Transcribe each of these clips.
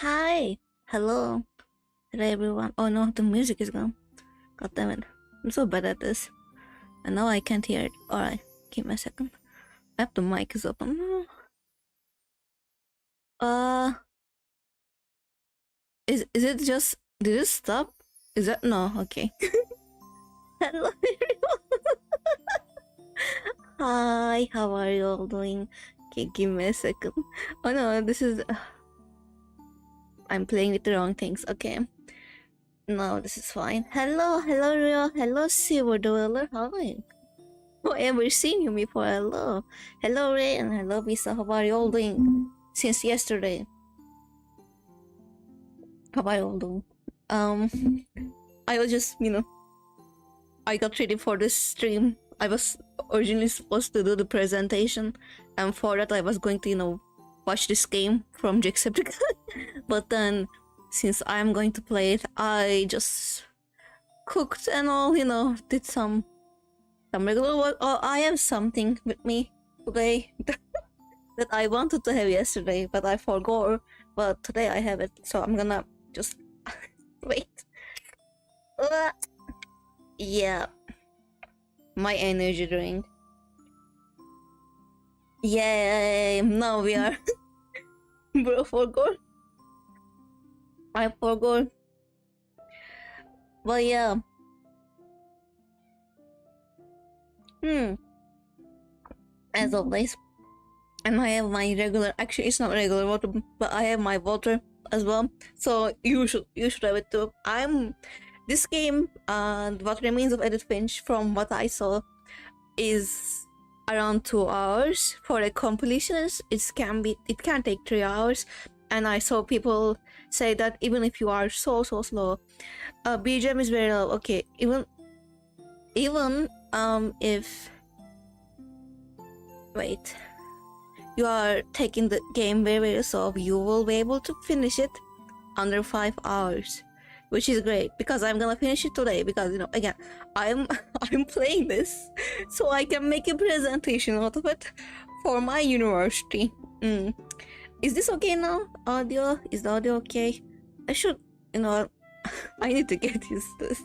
Hi, hello, hello everyone. Oh no, the music is gone. God damn it, I'm so bad at this. And now I can't hear it. Alright, give me a second. I have the mic is open. Is it just, did it stop? Is that, no, okay. Hello everyone. Hi, how are you all doing? Okay, give me a second. Oh no, this is, I'm playing with the wrong things, okay. No, this is fine. Hello, Rio. Hello, Silver Dweller. How are you? Oh, ever seen you before? Hello. Hello, Ray, and hello, Visa. How are you all doing? Since yesterday. How are you all doing? I was just, I got ready for this stream. I was originally supposed to do the presentation, and for that I was going to, watch this game from Jacksepticeye. But then, since I'm going to play it, I just cooked and all, did some regular work. Oh, I have something with me today that I wanted to have yesterday, but I forgot. But today I have it, so I'm gonna just wait. Yeah, my energy drink. Yay! Now we are. Bro, forgot. I forgot. But yeah. As always. And I have my regular, actually it's not regular water, but I have my water as well. So you should have it too. This game, What Remains of Edith Finch, from what I saw, is around 2 hours. For a completionist, it can take 3 hours. And I saw people say that even if you are so slow, BGM is very low. Okay, even if, wait, you are taking the game very slow, you will be able to finish it under 5 hours, which is great, because I'm gonna finish it today, because again, I'm playing this so I can make a presentation out of it for my university. Is this okay now? Audio? Is the audio okay? I should, I need to get used to this.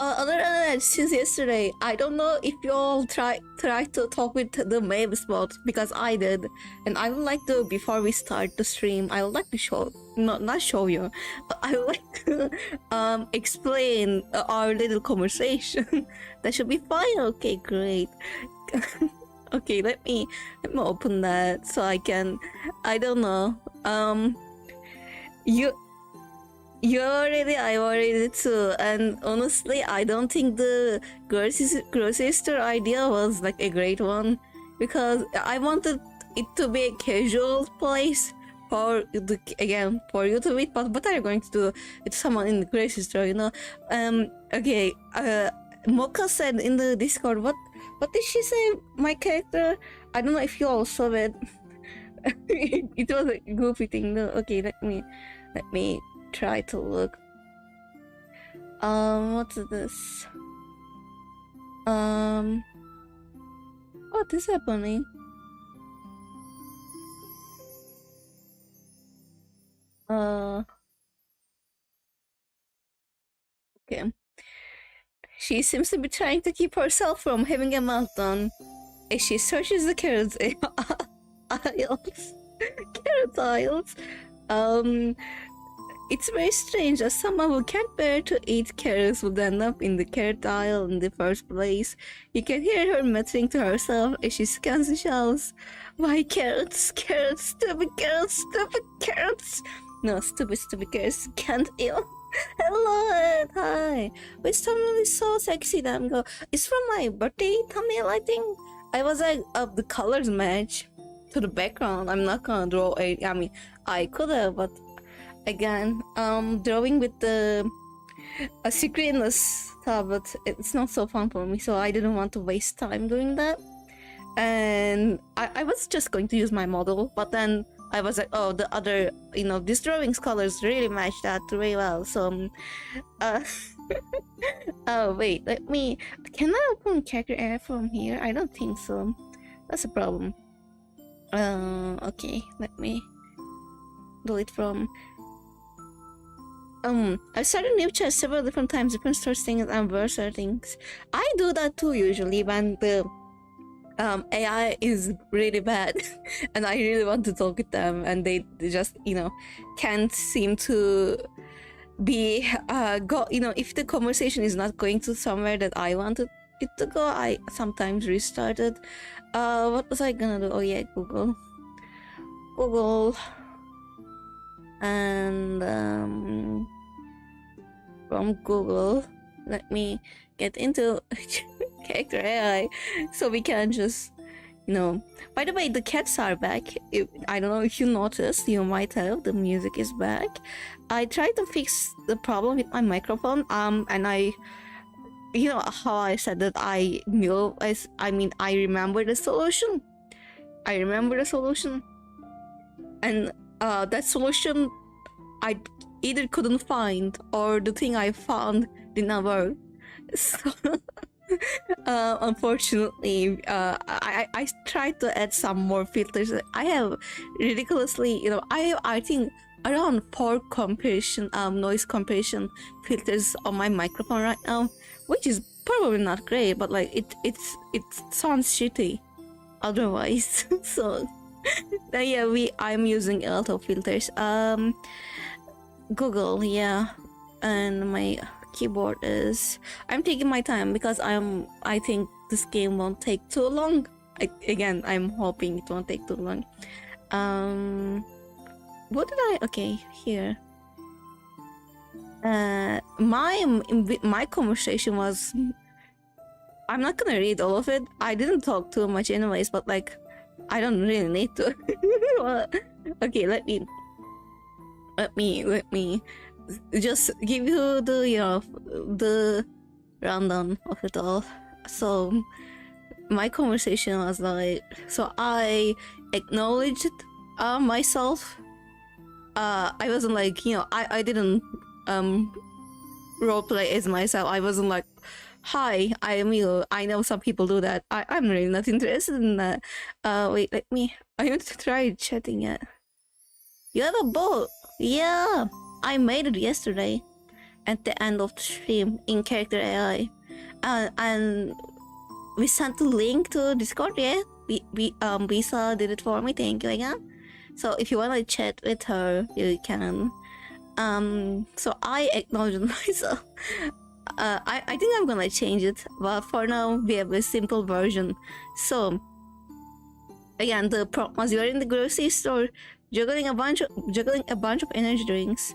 Other than that, since yesterday, I don't know if you all try to talk with the Mavis bot, because I did, and I would like to, before we start the stream, I would like to not show you, but I would like to explain our little conversation. That should be fine. Okay, great. Okay, let me open that so I can, I don't know. You already, I already too, and honestly, I don't think the grocery store idea was like a great one, because I wanted it to be a casual place for for you to meet. But what are you going to do with someone in the grocery store? Okay. Mocha said in the Discord, what did she say? My character, I don't know if you all saw it. It was a goofy thing. No, okay, let me try to look. What's this? What is happening? Okay. She seems to be trying to keep herself from having a meltdown as she searches the carrot aisles. Carrot aisles. It's very strange that someone who can't bear to eat carrots would end up in the carrot aisle in the first place. You can hear her muttering to herself as she scans the shelves. Why carrots? Carrots, stupid carrots, stupid carrots. No, stupid carrots can't eat. Hello, Ed. Hi. Which thumbnail is so sexy that I'm it's from my birthday thumbnail, I think. I was like, the colors match to the background. I'm not gonna draw I could have, but again, drawing with the screenless tablet, it's not so fun for me, so I didn't want to waste time doing that. And I was just going to use my model, but then I was like, oh, the other, this drawing's colors really match that really well, so, oh, wait, can I open character area from here? I don't think so. That's a problem. Okay, let me do it from. I've started new chat several different times, different start things and verse things. I do that too usually when the AI is really bad and I really want to talk with them and they just, can't seem to be if the conversation is not going to somewhere that I wanted it to go, I sometimes restart it. What was I gonna do? Oh yeah, Google, and from Google, let me get into character AI so we can just, by the way, the cats are back. I don't know if you noticed, you might have, the music is back. I tried to fix the problem with my microphone, and I, how I said that I knew, I remember the solution. And that solution I either couldn't find or the thing I found did not work. So unfortunately, I tried to add some more filters. I have ridiculously, I think around 4 compression, noise compression filters on my microphone right now, which is probably not great, but like it sounds shitty otherwise. So yeah, I'm using a lot of filters. Google, yeah, and my keyboard is. I'm taking my time because I think this game won't take too long. Again, I'm hoping it won't take too long. What did I? Okay, here. My conversation was. I'm not gonna read all of it. I didn't talk too much anyways, but like, I don't really need to. Okay, let me just give you the rundown of it all. So my conversation was like, so I acknowledged myself. I wasn't like, I didn't roleplay as myself. I wasn't like, hi, I am you. I know some people do that. I'm really not interested in that. Wait, I need to try chatting it. You have a boat? Yeah, I made it yesterday at the end of the stream in character AI. And we sent the link to Discord, yeah? Visa did it for me, thank you again. So if you wanna chat with her, you can. So I acknowledged myself. I think I'm gonna change it, but for now we have a simple version. So again, the prompt was you're in the grocery store juggling a bunch of energy drinks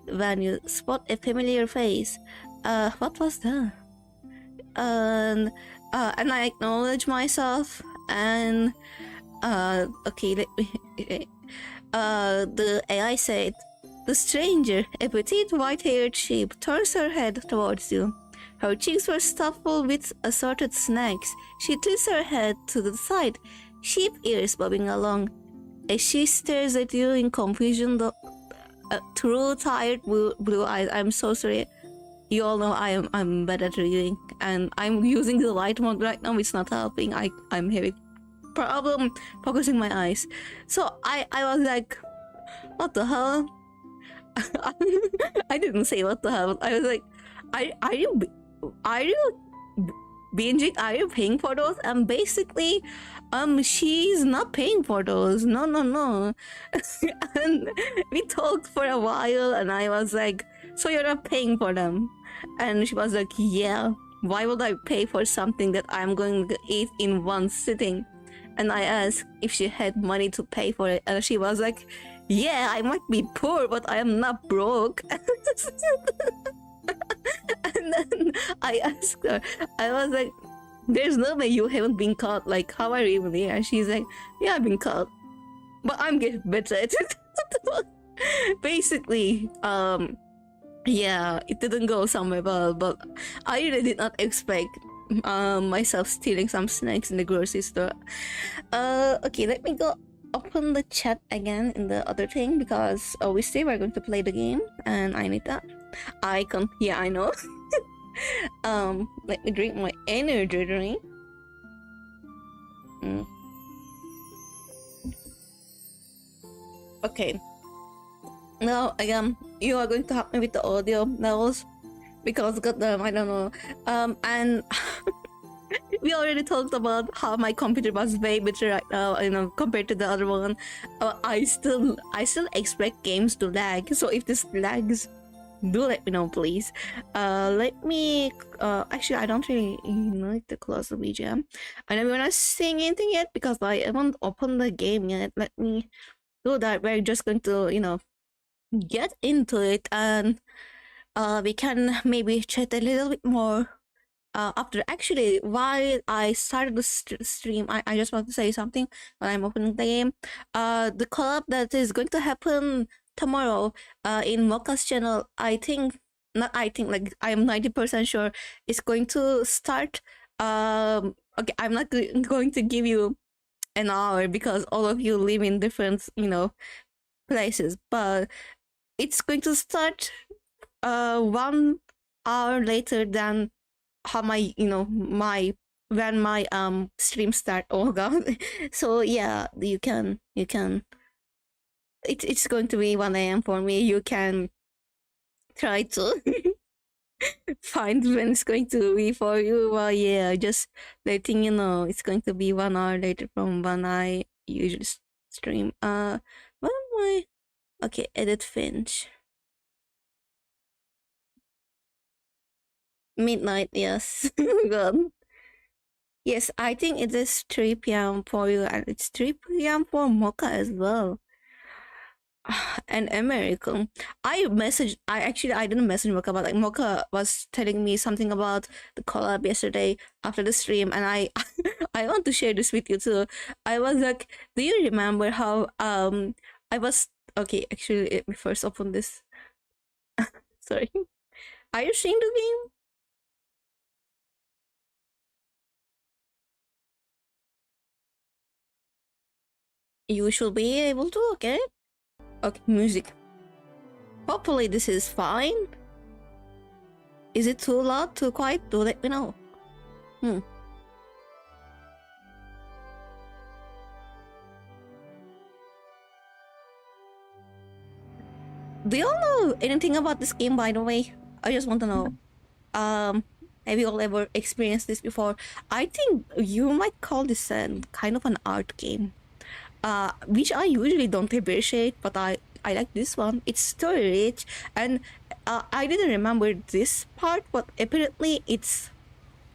when you spot a familiar face. What was that? And I acknowledge myself and okay, let me the AI said, the stranger, a petite white-haired sheep, turns her head towards you. Her cheeks were stuffed full with assorted snacks. She tilts her head to the side, sheep ears bobbing along. As she stares at you in confusion, through tired blue eyes. I'm so sorry. You all know I'm bad at reading, and I'm using the light mode right now. It's not helping. I'm having problem focusing my eyes. So I was like, what the hell? I didn't say what the hell. I was like, are you binging? Are you paying for those? And basically, she's not paying for those. No. And we talked for a while, and I was like, so you're not paying for them? And she was like, yeah. Why would I pay for something that I'm going to eat in one sitting? And I asked if she had money to pay for it, and she was like, yeah, I might be poor, but I am not broke. And then I asked her, I was like, there's no way you haven't been caught. Like, how are you even here? And she's like, yeah, I've been caught, but I'm getting better at it. Basically, yeah, it didn't go somewhere well, but I really did not expect myself stealing some snacks in the grocery store. Okay, let me go open the chat again in the other thing, because we say we're going to play the game and I need that icon. Yeah, I know. Let me drink my energy drink. Okay. Now again, you are going to help me with the audio levels because goddamn, I don't know. And we already talked about how my computer was way better right now, compared to the other one. I still expect games to lag. So if this lags, do let me know, please. Let me. Actually, I don't really need to close the BGM. I don't want to sing anything yet because I haven't opened the game yet. Let me do that. We're just going to, get into it, and we can maybe chat a little bit more after. Actually, while I started the stream, I just want to say something when I'm opening the game. The collab that is going to happen tomorrow in Mocha's channel, like I am 90% sure it's going to start. Okay, I'm not going to give you an hour because all of you live in different, places, but it's going to start 1 hour later than how my when my stream start. Oh god. So yeah, you can it's going to be 1 a.m. for me. You can try to find when it's going to be for you. Well, yeah, just letting you know it's going to be 1 hour later from when I usually stream. What am I? Okay, Edith Finch. Midnight, yes. God. Yes, I think it is 3 p.m. for you, and it's 3 p.m. for Mocha as well. And American. I didn't message Mocha, but like Mocha was telling me something about the collab yesterday after the stream, and I I want to share this with you too. I was like, do you remember how I was okay, actually let me first open this. Sorry. Are you seeing the game? You should be able to, okay? Okay, music. Hopefully this is fine. Is it too loud, too quiet? Do let me know. Do y'all know anything about this game, by the way? I just want to know. Have you all ever experienced this before? I think you might call this kind of an art game. Which I usually don't appreciate, but I like this one. It's story rich, and I didn't remember this part, but apparently it's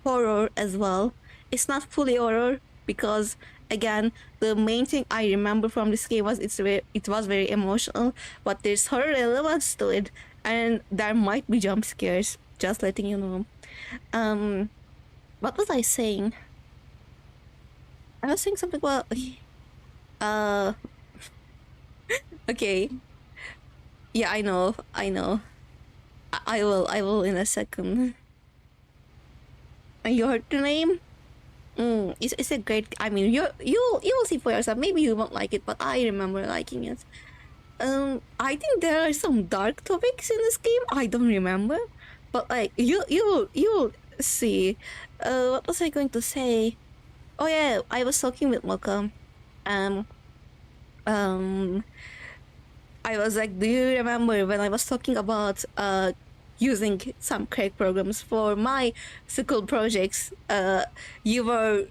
horror as well. It's not fully horror because again, the main thing I remember from this game was it was very emotional, but there's horror elements to it, and there might be jump scares. Just letting you know. What was I saying? I was saying something about uh. Okay. Yeah, I know. I will in a second. And you heard the name? It's a great. I mean, you will see for yourself. Maybe you won't like it, but I remember liking it. I think there are some dark topics in this game. I don't remember, but like you will see. What was I going to say? Oh yeah, I was talking with Malcolm. Um, um, I was like, do you remember when I was talking about using some crack programs for my school projects? You were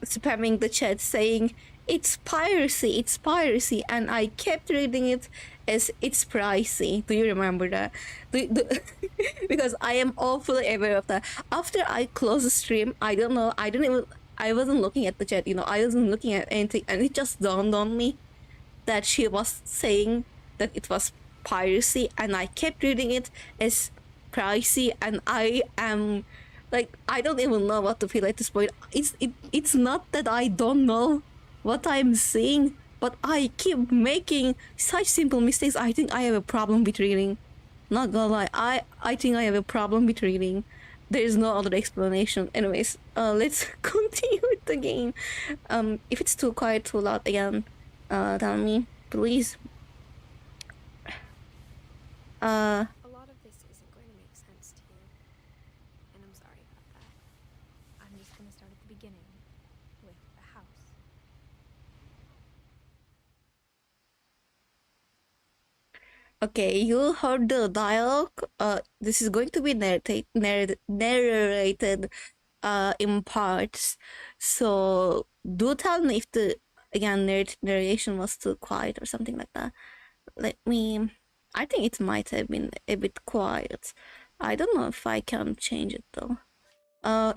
spamming the chat saying it's piracy, and I kept reading it as it's pricey. Do you remember that? Because I am awfully aware of that. After I closed the stream, I don't know, I wasn't looking at the chat, I wasn't looking at anything, and it just dawned on me that she was saying that it was piracy, and I kept reading it as pricey, and I am like, I don't even know what to feel at this point. It's not that I don't know what I'm seeing, but I keep making such simple mistakes. I think I have a problem with reading. Not gonna lie, I think I have a problem with reading. There is no other explanation. Anyways, let's continue with the game. If it's too quiet, too loud again, tell me, please. A lot of this isn't going to make sense to you, and I'm sorry about that. I'm just going to start at the beginning, with the house. Okay, you heard the dialogue. This is going to be narrated in parts. So do tell me if the again narration was too quiet or something like that. Let me. I think it might have been a bit quiet. I don't know if I can change it though.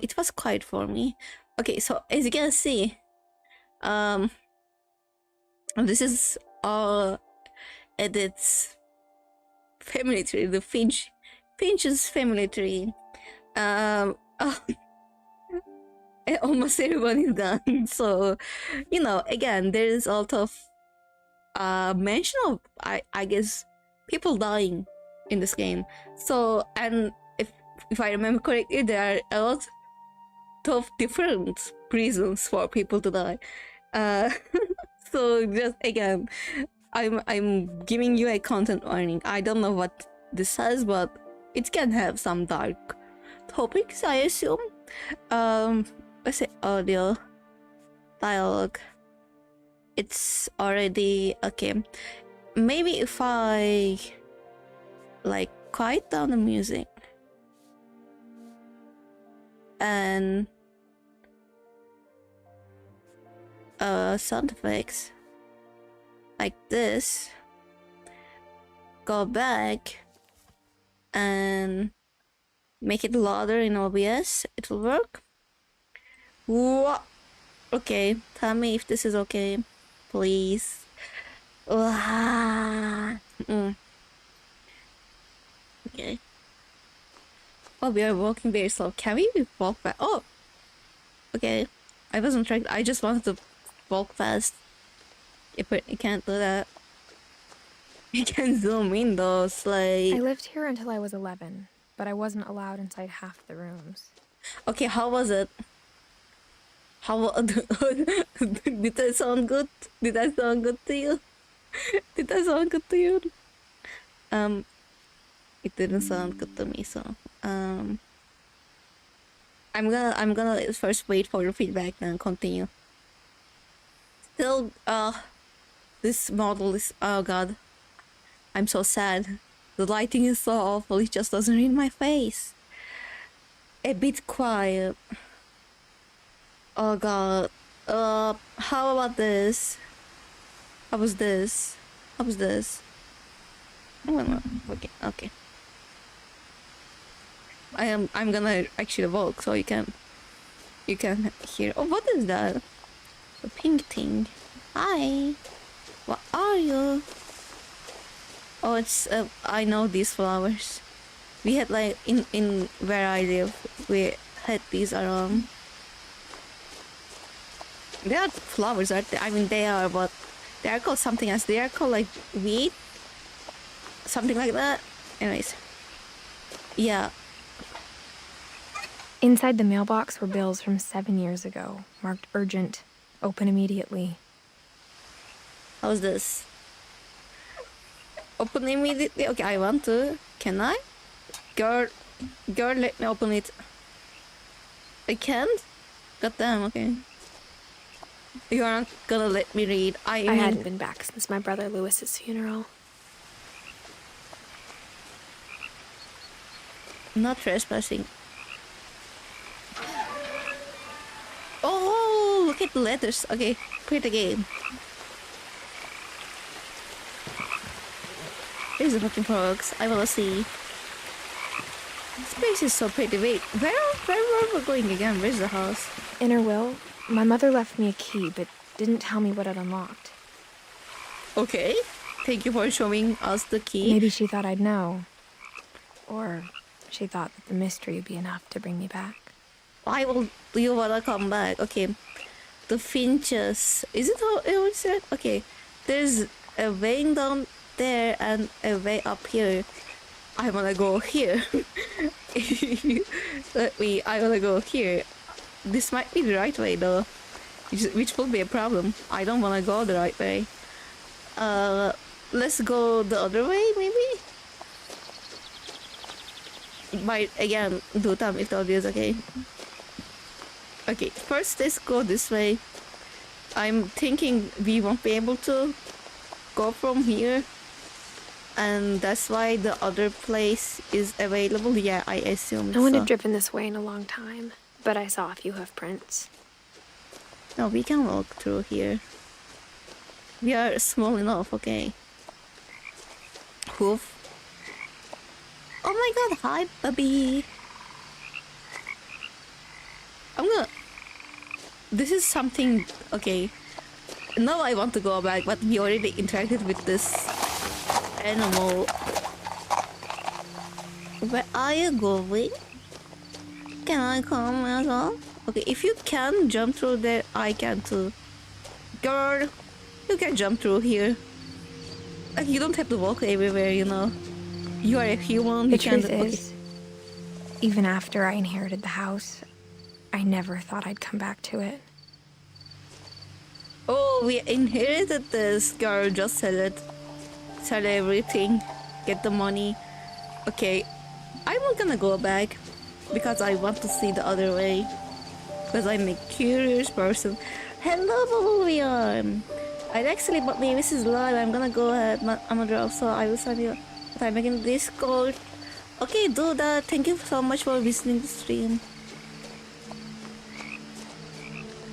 It was quiet for me. Okay, so as you can see, this is Edith's family tree, the Finch's family tree. Almost everyone is gone. So, again, there is a lot of mention of I guess people dying in this game. So, and if I remember correctly, there are a lot of different reasons for people to die. So just again, I'm giving you a content warning. I don't know what this says, but it can have some dark topics, I assume. Let's say audio, dialogue. It's already okay. Maybe if I like quiet down the music and sound effects like this, go back and make it louder in OBS, it will work. What? Okay, tell me if this is okay, please. Okay. Oh, we are walking very slow. Can we walk back? Oh, okay. I wasn't trying. I just wanted to walk fast. But you can't do that. You can zoom in though. It's like. I lived here until I was 11, but I wasn't allowed inside half the rooms. Okay, how was it? How did that sound good? Did that sound good to you? Did that sound good to you? It didn't sound good to me. So I'm gonna first wait for your feedback and continue. Still, this model is, oh god, I'm so sad. The lighting is so awful. It just doesn't read my face. A bit quiet. Oh god. How about this? How was this? How was this? Okay. I'm gonna actually walk so you can hear. Oh, what is that? A pink thing. Hi. What are you? Oh, it's I know these flowers. We had like in where I live, we had these around. They are flowers, aren't they? I mean, they are, but they are called something else. They are called like weed, something like that. Anyways, yeah. Inside the mailbox were bills from 7 years ago, marked urgent, open immediately. How's this? Open immediately? Okay, I want to. Can I? Girl, let me open it. I can't? God damn, okay. You're not gonna let me read. I hadn't been back since my brother Lewis's funeral. Not trespassing. Oh, look at the letters. Okay, play the game. Here's the fucking frogs. I wanna see. This place is so pretty. Wait, where were we going again? Where's the house? In her will, my mother left me a key, but didn't tell me what it unlocked. Okay. Thank you for showing us the key. Maybe she thought I'd know. Or she thought that the mystery would be enough to bring me back. Why will you wanna come back? Okay. The Finches. Is it how it was said? Okay. There's a way down there and a way up here. I wanna go here. I wanna go here. This might be the right way though. Which will be a problem. I don't wanna go the right way. Let's go the other way maybe? But again, do tell me if the audio is okay. Okay, first let's go this way. I'm thinking we won't be able to go from here. And that's why the other place is available. Yeah, I assume No one so. had driven this way in a long time, but I saw a few hoof prints. No, we can walk through here. We are small enough, okay. Hoof. Oh my god, hi, puppy. I'm gonna... This is something... Okay. Now I want to go back, but we already interacted with this animal. Where are you going? Can I come as well? Okay, if you can jump through there, I can too. Girl, you can jump through here. Like, you don't have to walk everywhere, you know. You are a human. The You can... truth is, even after I inherited the house, I never thought I'd come back to it. Oh, we inherited this. Girl, just sell it. Sell everything. Get the money. Okay, I'm not gonna go back because I want to see the other way. Because I'm a curious person. Hello, Bolivian. I actually bought Mavis live. I'm gonna go ahead. I'm a drop, so I will send you. But I'm making Discord. Okay, do that. Thank you so much for visiting the stream.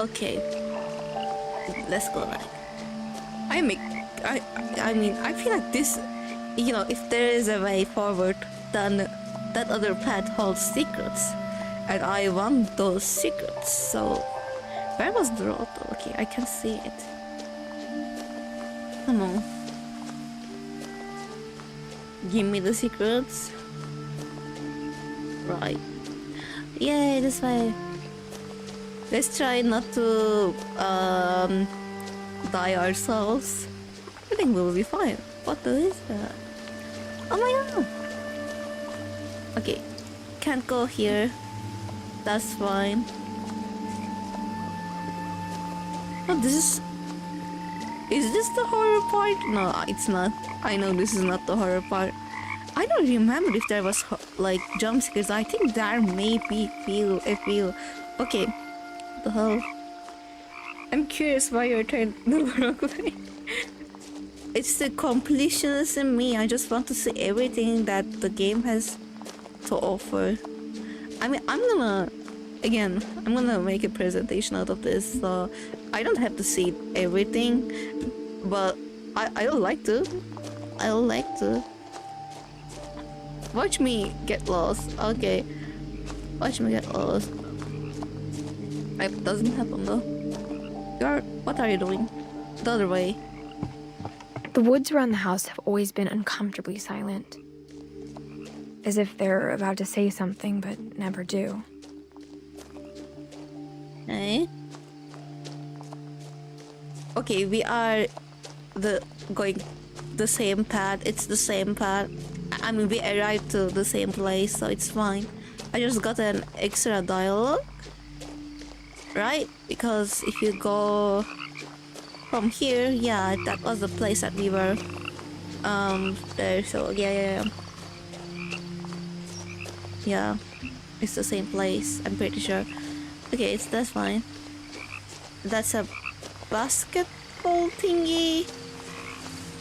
Okay, let's go back. I mean, I feel like this, you know, if there is a way forward, then that other path holds secrets. And I want those secrets, so... Where was the road? Okay, I can see it. Come on. Give me the secrets. Right. Yay, this way. Let's try not to die ourselves. I think we'll be fine. What the is that? Oh my god! Okay, can't go here. That's fine. Oh, this is... Is this the horror part? No, it's not. I know this is not the horror part. I don't remember if there was like jump scares. I think there may be a few. Okay. What the hell? I'm curious why you're trying the wrong way. It's the completionist in me. I just want to see everything that the game has to offer. I mean, I'm gonna make a presentation out of this, so I don't have to see everything, but I would like to. I would like to. Watch me get lost. Okay. Watch me get lost. It doesn't happen though. What are you doing? The other way. The woods around the house have always been uncomfortably silent. As if they're about to say something, but never do. Hey? Okay, we are going the same path. It's the same path. I mean, we arrived to the same place, so it's fine. I just got an extra dialogue. Right? Because if you go from here, yeah, that was the place that we were there, so yeah. Yeah, it's the same place, I'm pretty sure. Okay, that's fine. That's a basketball thingy.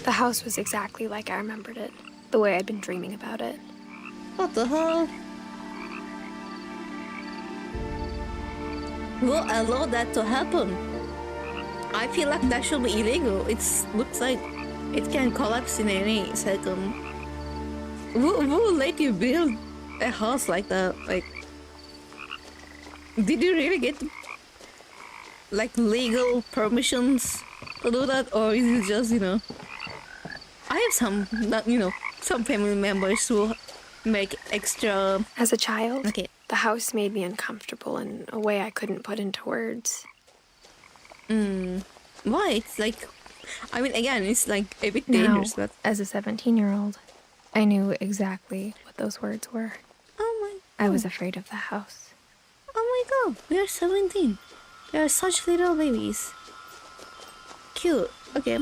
The house was exactly like I remembered it, the way I'd been dreaming about it. What the hell? We'll allow that to happen. I feel like that should be illegal. It looks like it can collapse in any second. Who will let you build a house like that? Like, did you really get like legal permissions to do that, or is it just, you know? I have some, some family members who make extra. As a child, Okay. the house made me uncomfortable in a way I couldn't put into words. Why? It's like, I mean, again, it's like a bit Now, dangerous, but as a 17-year-old, I knew exactly what those words were. oh my. I was afraid of the house. Oh my god, we are 17. We are such little babies. Cute. Okay.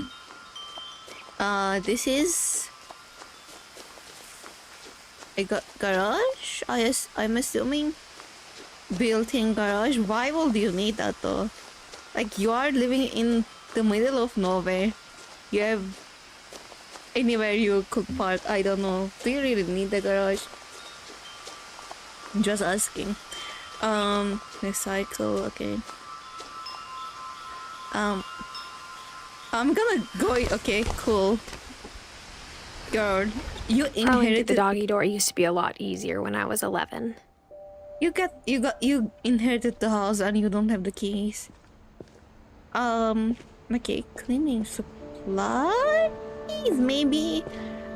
This is a garage? I'm assuming. Built-in garage. Why would you need that though? Like, you are living in the middle of nowhere. You have anywhere you could park. I don't know. Do you really need the garage? Just asking. Recycle. Okay. I'm gonna go. Okay, cool. Girl, you Crawling through the inherited. doggy door used to be a lot easier when I was 11. You inherited the house and you don't have the keys. Okay, cleaning supplies maybe.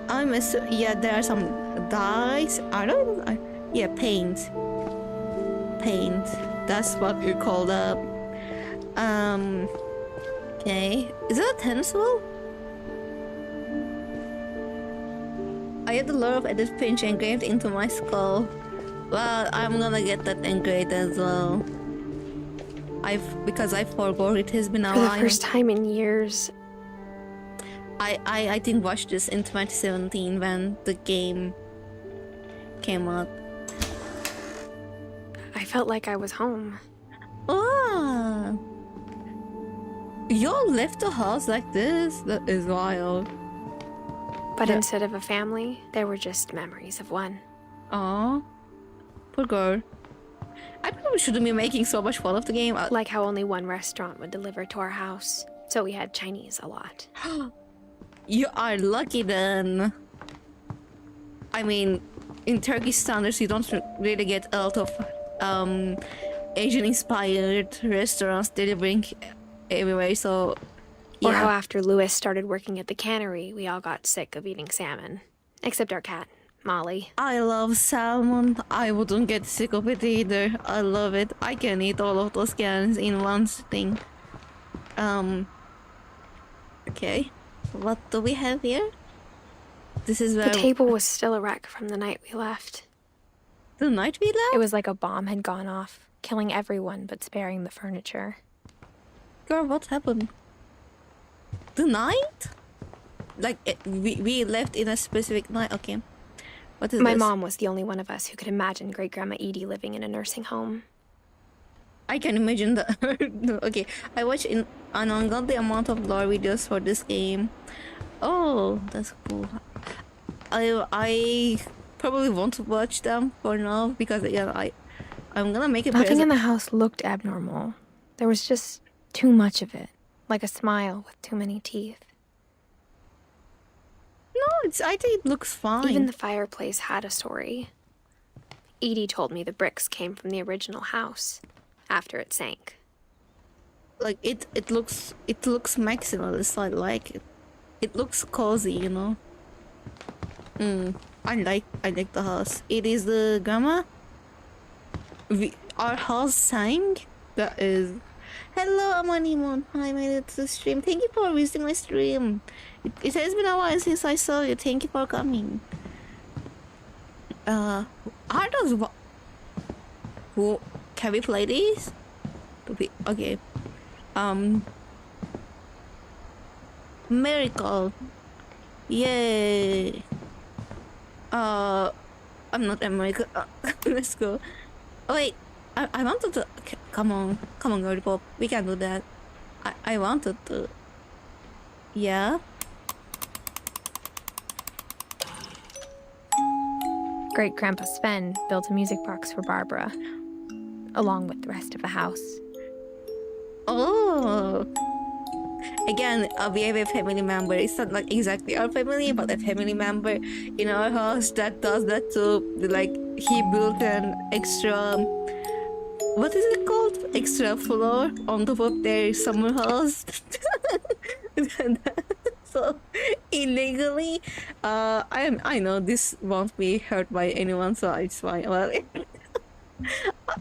Yeah, there are some dyes. I don't. Yeah, paint. Paint. That's what you call the. Okay, is that a pencil? I had a lot of Edith Finch engraved into my skull. Well, I'm gonna get that engraved as well. Because I forgot it has been a For the while. first time in years, I think watched this in 2017 when the game came out. I felt like I was home. Ah, y'all left the house like this? That is wild. But Yeah. instead of a family, there were just memories of one. Aw, poor girl. I probably shouldn't be making so much fun of the game. Like how only one restaurant would deliver to our house, so we had Chinese a lot. You are lucky then. I mean, in Turkish standards, you don't really get a lot of Asian-inspired restaurants delivering everywhere. So, Or how yeah. after Louis started working at the cannery, we all got sick of eating salmon. Except our cat, Molly. I love salmon. I wouldn't get sick of it either. I love it. I can eat all of those cans in one sitting. Okay. What do we have here? This is The where table was still a wreck from the night we left. the night we left? It was like a bomb had gone off, killing everyone but sparing the furniture. Girl, what happened? The night? Like, we left in a specific night? Okay. What is My this? mom was the only one of us who could imagine Great Grandma Edie living in a nursing home. I can imagine that. Okay, I watched an ungodly amount of lore videos for this game. Oh, that's cool. I probably won't watch them for now because yeah, I'm gonna make a Nothing in present. the house looked abnormal. There was just too much of it, like a smile with too many teeth. No, I think it looks fine. Even the fireplace had a story. Edie told me the bricks came from the original house after it sank. Like it looks maximalist. I like it. It looks cozy, you know. I like the house. It is the grandma. Our house sang. That is. Hello, Amanimon. I made it to the stream. Thank you for visiting my stream. It has been a while since I saw you. Thank you for coming. Are those who can we play these? Okay. Miracle. Yay. I'm not American. Let's go. Oh, wait. I wanted to. Okay, come on, girl pop. We can do that. I wanted to. Yeah. Great Grandpa Sven built a music box for Barbara, along with the rest of the house. Oh. Again, we have a family member. It's not like exactly our family, but a family member in our house that does that too. Like, he built an extra. What is it called? Extra floor on top of their summer house. So illegally, I know this won't be heard by anyone, so it's fine. Well,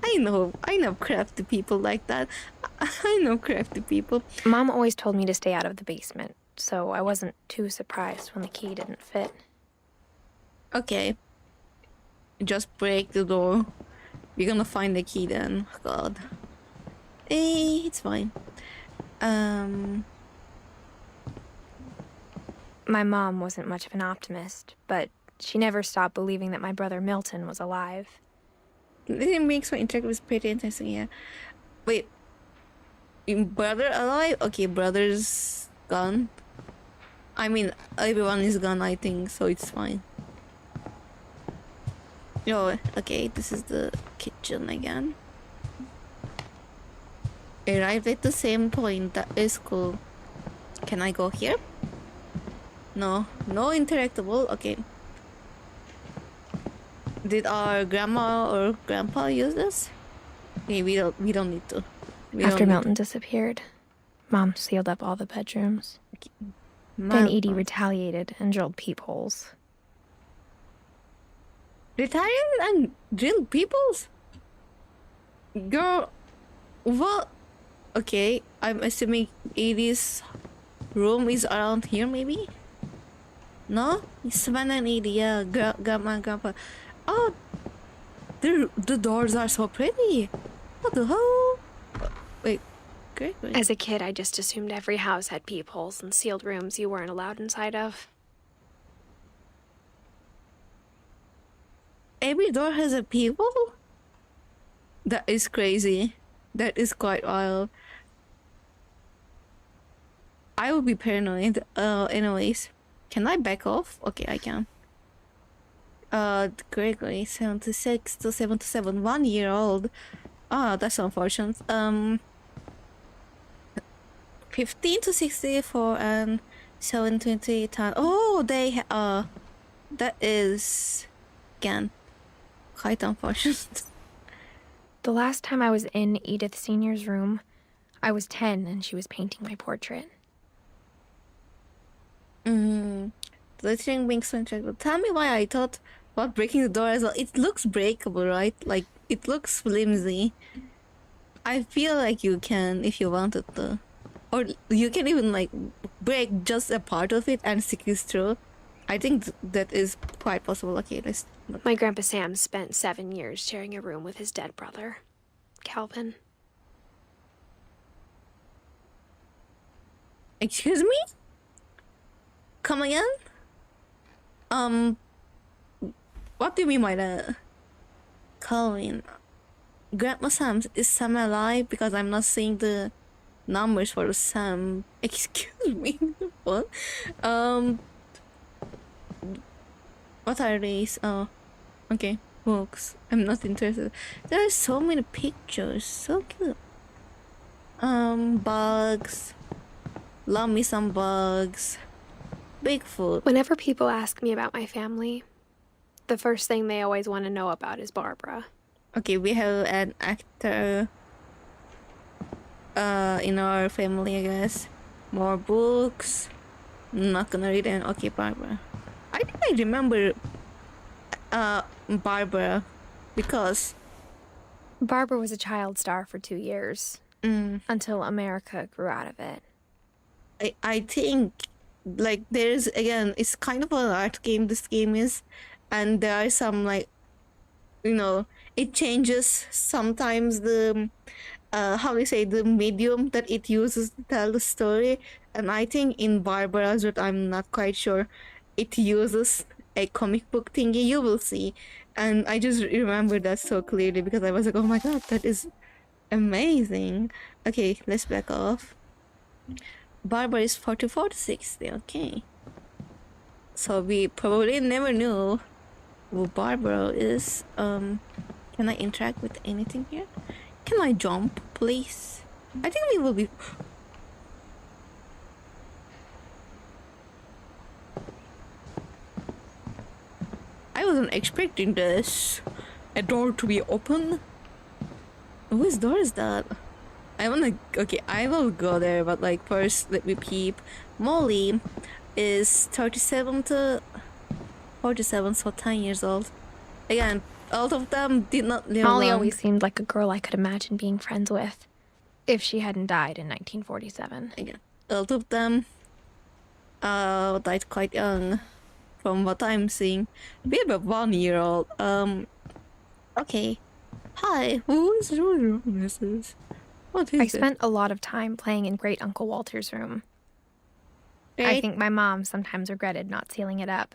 I know crafty people like that. I know crafty people. Mom always told me to stay out of the basement, so I wasn't too surprised when the key didn't fit. Okay. Just break the door. We're gonna find the key then. God. It's fine. My mom wasn't much of an optimist, but she never stopped believing that my brother Milton was alive. It makes my interactive pretty interesting, yeah. Wait. Brother alive? Okay, brother's gone. I mean, everyone is gone, I think, so it's fine. Oh, okay, this is the kitchen again. Arrived at the same point. That is cool. Can I go here? No, no interactable. Okay. Did our grandma or grandpa use this? Okay, we don't need to. After Milton disappeared, Mom sealed up all the bedrooms. Okay. Then Edie retaliated and drilled peepholes. Retaliated and drilled peoples? Girl, what? Okay, I'm assuming Edie's room is around here, maybe? No? It's Savannah and Edie, yeah. Grandma and Grandpa. Oh, the doors are so pretty. What the hell? Wait, great. As a kid, I just assumed every house had peepholes and sealed rooms you weren't allowed inside of. Every door has a peephole? That is crazy. That is quite wild. I would be paranoid. Anyways. Can I back off? Okay, I can. Gregory, 76 to 77, 1 year old. Ah, that's unfortunate. 15 to 64 and 720 times. Oh, they that is again quite unfortunate. The last time I was in Edith Senior's room, I was 10 and she was painting my portrait. Glittering wings when checked. Tell me why I thought about breaking the door as well. It looks breakable, right? Like, it looks flimsy. I feel like you can if you wanted to. Or you can even, like, break just a part of it and squeeze through. I think that is quite possible. Okay, let's look. My Grandpa Sam spent 7 years sharing a room with his dead brother, Calvin. Excuse me? Come again? What do you mean by that? Calvin. Grandma Sam, is Sam alive? Because I'm not seeing the numbers for the Sam. Excuse me. What? What are these? Oh, okay. Books. I'm not interested. There are so many pictures. So cute. Bugs. Love me some bugs. Bigfoot. Whenever people ask me about my family, the first thing they always want to know about is Barbara. Okay, we have an actor in our family, I guess. More books. Not gonna read it. Okay, Barbara. I think I remember Barbara because Barbara was a child star for 2 years until America grew out of it. I think like there's again it's kind of an art game this game is, and there are some like, you know, it changes sometimes the how do you say, the medium that it uses to tell the story. And I think in Barbara's, but I'm not quite sure, it uses a comic book thingy. You will see. And I just remember that so clearly because I was like, oh my god, that is amazing. Okay, let's back off. Barbara is 44 to 60. Okay, so we probably never knew who Barbara is. Can I interact with anything here? Can I jump, please? I think we will be... I wasn't expecting this. A door to be open? Whose door is that? I wanna... Okay, I will go there, but like first let me peep. Molly is 37 to 47, so 10 years old. Again, all of them did not live Molly long. always seemed like a girl I could imagine being friends with, if she hadn't died in 1947. Again, all of them died quite young, from what I'm seeing. We have a 1 year old. Okay. Hi, who is your message? What is I it? spent a lot of time playing in Great Uncle Walter's room. I Great. think my mom sometimes regretted not sealing it up.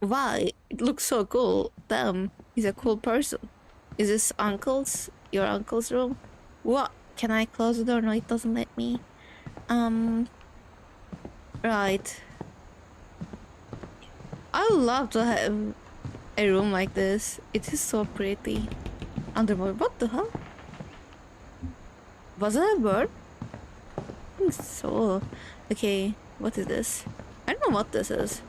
Why? It looks so cool. Damn, he's a cool person. Is this your uncle's room? What? Can I close the door? No, it doesn't let me. Right. I would love to have a room like this. It is so pretty. Underwater. What the hell? Was it a bird? I think so. Okay, what is this? I don't know what this is.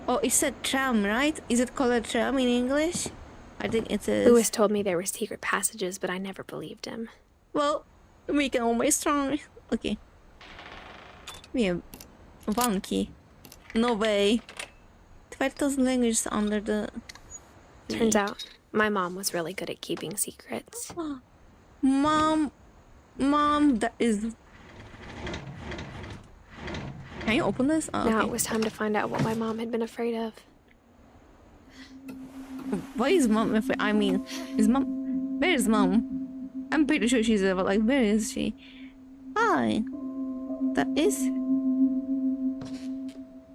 Oh, it's a tram, right? Is it called a tram in English? I think it is. Lewis told me there were secret passages, but I never believed him. Well, we can always try. Okay. We have one key. No way. 12,000 languages under the... Turns out, my mom was really good at keeping secrets. Mom, that is... Can you open this? Oh, Now okay. it was time to find out what my mom had been afraid of. Why is mom afraid? I mean, is mom... Where is mom? I'm pretty sure she's there, but like, where is she? Hi. That is...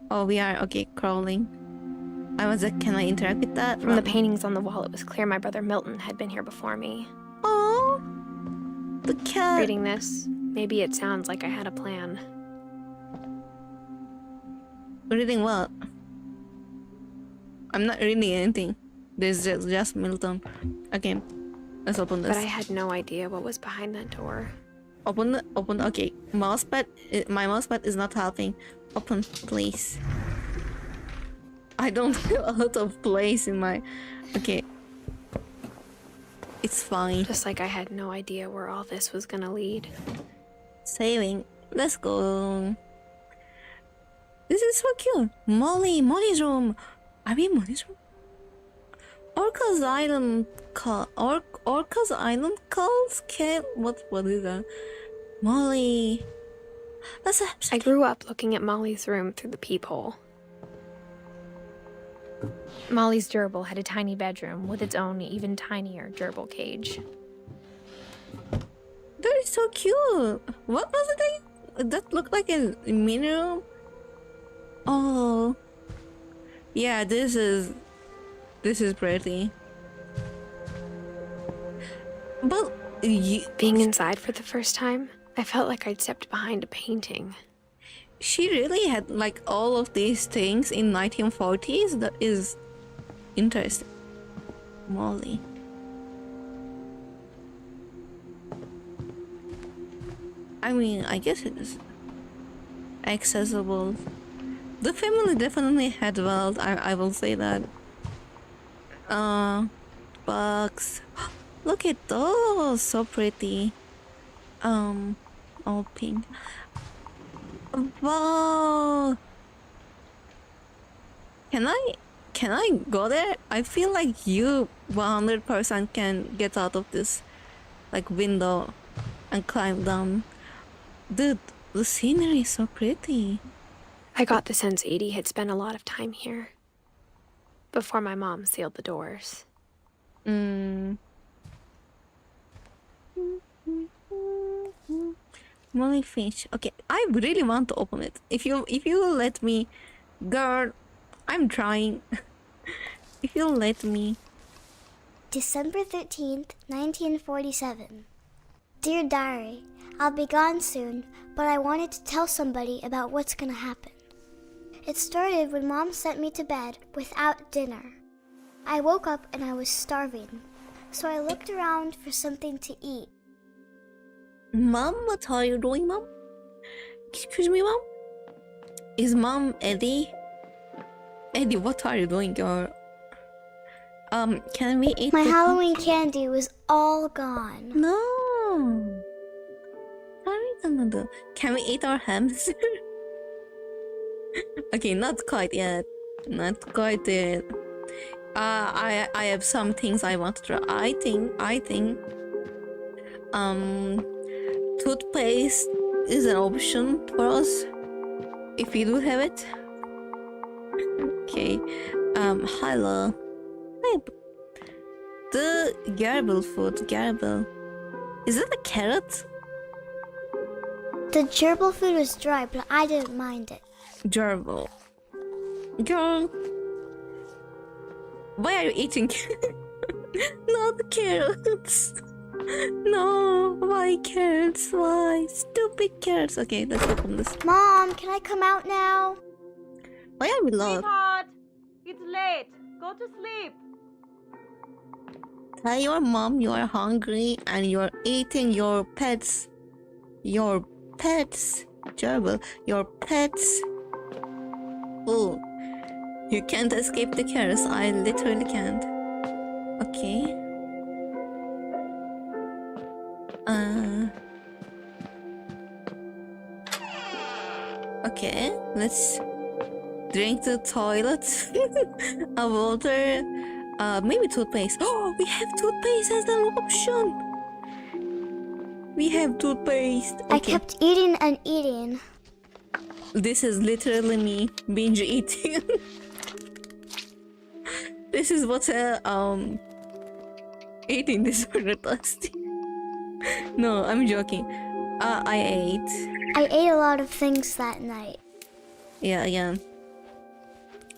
Oh, we are, okay, crawling. I was like, can I interact with that? From the paintings on the wall, it was clear my brother Milton had been here before me. Oh, the cat. Reading this, maybe it sounds like I had a plan. Reading what? I'm not reading anything. There's just Milton. Okay, let's open this. But I had no idea what was behind that door. Open. Okay, mousepad. My mousepad is not helping. Open, please. I don't have a lot of place in my... Okay. It's fine. Just like I had no idea where all this was gonna lead. Saving. Let's go. This is so cute. Molly's room. Are we in Molly's room? Orca's Island Orca's Island calls? What is that? Molly. I grew up looking at Molly's room through the peephole. Molly's gerbil had a tiny bedroom with its own even tinier gerbil cage. That is so cute. What was it? That looked like a mini room. Oh, yeah. This is pretty. But being inside for the first time, I felt like I'd stepped behind a painting. She really had like all of these things in 1940s. That is interesting. Molly. I mean, I guess it is accessible. The family definitely had wealth. I will say that. Bugs. Look at those, so pretty. All pink. Wow. Can I go there? I feel like you 100% can get out of this like window and climb down. Dude, the scenery is so pretty. I got the sense Edie had spent a lot of time here before my mom sealed the doors. Molly Finch. Okay, I really want to open it. If you let me, girl, I'm trying. If you let me. December 13th, 1947. Dear Diary, I'll be gone soon, but I wanted to tell somebody about what's gonna happen. It started when Mom sent me to bed without dinner. I woke up and I was starving, so I looked around for something to eat. Mom, what are you doing, Mom? Excuse me, Mom? Is Mom Eddie? Eddie, what are you doing, girl? Can we eat My Halloween candy was all gone. No. Can we eat our hamster? Okay, not quite yet. Not quite yet. I have some things I want to try. I think toothpaste is an option for us if we do have it. Okay. Hello. The garble food. Garble. Is it a carrot? The gerbil food was dry, but I didn't mind it. Gerbil. Girl. Why are you eating? Not carrots. No, why carrots? Why? Stupid carrots. Okay, let's open this. Mom, can I come out now? Why are we loud? Sweetheart, it's late. Go to sleep. Tell your mom you are hungry and you're eating your pets. Your pets. Gerbil. Your pets. Oh. You can't escape the curse. I literally can't. Okay. Okay, let's drink the toilet. A water. Maybe toothpaste. Oh, we have toothpaste as an option. We have toothpaste. Okay. I kept eating and eating. This is literally me binge eating. This is what eating disorder does. No, I'm joking. I I ate a lot of things that night. Yeah.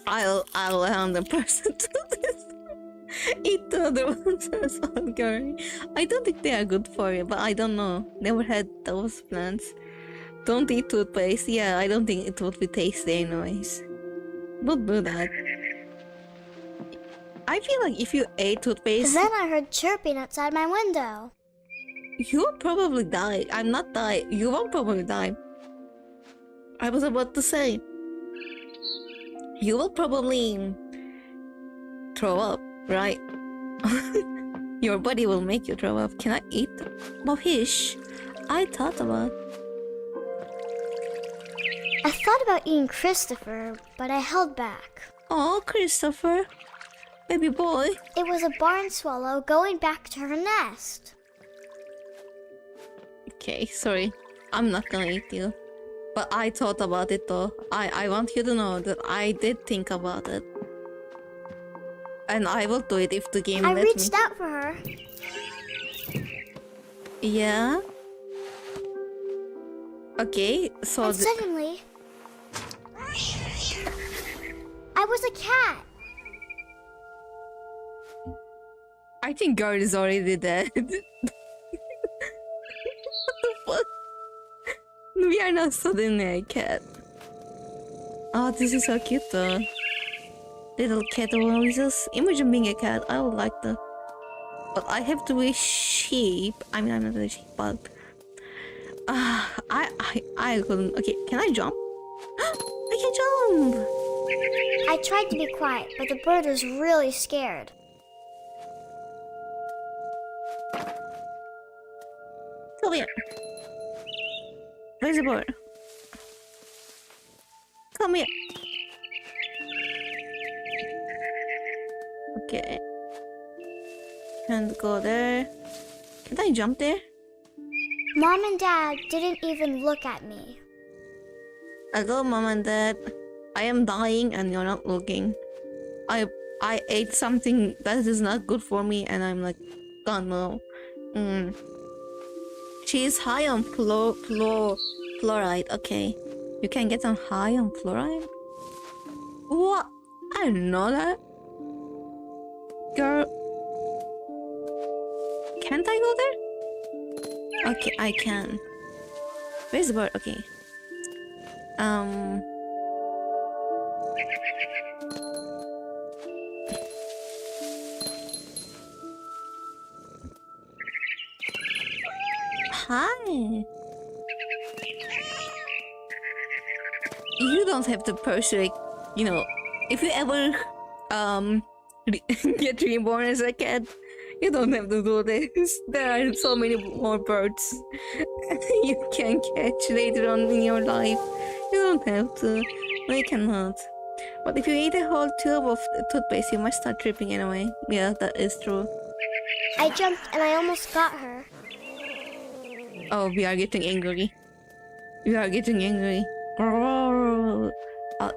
I'll 100% do this. Eat the other ones as well, girl. I don't think they are good for you, but I don't know. Never had those plans. Don't eat toothpaste. Yeah, I don't think it would be tasty anyways. Don't do that. I feel like if you ate toothpaste, Then I heard chirping outside my window. you'll probably die. I'm not die. You won't probably die. I was about to say, you will probably throw up, right? Your body will make you throw up. Can I eat the fish? I thought about. I thought about eating Christopher, but I held back. Oh, Christopher, baby boy. It was a barn swallow going back to her nest. Okay, sorry. I'm not gonna eat you. But I thought about it though. I want you to know that I did think about it. And I will do it if the game I lets reached me. out for her. Yeah. Okay, so And suddenly, I was a cat. I think girl is already dead. What the fuck? We are not suddenly a cat. Oh, this is so cute though. Little cat noises. Imagine being a cat. I would like to. But I have to be sheep. I mean, I'm not a sheep, but I couldn't. Okay, can I jump? I can jump. I tried to be quiet, but the bird was really scared. Come here. Where's the bird? Come here. Okay. Can't go there. Can I jump there? Mom and Dad didn't even look at me. Hello, Mom and Dad. I am dying and you're not looking. I ate something that is not good for me and I'm like, oh no. She is high on fluoride. Okay. You can get on high on fluoride? What? I didn't know that. Girl. Can't I go there? Okay, I can. Where's the bird? Okay. Hi. You don't have to pursue, you know, if you ever get reborn as a cat, you don't have to do this. There are so many more birds you can catch later on in your life. You don't have to. No, you cannot. But if you eat a whole tube of toothpaste, you might start tripping anyway. Yeah, that is true. I jumped and I almost got her. Oh, we are getting angry. We are getting angry.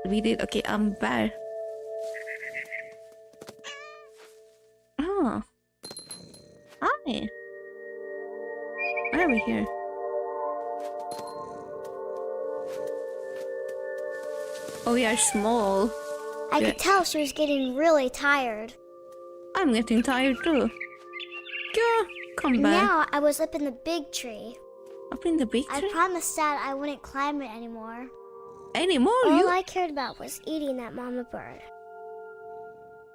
We did. Okay, I'm bad. Oh. Hi. Why are we here? Oh, we are small. I could tell she was getting really tired. I'm getting tired too. Girl, come back. Now I was up in the big tree. Up in the big I tree? promised Dad I wouldn't climb it anymore. anymore. All I cared about was eating that mama bird.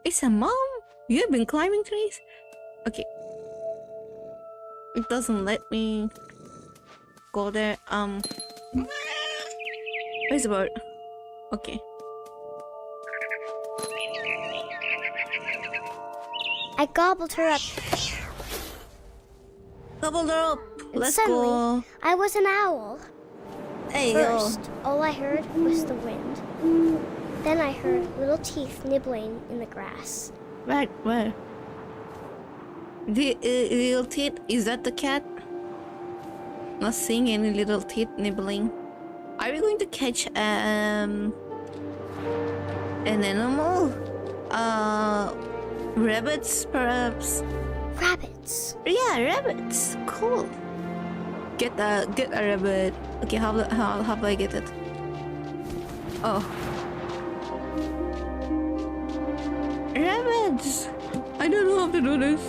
It's a mom? You've been climbing trees? Okay. It doesn't let me go there. Where's the bird? Okay. I gobbled her up. Gobbled her up. And Let's suddenly, go. I was an owl. Hey, First, all I heard was the wind. Then I heard little teeth nibbling in the grass. Right, where? The little teeth, is that the cat? Not seeing any little teeth nibbling. Are we going to catch an animal? Rabbits perhaps? Rabbits. Yeah, rabbits. Cool. Get a rabbit. Okay, how do I get it? Oh. Rabbits! I don't know how to do this.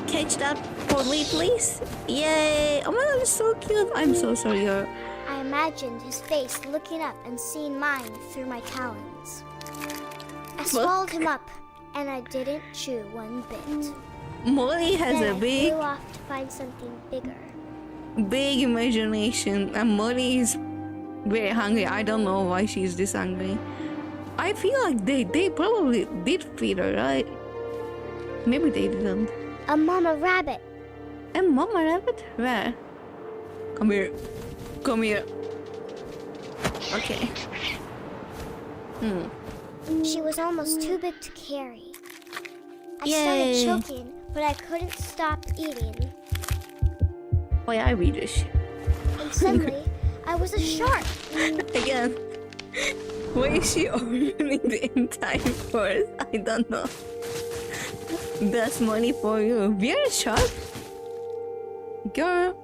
Catch that for me, please. Yay! Oh my god, it's so cute. I'm so sorry. I imagined his face looking up and seeing mine through my talons. I swallowed him up, and I didn't chew one bit. Molly has Then a I big flew off to find something bigger. imagination, and Molly is very hungry. I don't know why she's this hungry. I feel like they probably did feed her, right? Maybe they didn't. A mama rabbit. And Mama Rabbit? Where? Come here. Come here. Okay. She was almost too big to carry. I Yay. started choking, but I couldn't stop eating. Why are we just... And suddenly, I was a shark. Again. Why is she opening the entire forest? I don't know. That's money for you. We're a shark? Girl.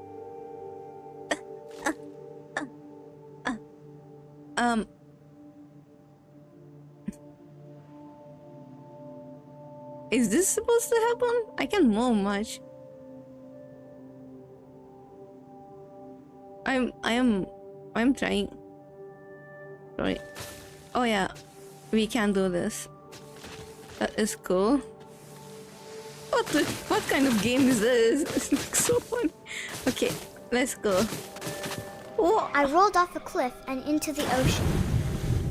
Is this supposed to happen? I can't move much. I'm trying. Sorry. Oh yeah, we can do this. That is cool. What kind of game is this? This looks so funny. Okay, let's go. Whoa. I rolled off a cliff and into the ocean.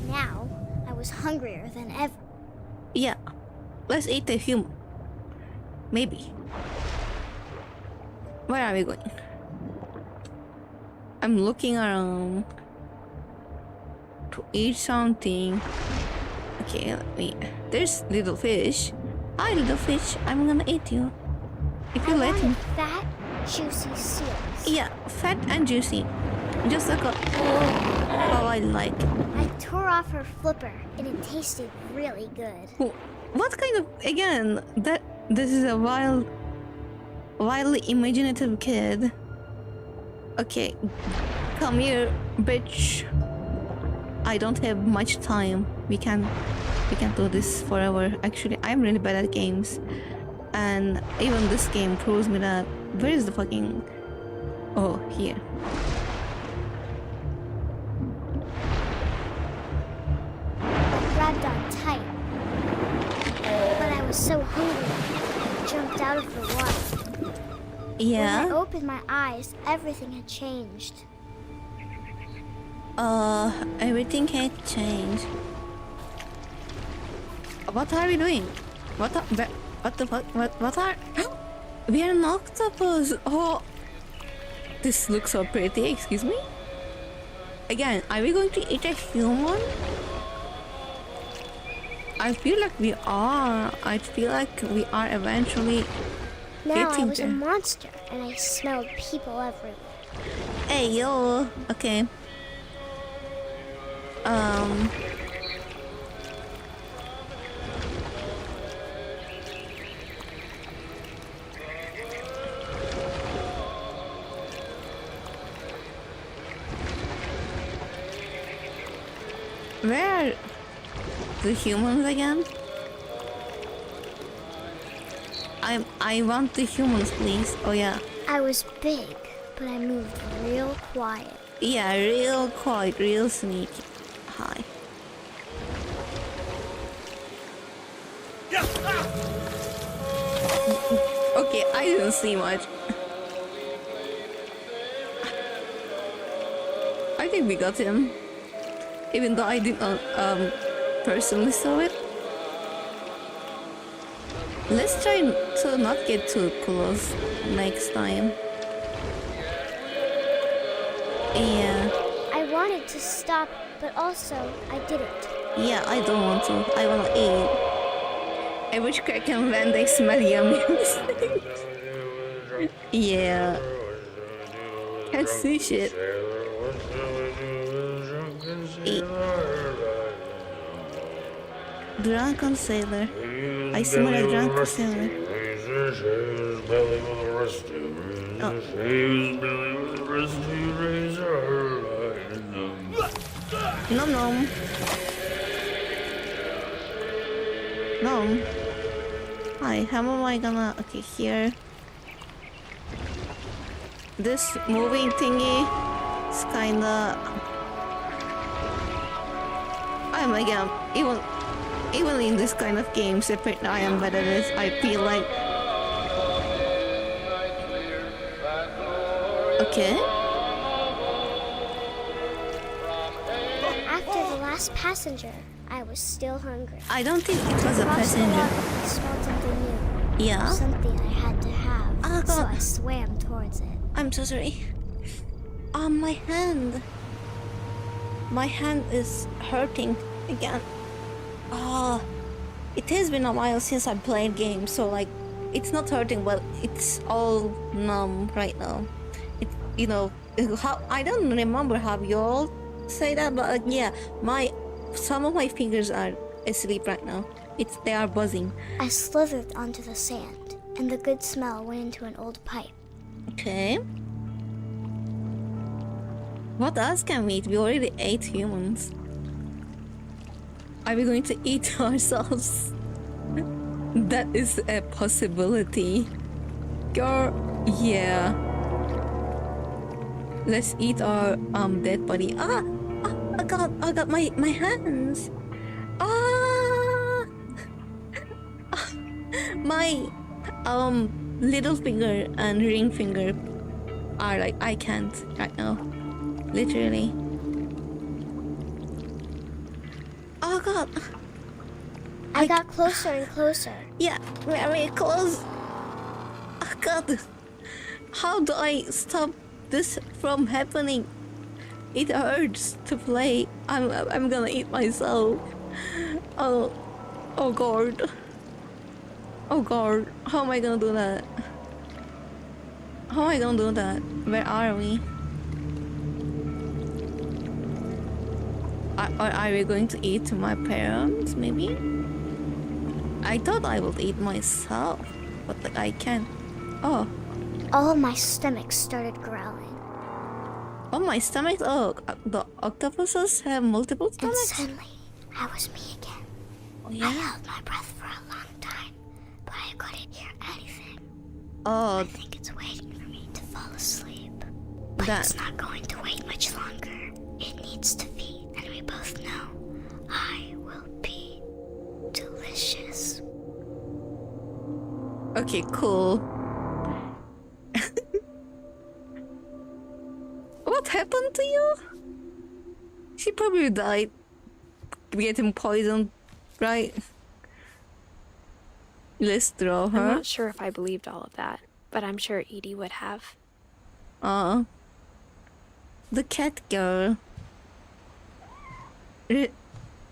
Now, I was hungrier than ever. Yeah, let's eat a human. Maybe. Where are we going? I'm looking around to eat something. Okay, let me. There's little fish. Hi, little fish. I'm gonna eat you. If you I let me. wanted fat, juicy seals. Yeah, fat and juicy. Just like how I like. I tore off her flipper, and it tasted really good. What kind of, again, this is a wildly imaginative kid. Okay, come here, bitch. I don't have much time. We can do this forever. Actually, I'm really bad at games, and even this game proves me that. Where is the fucking? Oh, here. I grabbed on tight, but I was so hungry, I jumped out of the water. Yeah. When I opened my eyes, everything had changed. Everything had changed. What are we doing? What the fuck? What are? We are an octopus. Oh, this looks so pretty. Excuse me. Getting. Are we going to eat a human? I feel like we are. I feel like we are eventually Now I eating was a them. monster, and I smelled people everywhere. Hey yo. Okay. Where are the humans again? I want the humans, please. Oh yeah. I was big, but I moved real quiet. Yeah, real quiet, real sneaky. Hi. Okay, I didn't see much. I think we got him. Even though I didn't personally saw it. Let's try to not get too close next time. Yeah. I wanted to stop, but also I didn't. Yeah, I don't want to. I wanna eat. I wish crack and when they smell yummy. Yeah. Can't see shit. Eat. Drunken sailor. I smell a drunken sailor. Oh. Nom nom. Nom. Hi, how am I gonna... Okay, here. This moving thingy is kinda... Oh my god, even in this kind of games, apparently I am better at this. I feel like... Okay. After the last passenger, I was still hungry. I don't think it was a Across the passenger. water, I smelled something new. Yeah? Something I had to have, Oh, so God. I swam towards it. I'm so sorry. My hand. My hand is hurting again. It has been a while since I played games, so like, it's not hurting, but it's all numb right now. You know, how I don't remember how you all say that, but yeah, some of my fingers are asleep right now. They are buzzing. I slithered onto the sand, and the good smell went into an old pipe. Okay. What else can we eat? We already ate humans. Are we going to eat ourselves? That is a possibility. Girl, yeah. Let's eat our dead body. I got my hands. My little finger and ring finger are like, I can't right now. Literally. Oh god. I got closer and closer. Yeah, very close. Oh god. How do I stop this from happening? It hurts to play. I'm gonna eat myself. Oh god. Oh god. How am I gonna do that? How am I gonna do that? Where are we? Are we going to eat my parents, maybe? I thought I would eat myself, but like, I can't. Oh. All my stomach started growling. Oh, my stomach. Oh, the octopuses have multiple And stomachs? suddenly, I was me again. Oh, I yeah? held my breath for a long time, but I couldn't hear anything. Oh, I think it's waiting for me to fall asleep. But That- it's not going to wait much longer. It needs to feed, and we both know I will be delicious. okay, cool. What happened to you? She probably died getting poisoned, right? Let's throw I'm her. not sure if I believed all of that, but I'm sure Edie would have. The cat girl.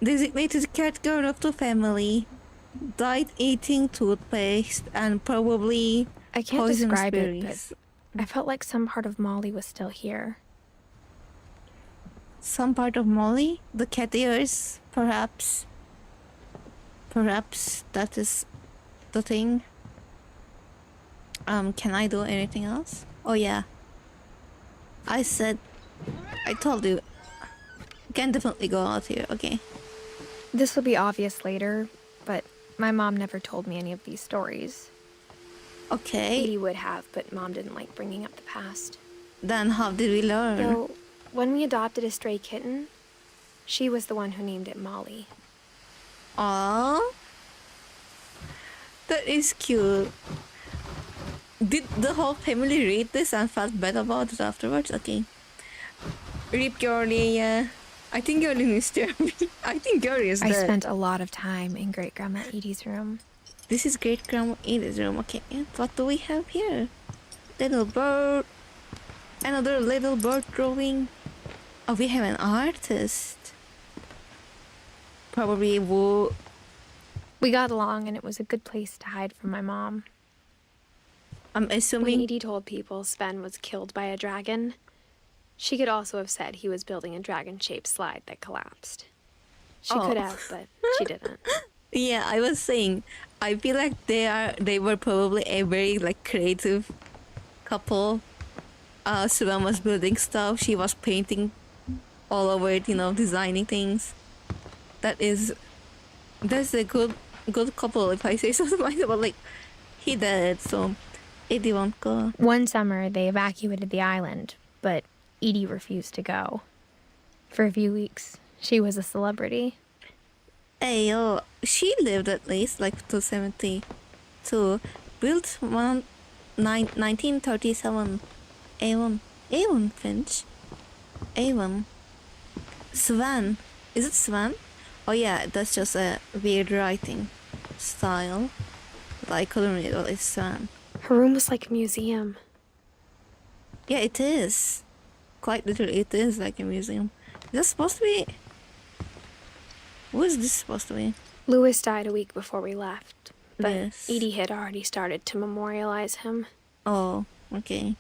Designated cat girl of the family. Died eating toothpaste and probably I can't poisonous describe berries. it, but I felt like some part of Molly was still here. Some part of Molly? The cat ears, perhaps. Perhaps that is the thing. Can I do anything else? Oh yeah. I told you. You can definitely go out here, okay. This will be obvious later, but my mom never told me any of these stories. Okay, Edie would have, but Mom didn't like bringing up the past. then how did we learn? Though, When we adopted a stray kitten, she was the one who named it Molly. Aww. That is cute. Did the whole family read this and felt bad about it afterwards? Okay. Rip Girlie, yeah. I think Girlie needs therapy. I think Girlie is I dead. spent a lot of time in Great Grandma Edie's room. This is Great Grandma Edith's room. Okay, and what do we have here? Little bird. Another little bird drawing. Oh, we have an artist. Probably who... We got along, and it was a good place to hide from my mom. I'm When assuming... Edie told people Sven was killed by a dragon, she could also have said he was building a dragon-shaped slide that collapsed. She Oh. could have, but she didn't. Yeah, I was saying, I feel like they were probably a very like creative couple. Sven was building stuff, she was painting all over it, you know, designing things. That's a good couple, if I say so myself. Like, he did, so Edie won't go. One summer, they evacuated the island, but Edie refused to go. For a few weeks, she was a celebrity. Hey, yo, she lived at least like 272. Built 1937. Avon Finch. Avon. Sven. Is it Sven? Oh yeah, that's just a weird writing style. But I couldn't read it. It's Sven. Her room was like a museum. Yeah, it is. Quite literally, it is like a museum. Is that supposed to be... What is this supposed to be? Louis died a week before we left, but Yes. Edie had already started to memorialize him. Oh, okay.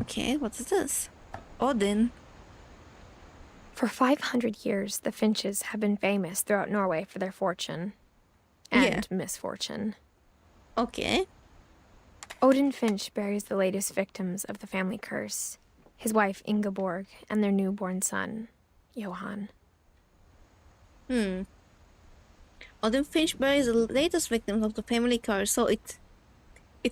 Okay, what is this? Odin. For 500 years, the Finches have been famous throughout Norway for their fortune and misfortune. Okay. Odin Finch buries the latest victims of the family curse, his wife Ingeborg and their newborn son, Johan. Odin Finch buries the latest victims of the family curse, so it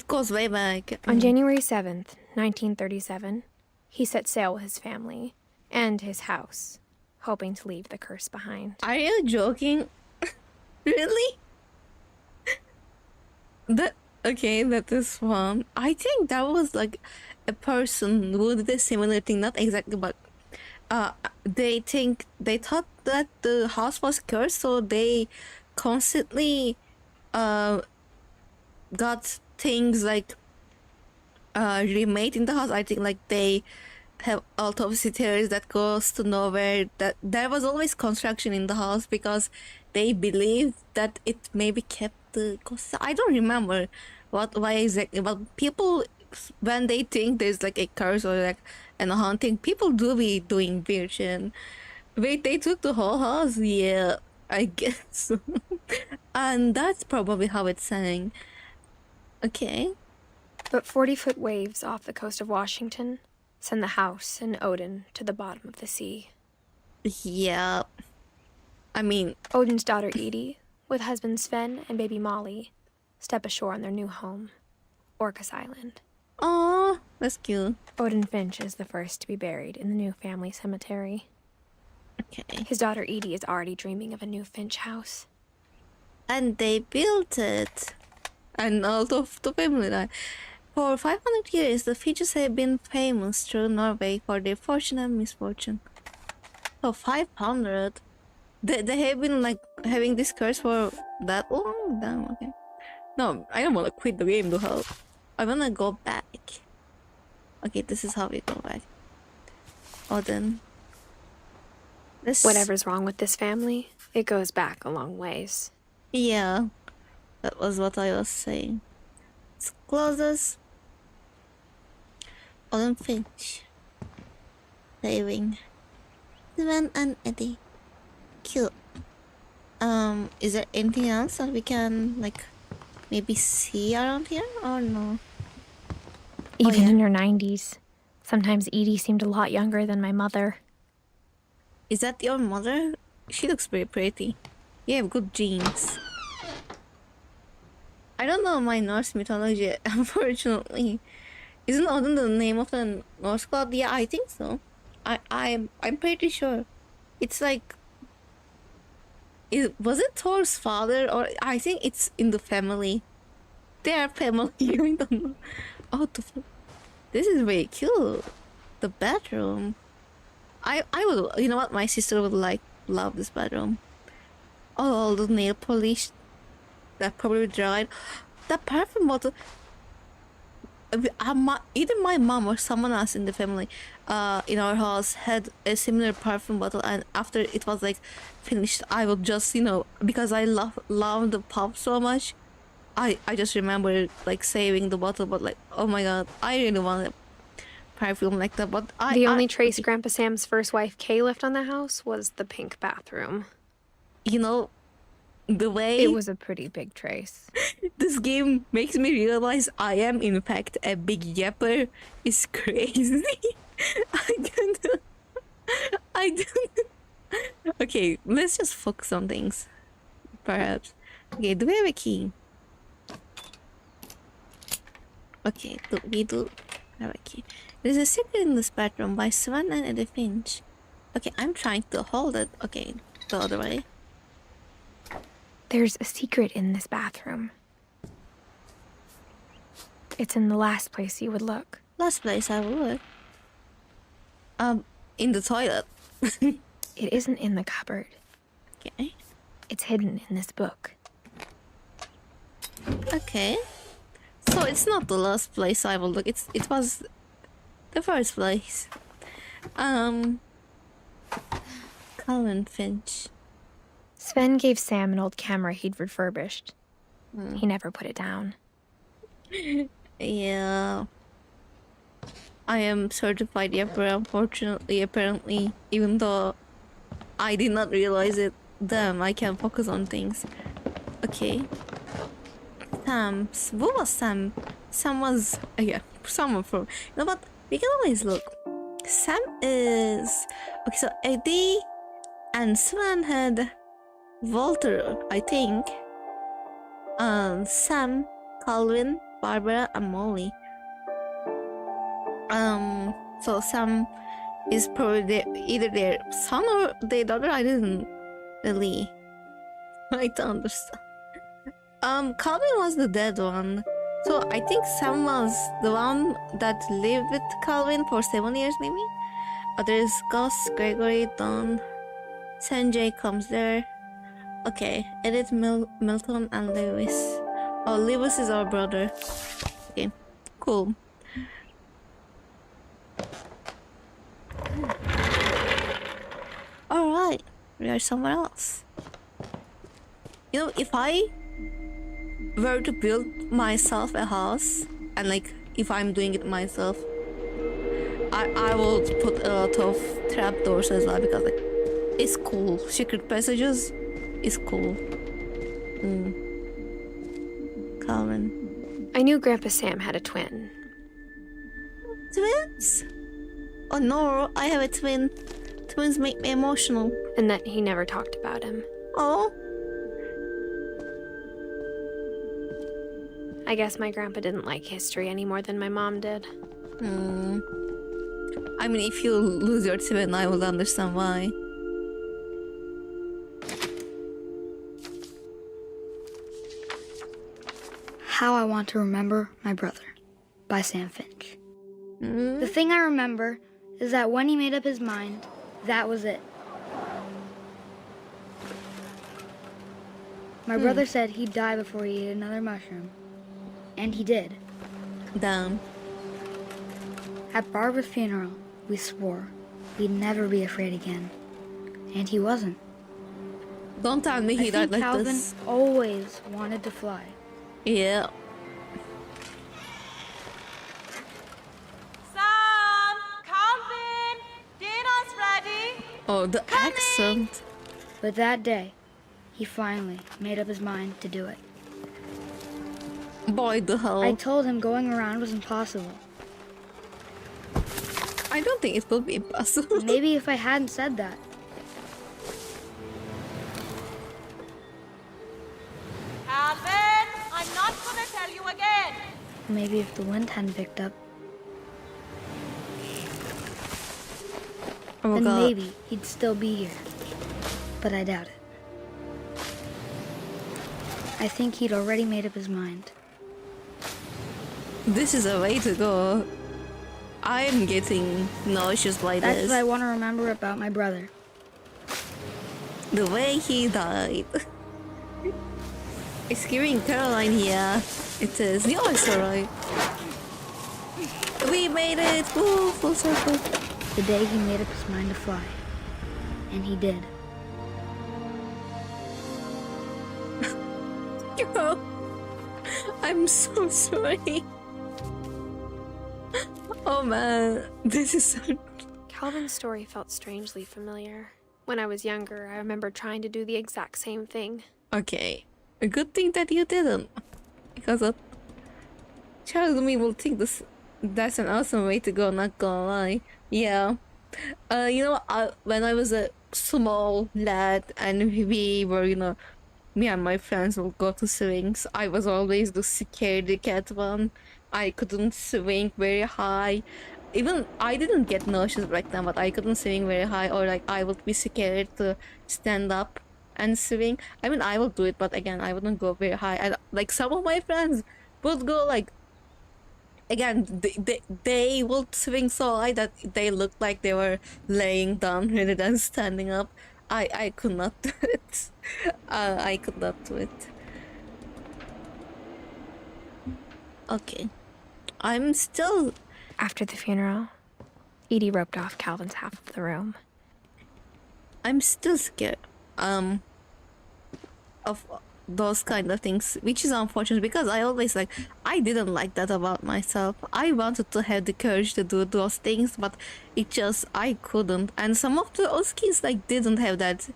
goes way back. On January 7th, 1937, he set sail with his family and his house, hoping to leave the curse behind. Are you joking? Really? That is fun. I think that was like a person who did a similar thing, not exactly, but they thought that the house was cursed, so they constantly got things like remade in the house. I think like they have autopsy theories that goes to nowhere, that there was always construction in the house because they believed that it maybe kept the ghost. I don't remember why exactly, but people, when they think there's like a curse or like a haunting, people do be doing weird shit. Wait, they took the whole house? Yeah, I guess. And that's probably how it's sang. Okay. But 40-foot waves off the coast of Washington send the house and Odin to the bottom of the sea. Yeah. I mean... Odin's daughter Edie, with husband Sven and baby Molly, step ashore on their new home, Orcas Island. Oh, that's cute. Odin Finch is the first to be buried in the new family cemetery. Okay. His daughter Edie is already dreaming of a new Finch house. And they built it. And all of the family died. For 500 years, the Finches have been famous through Norway for their fortune and misfortune. So 500? They have been like having this curse for that long? Damn, okay. No, I don't want to quit the game to help. I want to go back. Okay, this is how we go back. Odin. This... Whatever's wrong with this family, it goes back a long ways. Yeah, that was what I was saying. Let's close this. Odin Finch. Saving Sven and Eddie. Cute. Is there anything else that we can like maybe see around here or no? Even yeah. in her 90s, sometimes Edie seemed a lot younger than my mother. Is that your mother? She looks very pretty. You have good genes. I don't know my Norse mythology, unfortunately. Isn't Odin the name of the Norse god? Yeah, I think so. I'm pretty sure. It's like, was it Thor's father, or I think it's in the family. They are family. I don't know. Oh, this is very cute. The bedroom. I would, you know what? My sister would love this bedroom. Oh, all the nail polish that probably dried. The perfume bottle. Either my mom or someone else in the family, in our house had a similar perfume bottle, and after it was like finished, I would just, because I love the pop so much, I just remember like saving the bottle, but like, oh my god, I really want a perfume like that. But The only trace Grandpa Sam's first wife Kay left on the house was the pink bathroom. The way It was a pretty big trace. this game makes me realize I am in fact a big yapper is crazy. I don't. Okay, let's just focus on things. Perhaps. Okay, do we have a key? Okay, we do have a key. There's a secret in this bedroom by Sven and Edith Finch. Okay, I'm trying to hold it. Okay, the other way. There's a secret in this bathroom. It's in the last place you would look. Last place I would. In the toilet. It isn't in the cupboard. Okay. It's hidden in this book. Okay. So it's not the last place I will look. It was the first place. Calvin Finch. Sven gave Sam an old camera he'd refurbished. Hmm. He never put it down. Yeah. I am certified yapper, unfortunately, apparently, even though I did not realize it. Damn, I can focus on things. Okay. What was Sam? Sam was, yeah, someone from, but we can always look. Sam is, okay, so Eddie and Sven had Walter, I think. Sam, Calvin, Barbara, and Molly. So Sam is probably either their son or their daughter. I didn't really quite understand. Calvin was the dead one. So I think Sam was the one that lived with Calvin for 7 years, maybe. There's Gus, Gregory, Don, Sanjay comes there. Okay, Edith, Milton, and Lewis. Oh, Lewis is our brother. Okay, cool. Alright, we are somewhere else. If I were to build myself a house, and like, if I'm doing it myself, I will put a lot of trapdoors as well, because like, it's cool. Secret passages is cool. Calvin. I knew Grandpa Sam had a twin. Twins? Oh no, I have a twin. Twins make me emotional. And that he never talked about him. Oh. I guess my grandpa didn't like history any more than my mom did. I mean, if you lose your twin, I will understand why. How I Want to Remember My Brother by Sam Finch. The thing I remember is that when he made up his mind, that was it. My brother said he'd die before he ate another mushroom. And he did. Damn. At Barbara's funeral, we swore we'd never be afraid again. And he wasn't. Don't tell me he died like Calvin this. always wanted to fly. Yeah. Sam! Calvin! Dinner's ready! Oh, the accent. But that day, he finally made up his mind to do it. Boy, the hell. I told him going around was impossible. I don't think it will be impossible. Maybe if I hadn't said that. Calvin! I'm not gonna tell you again! Maybe if the wind hadn't picked up, Oh then god. maybe he'd still be here. But I doubt it. I think he'd already made up his mind. This is a way to go. I am getting nauseous by That's this. what I want to remember about my brother. The way he died. It's giving Caroline here. It is. The it's alright. We made it! Woo, full circle. The day he made up his mind to fly. And he did. Yo, I'm so sorry. Oh man, this is so... Calvin's story felt strangely familiar. When I was younger, I remember trying to do the exact same thing. Okay, a good thing that you didn't. Because a child of me will think that's an awesome way to go, not gonna lie. Yeah. You know, when I was a small lad and we were, you know, me and my friends will go to swings, I was always the scaredy cat one. I couldn't swing very high. Even I didn't get nauseous back then, but I couldn't swing very high, or like I would be scared to stand up and swing. I mean, I would do it, but again, I wouldn't go very high. And like some of my friends would go like, again, they would swing so high that they looked like they were laying down rather than standing up. I could not do it. I could not do it. Okay. I'm still... After the funeral, Edie roped off Calvin's half of the room. I'm still scared. Of those kind of things, which is unfortunate because I always I didn't like that about myself. I wanted to have the courage to do those things, but I couldn't. And some of those kids didn't have that,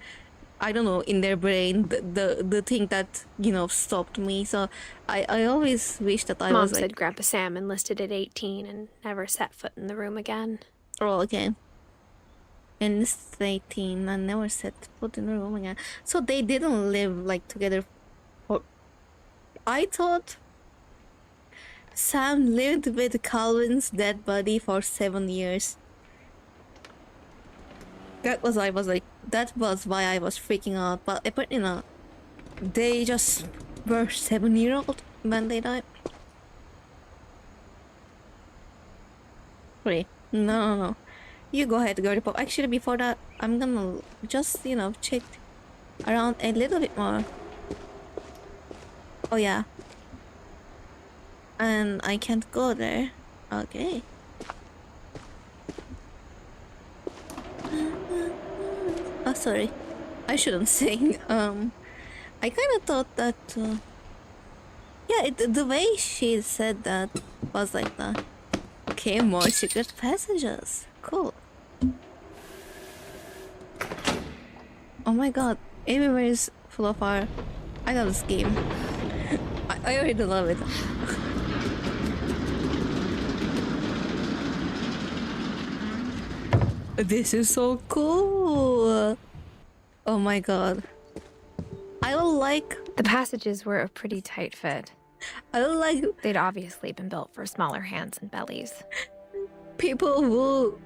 I don't know, in their brain, the thing that, you know, stopped me. So I always wish that I Mom was said Grandpa Sam enlisted at 18 and never set foot in the room again. oh, okay. And this is 18 and never set foot in the room again. So they didn't live together. I thought Sam lived with Calvin's dead body for 7 years. That was why I was freaking out. But apparently not. They just were 7-year-old when they died. Wait, no. You go ahead, girl pop. Actually, before that, I'm gonna just, you know, check around a little bit more. Oh yeah. And I can't go there. Okay. Oh, sorry. I shouldn't sing. I kind of thought that... yeah, the way she said that was like that. Okay, more secret passages. Cool. Oh my god, everywhere is full of fire. I love this game. I already love it. This is so cool. Oh my god. I will like... The passages were a pretty tight fit. I will like... They'd obviously been built for smaller hands and bellies. People who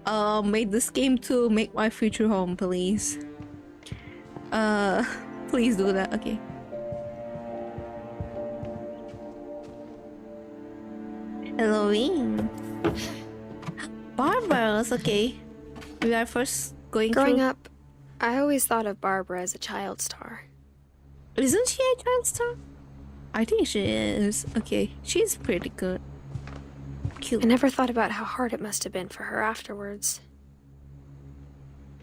made this game to make my future home, please. Please do that. Okay. Halloween. Barbara's okay. We are first going Growing through... up, I always thought of Barbara as a child star. Isn't she a child star? I think she is. Okay, she's pretty good. Cute. I never thought about how hard it must have been for her afterwards.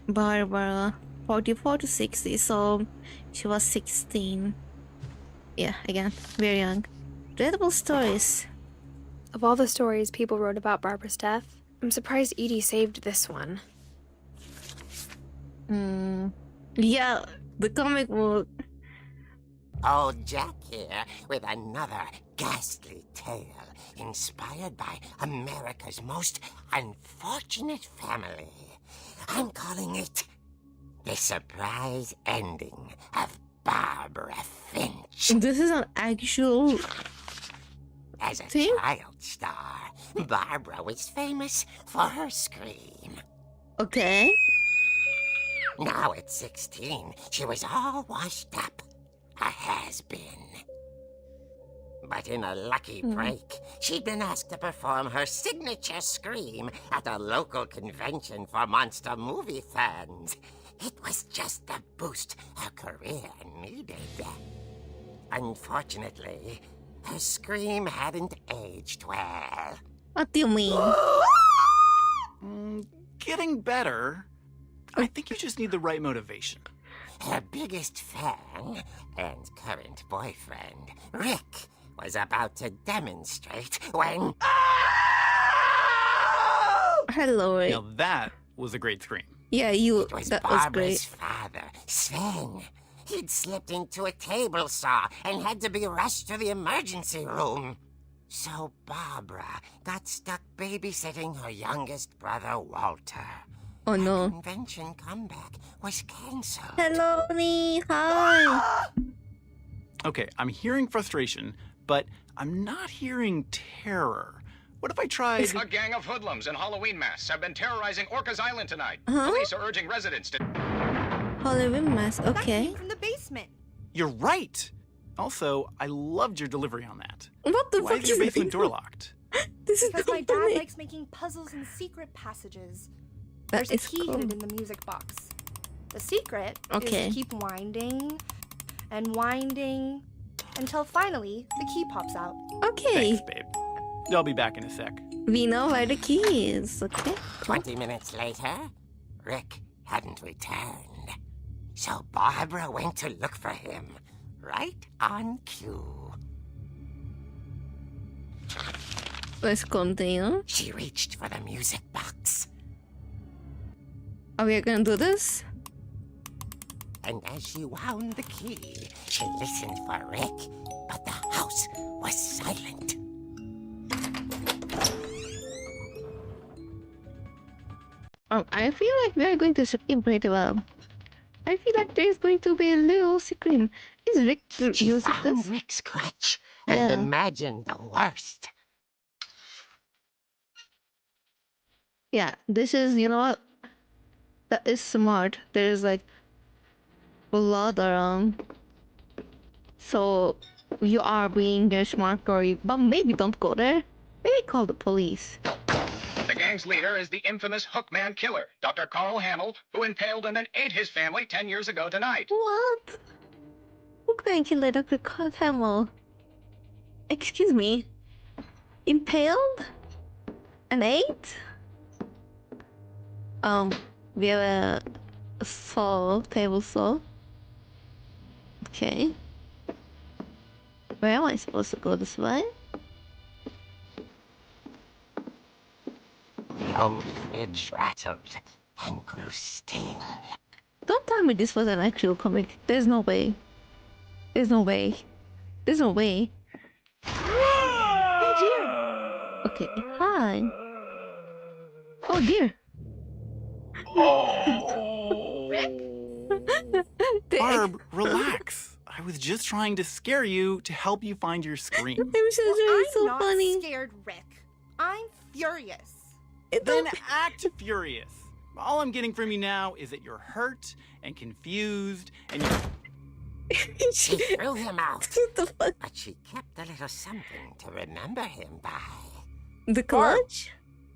Barbara, 44 to 60, so she was 16. Yeah, again, very young. Readable stories. Of all the stories people wrote about Barbara's death, I'm surprised Edie saved this one. Yeah, the comic book. Old Jack here with another ghastly tale inspired by America's most unfortunate family. I'm calling it The Surprise Ending of Barbara Finch. This is an actual... As a thing? child star, Barbara was famous for her scream. Okay. Now at 16, she was all washed up. A has-been. But in a lucky break, she'd been asked to perform her signature scream at a local convention for monster movie fans. It was just the boost her career needed. Unfortunately, her scream hadn't aged well. What do you mean? Getting better. I think you just need the right motivation. Her biggest fan and current boyfriend, Rick, was about to demonstrate when... Hello, Rick. Now that was a great scream. Yeah, It was that was Barbara's great. father, Sven. He'd slipped into a table saw and had to be rushed to the emergency room. So Barbara got stuck babysitting her youngest brother, Walter. Oh no. Her convention comeback was cancelled. Hello, Lee. Hi. Okay, I'm hearing frustration, but I'm not hearing terror. What if I tried... A gang of hoodlums in Halloween masks have been terrorizing Orcas Island tonight. Huh? Police are urging residents to... Halloween mask. That Okay. came from the basement. You're right! Also, I loved your delivery on that. What the Why fuck is your is basement this? door locked? This is Because so my dad funny. likes making puzzles and secret passages. That There's a is key cool. hidden in the music box. The secret Okay. is to keep winding and winding until finally the key pops out. Okay. Thanks, babe. I'll be back in a sec. We know where the key is. Okay. 20 minutes later, Rick hadn't returned. So Barbara went to look for him, right on cue. Let's continue. She reached for the music box, Are we gonna do this? and as she wound the key, she listened for Rick, but the house was silent. I feel like we are going to scream pretty well. I feel like there's going to be a little scream. Is Rick She using found this? Rick's crutch and Yeah. imagined the worst. Yeah, this is, you know what? That is smart. There's like blood around. So you are being very smart, Cory. But maybe don't go there. Maybe call the police. The gang's leader is the infamous Hookman killer, Dr. Carl Hamill, who impaled and then ate his family 10 years ago tonight. What? Who can kill a Dr. Carl Hamill? Excuse me. Impaled? An 8? We have a saw, table saw. Okay. Where am I supposed to go? This way? The old fridge rattled and grew still. Don't tell me this was an actual comic. There's no way. There's no way. There's no way. Oh dear. Okay, hi. Oh dear. Barb, relax. I was just trying to scare you to help you find your scream. I'm so I'm not funny. scared, Rick. I'm furious. It Then don't- act furious. All I'm getting from you now is that you're hurt and confused and you're... She threw him out, What the fuck? but she kept a little something to remember him by. The clutch?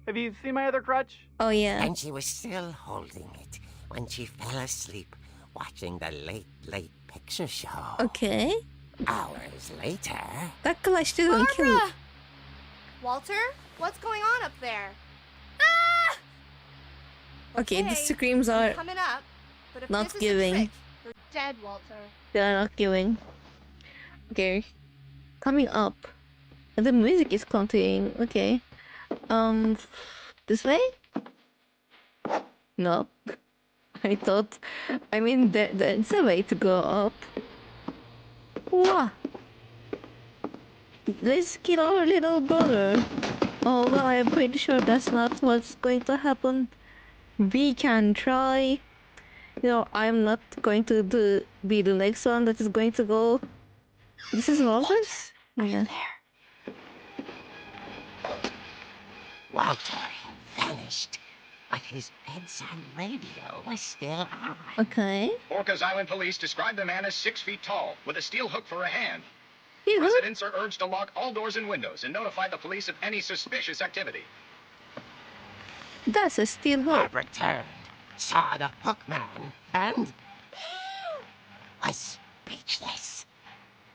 Have you seen my other crutch? Oh yeah. And she was still holding it when she fell asleep watching the Late Picture Show. Okay. Hours later, That clutch didn't kill. Barbara! Walter, what's going on up there? Ah! Okay, the Okay, screams I'm are coming up. But if not this is giving. a trick, you're dead, Walter. they're not giving. Okay. Coming up. And the music is continuing. Okay. This way? No. I mean, there's a way to go up. Wow. Let's kill our little brother. Oh, well, I'm pretty sure that's not what's going to happen. We can try. You know, I'm not going to be the next one that is going to go. This is Walter's? Yeah. Walter vanished. but his bedside radio was still on. Okay. Orcas Island police described the man as 6 feet tall, with a steel hook for a hand. You know? Residents are urged to lock all doors and windows and notify the police of any suspicious activity. That's a steel hook. Bob returned, saw the hook man, and was speechless.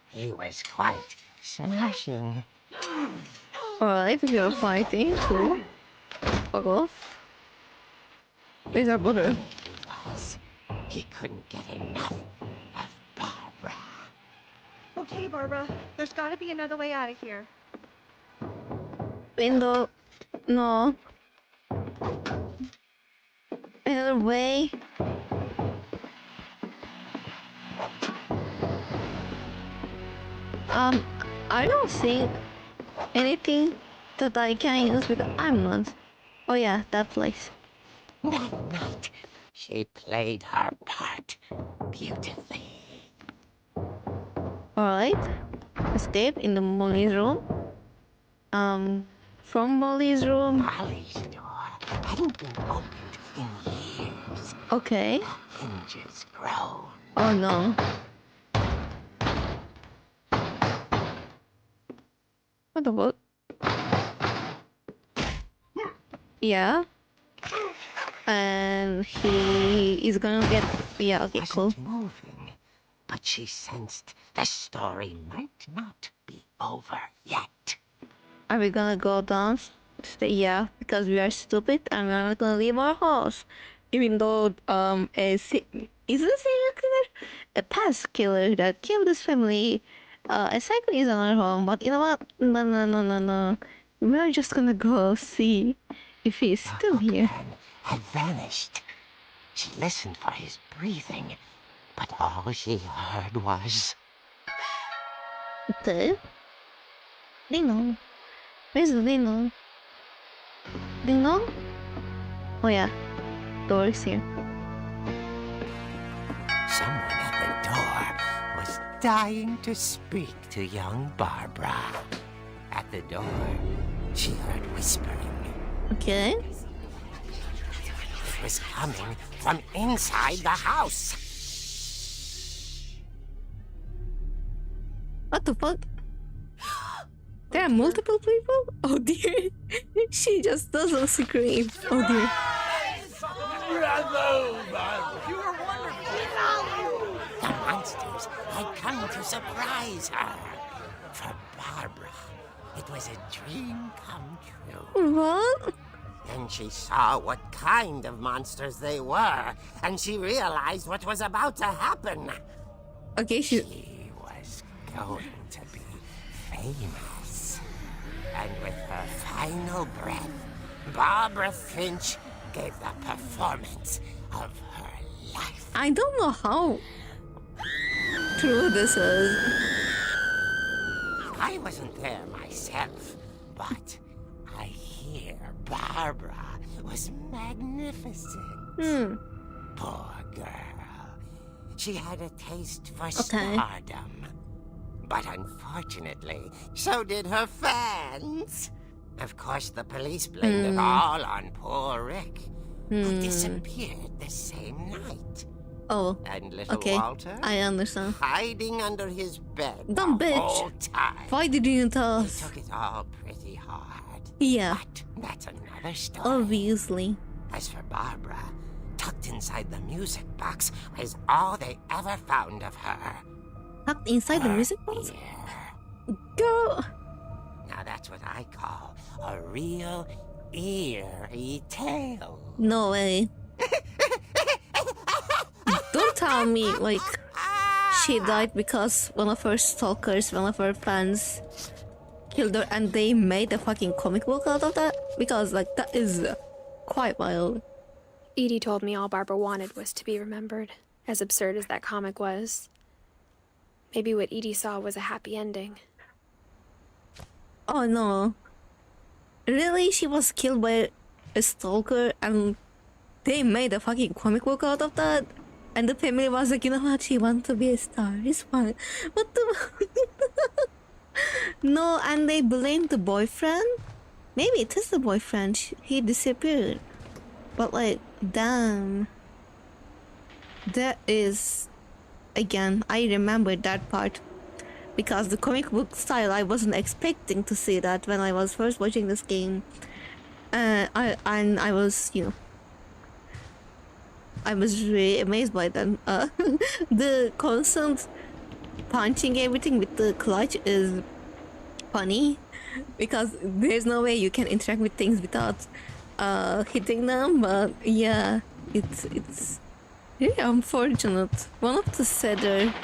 He was quite smashing. Alright, if you're fighting, cool. Fuck off. Where's our brother? He couldn't get enough of Barbara. Okay, Barbara. There's gotta be another way out of here. Window. No. Another way. I don't think anything that I can use because I'm not. Oh yeah, that place. That night, she played her part beautifully. Alright. Escape in the Molly's room. From Molly's room. Molly's door hadn't been opened in years. Okay. Hinges groaned. Oh no. What the fuck? Yeah. And he is gonna get... Yeah, okay, cool. Wasn't moving, but she sensed the story might not be over yet. Are we gonna go down? Yeah, because we are stupid and we're not gonna leave our house. Even though is it a serial killer? A past killer that killed his family. Exactly is on our home, but you know what? No. We're just gonna go see if he's still here. Had vanished. She listened for his breathing, but all she heard was... Okay. Ding dong. Where's the ding dong? Ding dong? Oh yeah. Door is here. Someone at the door was dying to speak to young Barbara. At the door, she heard whispering. Okay. It was coming from inside the house. What the fuck? There are multiple people? Oh dear. She just doesn't scream. Oh dear. The monsters had come to surprise her. For Barbara, it was a dream come true. What? Then she saw what kind of monsters they were, and she realized what was about to happen. Okay, She was going to be famous. And with her final breath, Barbara Finch gave the performance of her life. I don't know how true this is. I wasn't there myself, but I hear Barbara was magnificent. Poor girl. She had a taste for stardom. But unfortunately, so did her fans. Of course, the police blamed it all on poor Rick, who disappeared the same night. Oh, And little okay. Walter, I understand. hiding under his bed Dumb the bitch. whole time. Why did you tell He us? took it all pretty hard. Yeah, But that's another story. obviously. As for Barbara, tucked inside the music box was all they ever found of her. Tucked inside the Her music box? ear. Girl! Now that's what I call a real eerie tale. No way. Don't tell me, like, she died because one of her stalkers, one of her fans, killed her and they made a fucking comic book out of that? Because, like, that is quite wild. Edie told me all Barbara wanted was to be remembered, as absurd as that comic was. Maybe what Edie saw was a happy ending. Oh no. Really? She was killed by a stalker and they made a fucking comic book out of that? And the family was like, you know what, she wants to be a star, it's fine. What the... No, and they blamed the boyfriend? Maybe it is the boyfriend, he disappeared. But like, damn. That is, again, I remember that part. Because the comic book style, I wasn't expecting to see that when I was first watching this game. I was, you know, I was really amazed by that. The constant punching everything with the clutch is funny because there's no way you can interact with things without hitting them. But yeah, it's really unfortunate. One of the sadder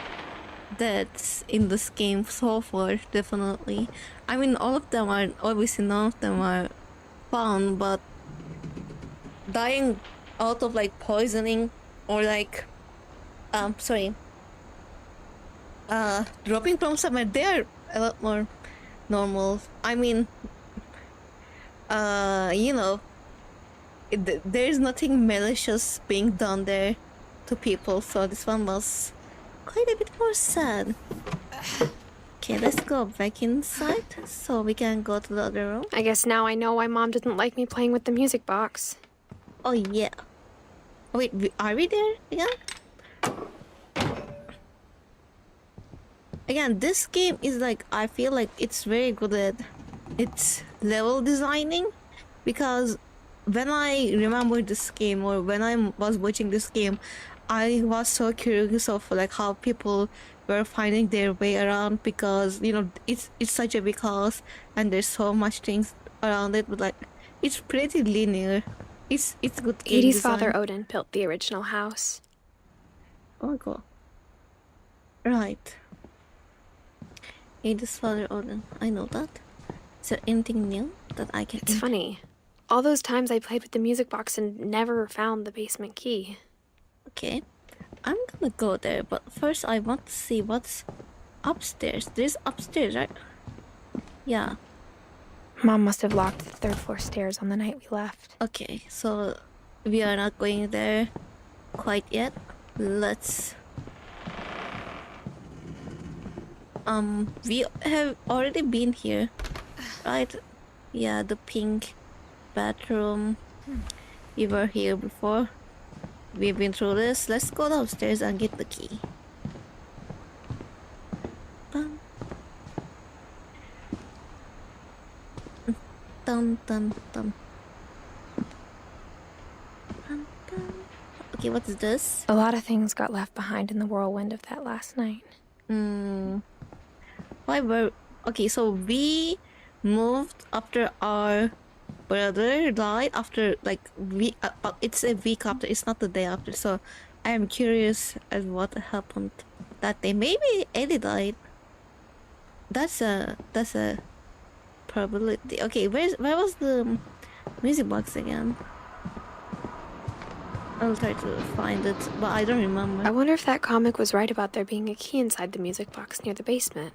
deaths in this game so far, definitely. I mean, all of them are, obviously none of them are fun, but dying out of like poisoning or like dropping from somewhere, they're a lot more normal. I mean, you know, there's nothing malicious being done there to people, so this one was quite a bit more sad. Okay, let's go back inside so we can go to the other room. I guess now I know why Mom didn't like me playing with the music box. Oh yeah. Wait, are we there again? Again, this game is like, I feel like it's very good at its level designing, because when I remember this game, or when I was watching this game, I was so curious of like how people were finding their way around, because you know it's such a big house and there's so much things around it, but like it's pretty linear. It's good game Edie's design. father Odin built the original house. Oh my god. Right. Edith's father Odin. I know that. Is there anything new that I can... It's funny. All those times I played with the music box and never found the basement key. Okay. I'm gonna go there, but first I want to see what's upstairs. There's upstairs, right? Yeah. Mom must have locked the third floor stairs on the night we left. Okay, so we are not going there quite yet. Let's... we have already been here, right? Yeah, the pink bathroom. We were here before. We've been through this. Let's go downstairs and get the key. Bum. Dun dun dun. Dun, dun. Okay, what's this? A lot of things got left behind in the whirlwind of that last night. Why were... Okay, so we moved after our brother died, after like it's a week after, it's not the day after, so I am curious as what happened that day. Maybe Eddie died. That's a probability. Okay, where was the music box again? I'll try to find it, but I don't remember. I wonder if that comic was right about there being a key inside the music box near the basement.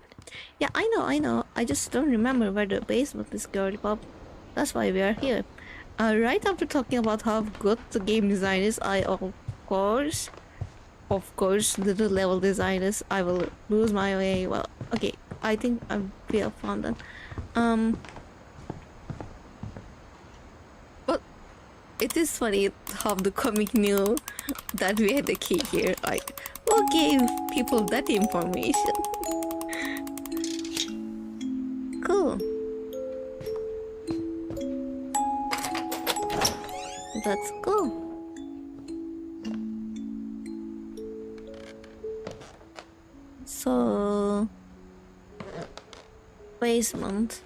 Yeah, I know. I just don't remember where the basement is, girly pop. That's why we are here. Right after talking about how good the game design is, I of course, the level design is, I will lose my way. Well, okay, I think we have found that. But it is funny how the comic knew that we had the key here. Like, who gave people that information? Cool. That's cool. So, basement.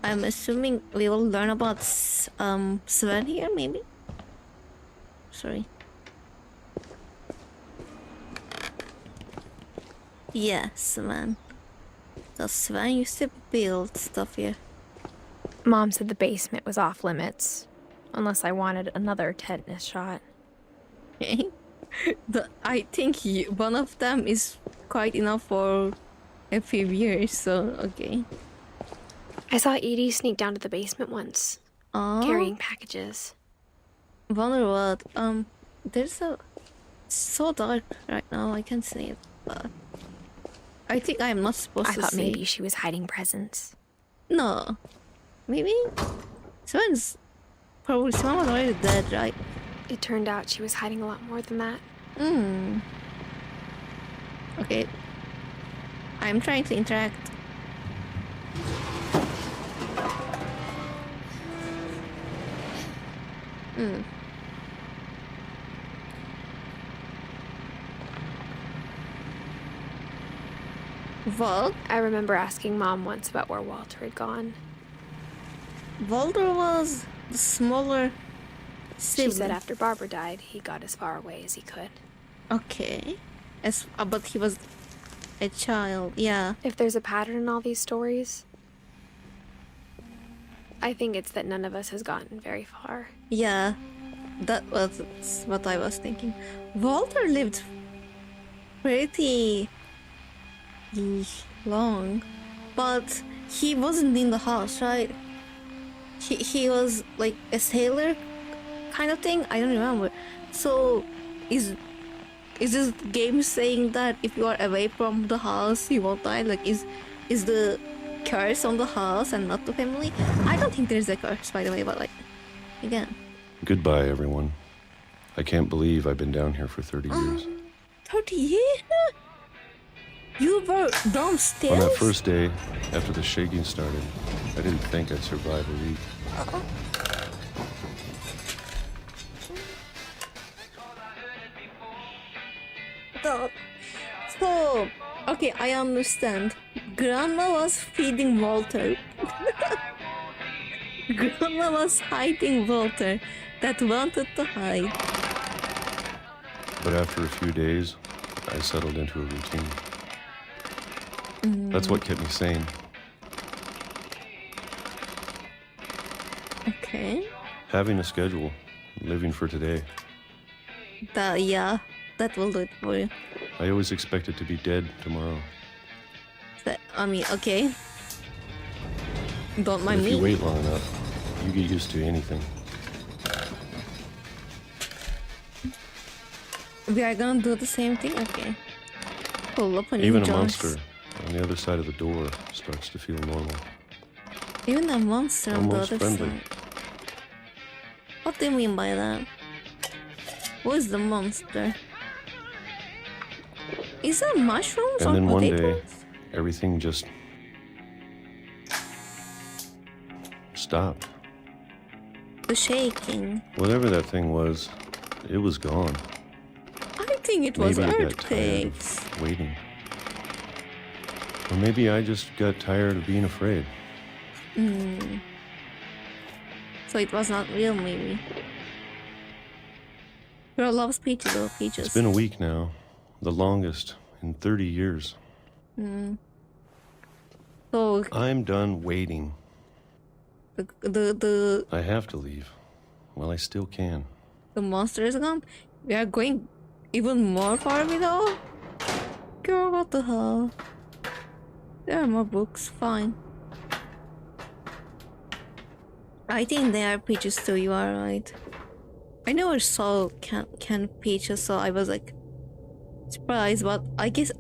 I'm assuming we will learn about Sven here, maybe? Sorry. Yeah, Sven. So Sven used to build stuff here. Mom said the basement was off limits, unless I wanted another tetanus shot. Okay. I think one of them is quite enough for a few years, so okay. I saw Edie sneak down to the basement once, carrying packages. Wonder what? There's it's so dark right now. I can't see it, but I think I'm not supposed to see. I thought maybe she was hiding presents. No, maybe Sven's probably someone was already dead, right? It turned out she was hiding a lot more than that. Okay. I'm trying to interact. Walt? I remember asking Mom once about where Walter had gone. Walter was the smaller She sibling. said after Barbara died, he got as far away as he could. Okay. But he was a child, yeah. If there's a pattern in all these stories, I think it's that none of us has gotten very far. Yeah. That was what I was thinking. Walter lived pretty long, but he wasn't in the house, right? He was like a sailor kind of thing. I don't remember. So is this game saying that if you are away from the house you won't die? Like is the curse on the house and not the family? I don't think there's a curse, by the way, but like again. Goodbye, everyone. I can't believe I've been down here for 30 years. 30 years? You were downstairs? On that first day, after the shaking started, I didn't think I'd survive a week. So, okay, I understand. Grandma was feeding Walter. Grandma was hiding Walter that wanted to hide. But after a few days, I settled into a routine. That's what kept me sane. Okay. Having a schedule, living for today. Yeah, that will do it for you. I always expected to be dead tomorrow. I mean, okay. Don't But mind if me. you wait long enough, you get used to anything. We are gonna do the same thing? Okay. Pull up on Even a Jones. monster on the other side of the door starts to feel normal. Even a monster on the Almost other friendly. side. What do you mean by that? What is the monster? Is that mushrooms And or then one potatoes? day, everything just stopped. The shaking. Whatever that thing was, it was gone. I think it was Maybe I got tired earthquakes. of waiting. Or maybe I just got tired of being afraid. So it was not real, maybe. Girl loves peaches, though. Peaches. It's been a week now, the longest in 30 years. So I'm done waiting. the I have to leave while I still can. monster is gone. We are going even more far below. Girl, what the hell? There are more books. Fine. I think they are peaches too. You are right. I never saw canned peaches, so I was like surprised. But I guess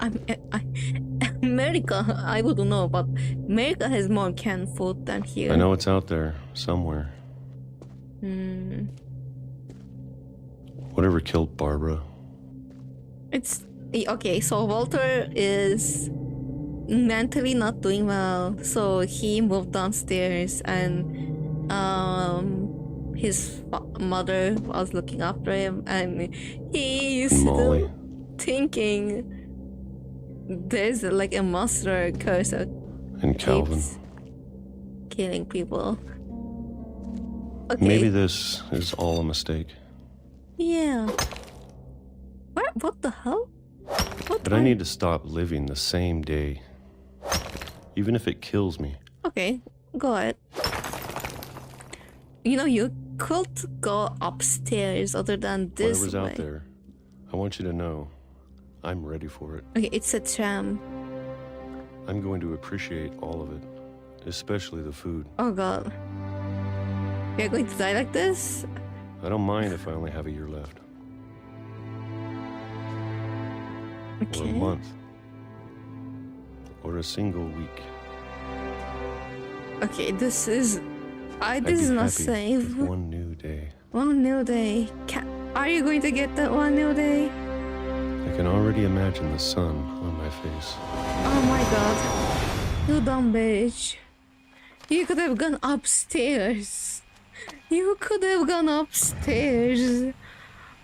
America. I wouldn't know, but America has more canned food than here. I know it's out there somewhere. Whatever killed Barbara. It's okay. So Walter is mentally not doing well, so he moved downstairs, and his mother was looking after him, and he is Molly. still thinking there's like a monster curse that And Calvin. keeps killing people. Okay. Maybe this is all a mistake. Yeah. What the hell? But I need to stop living the same day. Even if it kills me. Okay, go ahead. You know, you could go upstairs other than this Whatever's way. out there, I want you to know I'm ready for it. Okay, it's a tram. I'm going to appreciate all of it, especially the food. Oh god. We are going to die like this? I don't mind if I only have a year left. Or Okay. a month. Or a single week. Okay, this is... I'd this be is not happy safe. with one new day. One new day. Are you going to get that one new day? I can already imagine the sun on my face. Oh my god. You dumb bitch. You could have gone upstairs. You could have gone upstairs.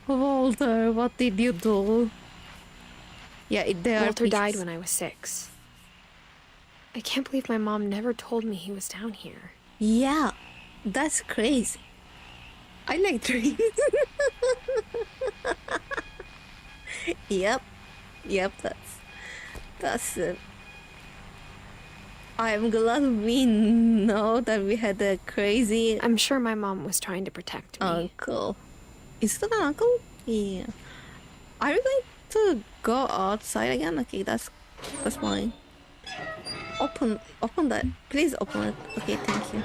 Walter, what did you do? Yeah, Walter died when I was 6. I can't believe my mom never told me he was down here. Yeah, that's crazy. I like trees. Yep, that's it. I'm glad we know that we had a crazy I'm sure my mom was trying to protect me. uncle. Is that an uncle? Yeah. Are we going to go outside again? Okay, that's fine. Open that. Please open it. Okay, thank you.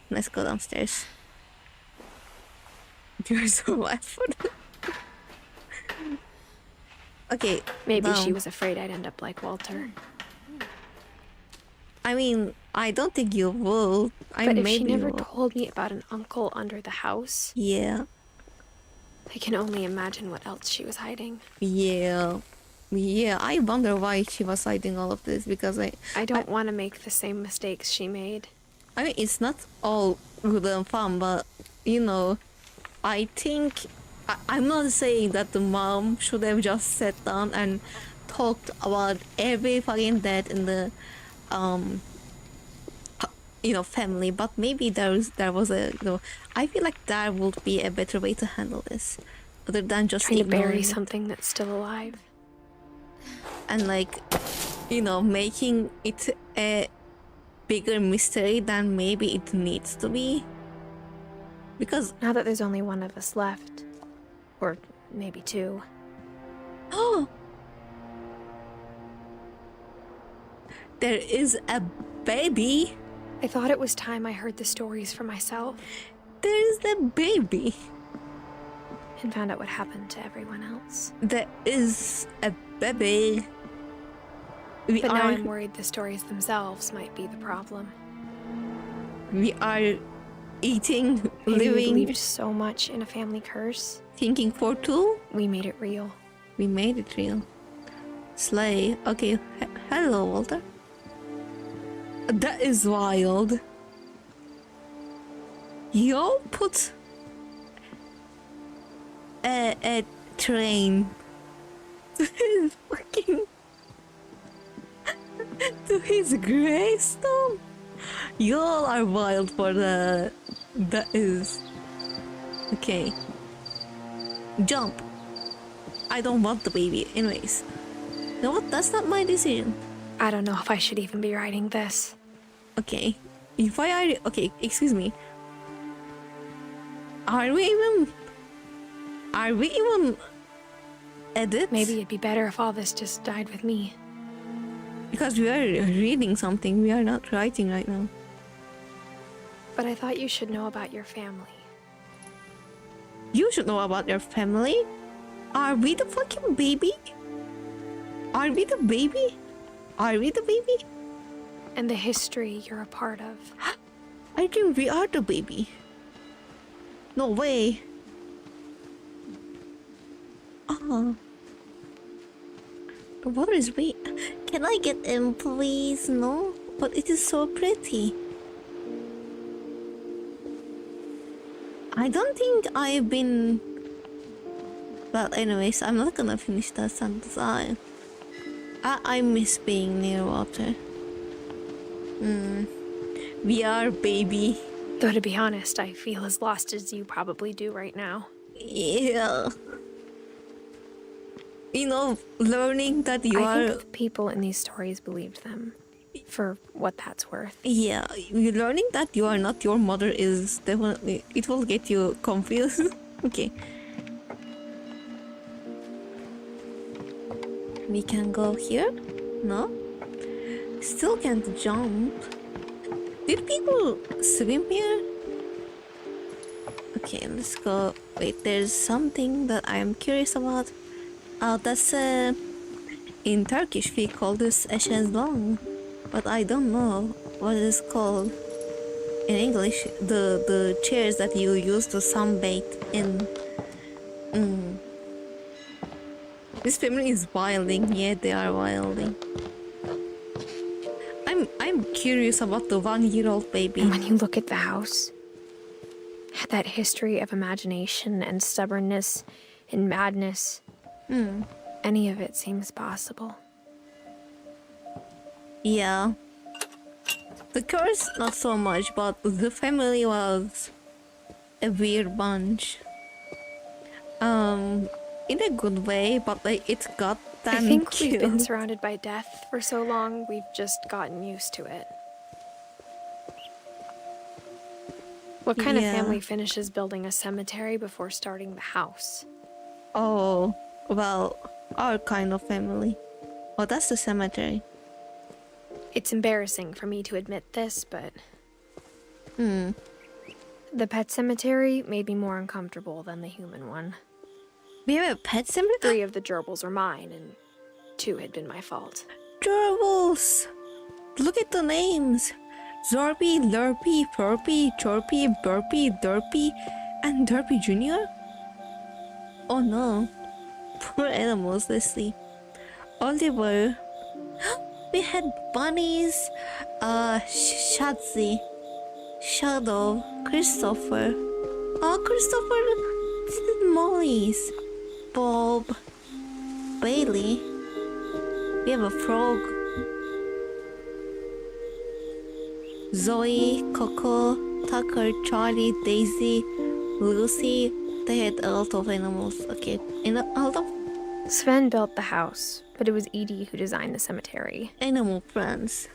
Let's go downstairs. You're so laughing. Okay. Maybe she was afraid I'd end up like Walter. I mean, I don't think you will. But if she never told me about an uncle under the house, yeah, I can only imagine what else she was hiding. Yeah, I wonder why she was hiding all of this, because I don't want to make the same mistakes she made. I mean, it's not all good and fun, but, you know, I think... I'm not saying that the mom should have just sat down and talked about every fucking death in the, you know, family, but maybe there was a, you know, I feel like there would be a better way to handle this, other than just trying to bury it. something that's still alive. And, like, you know, making it a bigger mystery than maybe it needs to be. Because now that there's only one of us left, or maybe 2. Oh, there is a baby. I thought it was time I heard the stories for myself. There is a baby. And found out what happened to everyone else. There is a baby. But now I'm worried the stories themselves might be the problem. We are eating, Maybe living, we believed so much in a family curse. thinking for 2. We made it real. We made it real. Slay. Okay. Hello, Walter. That is wild. Yo, put a train to his fucking to his gravestone. Y'all are wild for that. That is okay. Jump. I don't want the baby. Anyways, you know what? That's not my decision. I don't know if I should even be writing this. Okay. If I are... Okay, excuse me. Are we even... Edit? Maybe it'd be better if all this just died with me. Because we are reading something. We are not writing right now. But I thought you should know about your family. You should know about your family? Are we the fucking baby? Are we the baby? Are we the baby? And the history you're a part of. I think we are the baby. No way. Oh. The water is way... Can I get in, please? No? But it is so pretty. I don't think I've been... Well, anyways, I'm not gonna finish that sentence. I miss being near water. We are baby. Though to be honest, I feel as lost as you probably do right now. Yeah. You know, learning that you I are... think the people in these stories believed them. For what that's worth. Yeah, learning that you are not your mother is definitely... It will get you confused. Okay. We can go here? No? Still can't jump. Did people swim here? Okay, let's go. Wait, there's something that I'm curious about. That's in Turkish we call this a şezlong, but I don't know what it is called. in English, the chairs that you use to sunbathe in. This family is wilding. Yeah, they are wilding. I'm curious about the 1-year-old baby. And when you look at the house, had that history of imagination and stubbornness and madness. Any of it seems possible. Yeah. The curse, not so much, but the family was a weird bunch. In a good way, but like it got them I think killed. we've been surrounded by death for so long, we've just gotten used to it. What kind of family finishes building a cemetery before starting the house? Oh, well, our kind of family. Oh, that's the cemetery. It's embarrassing for me to admit this, but... The pet cemetery made me more uncomfortable than the human one. We have a pet cemetery? 3 of the gerbils were mine, and 2 had been my fault. Gerbils! Look at the names! Zorby, Lurpy, Furpy, Chorpy, Burpy, Derpy, and Derpy Jr.? Oh no. Poor animals, let's see. Oliver. We had bunnies, Shadzi, Shadow, Christopher. Oh, Christopher, Molly's, Bob, Bailey. We have a frog. Zoe, Coco, Tucker, Charlie, Daisy, Lucy. They had a lot of animals. Okay, in a lot of Sven built the house, but it was Edie who designed the cemetery. animal friends.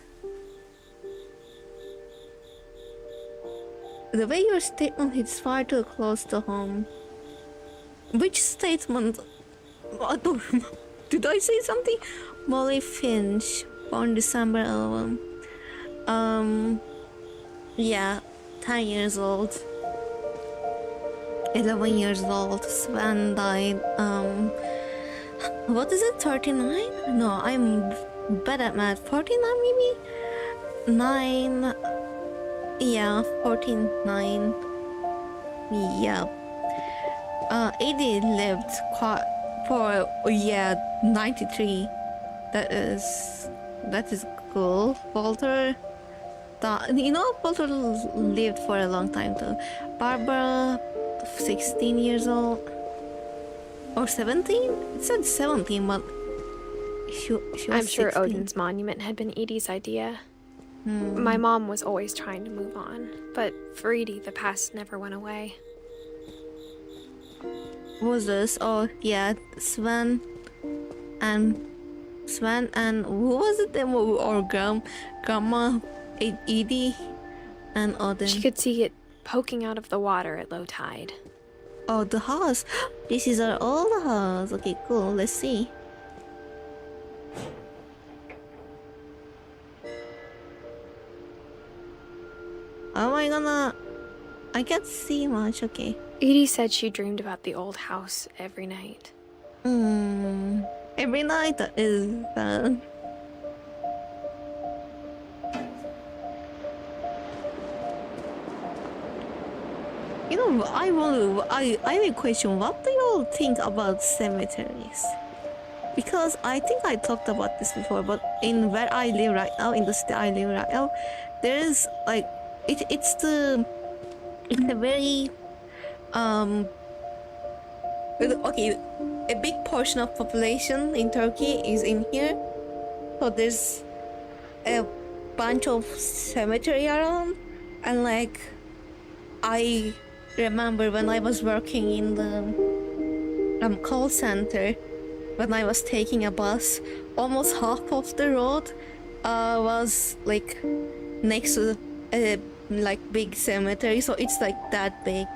The way your statement hits far too close to home. Which statement? I don't remember. Did I say something? Molly Finch, born December 11. Yeah, 10 years old. 11 years old. Sven died. What is it? 39? No, I'm bad at math. 49 maybe? 9. Yeah, 49. Yeah. 80 lived for 93. That is cool. Walter, Walter lived for a long time too. Barbara, 16 years old. Or 17? It said 17, but she was I'm sure 16. Odin's monument had been Edie's idea. My mom was always trying to move on, but for Edie, the past never went away. What was this? Oh, yeah, Sven and who was it? Or Grandma, Edie, and Odin. She could see it poking out of the water at low tide. Oh, the house. This is our old house. Okay, cool. Let's see. How am I gonna... I can't see much. Okay. Edie said she dreamed about the old house every night. Every night is bad. I have a question. What do you all think about cemeteries? Because I think I talked about this before, but in where I live right now, in the city I live right now, there is like it's a very okay, a big portion of population in Turkey is in here, so there's a bunch of cemetery around, and like I remember when I was working in the call center, when I was taking a bus, almost half of the road was like next to a like big cemetery, so it's like that big.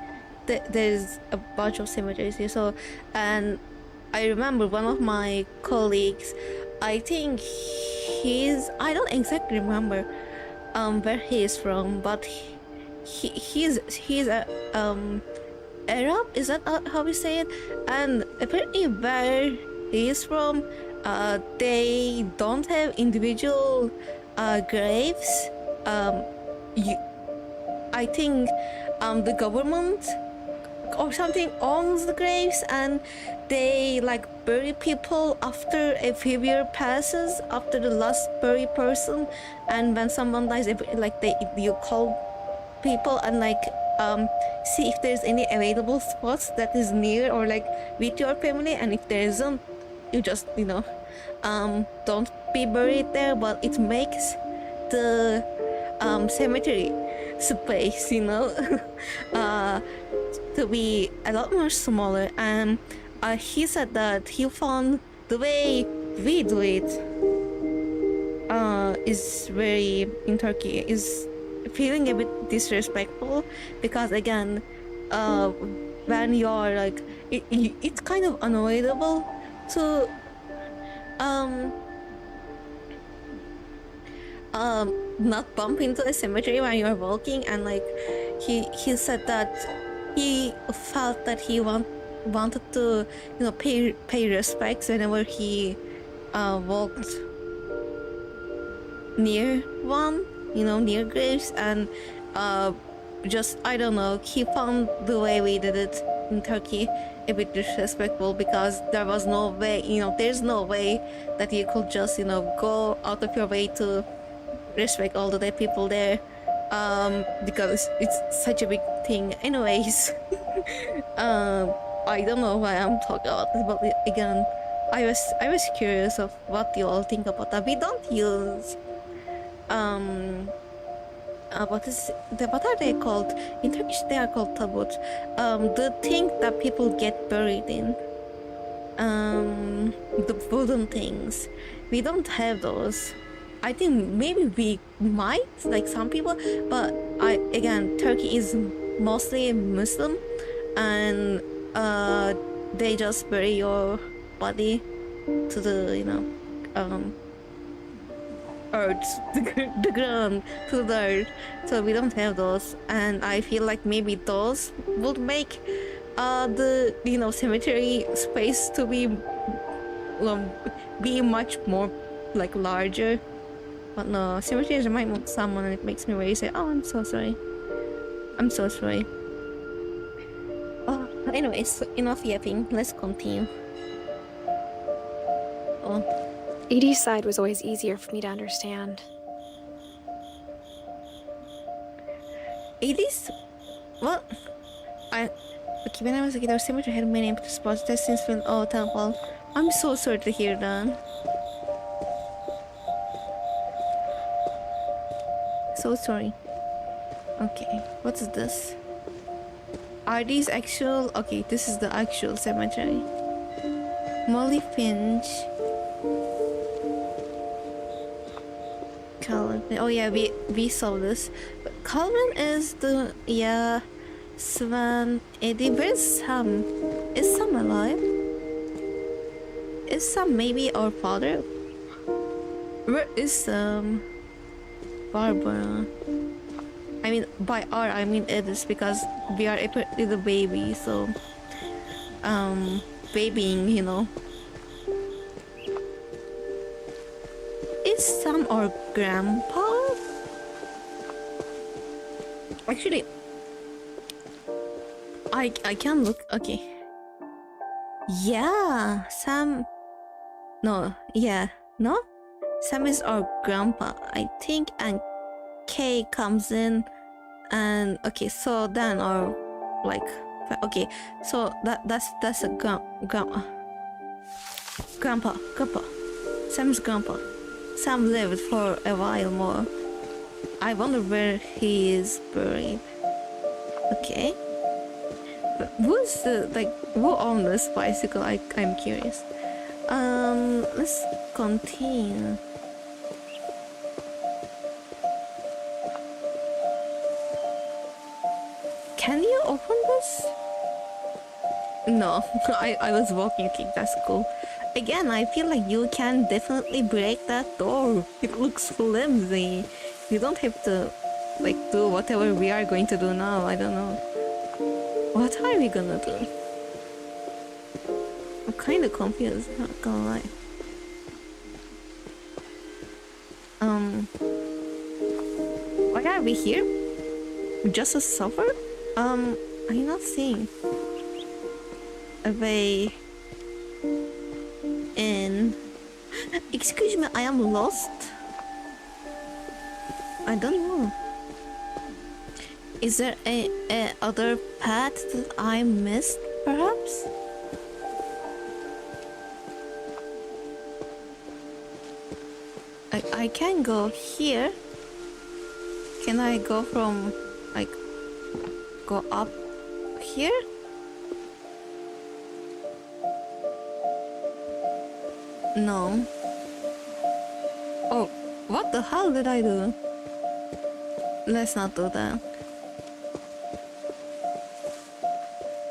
There's a bunch of cemeteries here. So, and I remember one of my colleagues, I think I don't exactly remember where he is from, but he's a Arab, is that how we say it? And apparently where he is from, they don't have individual graves. I think the government or something owns the graves, and they like bury people after a few years passes after the last buried person. And when someone dies, you call people and like see if there's any available spots that is near or like with your family, and if there isn't, you just don't be buried there. But it makes the cemetery space to be a lot more smaller. And he said that he found the way we do it is very, in Turkey, is feeling a bit disrespectful, because again when you're like it's kind of unavoidable to not bump into a cemetery when you're walking. And like he said that he felt that he wanted to pay respects whenever he walked near one, near graves. And just, I don't know, he found the way we did it in Turkey a bit disrespectful, because there was no way, there's no way that you could just go out of your way to respect all the dead people there, because it's such a big thing. Anyways, I don't know why I'm talking about this, but again, I was curious of what you all think about that. We don't use what are they called? In Turkish they are called tabut. The thing that people get buried in. The wooden things. We don't have those. I think maybe we might, like some people, but again, Turkey is mostly Muslim, and they just bury your body to the earth, the ground, to the earth. So we don't have those, and I feel like maybe those would make the cemetery space to be much more like larger. But no, cemeteries might move someone, and it makes me really say, oh, I'm so sorry. I'm so sorry. Oh, anyways, enough yapping. Let's continue. Oh. Edie's side was always easier for me to understand. Edie's? Well, okay, when I was a kid, our cemetery had many empty spots. That's since been temple. I'm so sorry to hear that. So sorry. Okay, what is this? Are these actual? Okay, this is the actual cemetery. Molly Finch. Calvin. Oh yeah, we saw this. But Calvin is the Sven, Eddie. Where's Sam? Is Sam alive? Is Sam maybe our father? Where is Barbara? I mean, by R I mean Edith, because we are a little baby, so babying, Is Sam our grandpa? Actually, I can look. Okay. Yeah, Sam. No, yeah, no. Sam is our grandpa, I think, and Kay comes in, and okay, so then our okay, so that's a grandpa. Sam's grandpa. Sam lived for a while more. I wonder where he is buried. Okay. But who's who owned this bicycle? I'm curious. Let's continue. Can you open this? No, I was walking. Okay, that's cool. Again, I feel like you can definitely break that door. It looks flimsy. You don't have to do whatever we are going to do now. I don't know. What are we gonna do? I'm kind of confused, not gonna lie. Why are we here? Just a suffer? I'm not seeing a way in. Excuse me, I am lost. I don't know. Is there a other path that I missed, perhaps? I can go here. Can I go from, like, go up here? No. Oh, what the hell did I do? Let's not do that.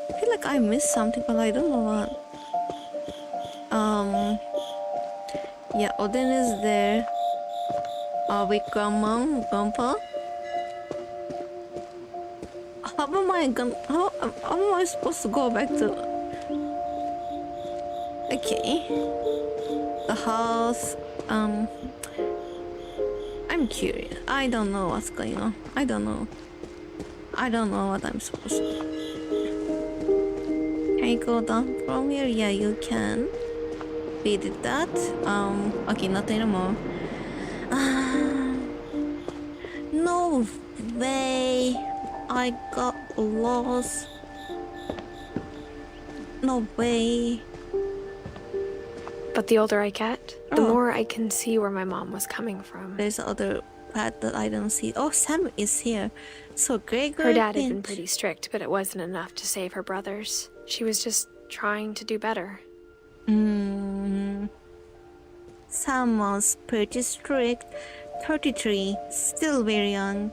I feel like I missed something, but I don't know what. Yeah, Odin is there. With Grandpa. How am I supposed to go back to? Okay. The house. I'm curious. I don't know what's going on. I don't know what I'm supposed to do. Can you go down from here? Yeah, you can. We did that. Okay, not anymore. No way. I got lost. No way. But the older I get, the more I can see where my mom was coming from. There's other path that I don't see. Oh, Sam is here. So Gregory. Her dad had been pretty strict, but it wasn't enough to save her brothers. She was just trying to do better. Sam was pretty strict. 33, still very young.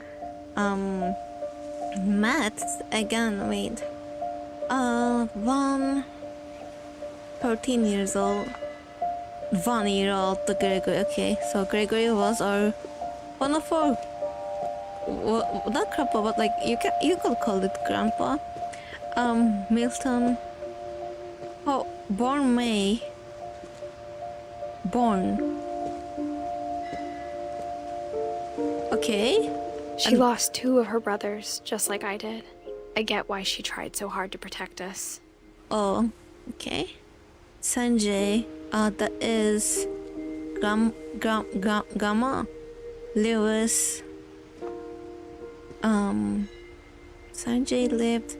Matt again. Wait. 13 years old. 1 year old to Gregory. Okay, so Gregory was our one of our, not grandpa, but like you could call it grandpa. Milton. Oh, born May. Born. Okay. She lost 2 of her brothers, just like I did. I get why she tried so hard to protect us. Oh, okay. Sanjay, that is Gamma, Lewis. Sanjay lived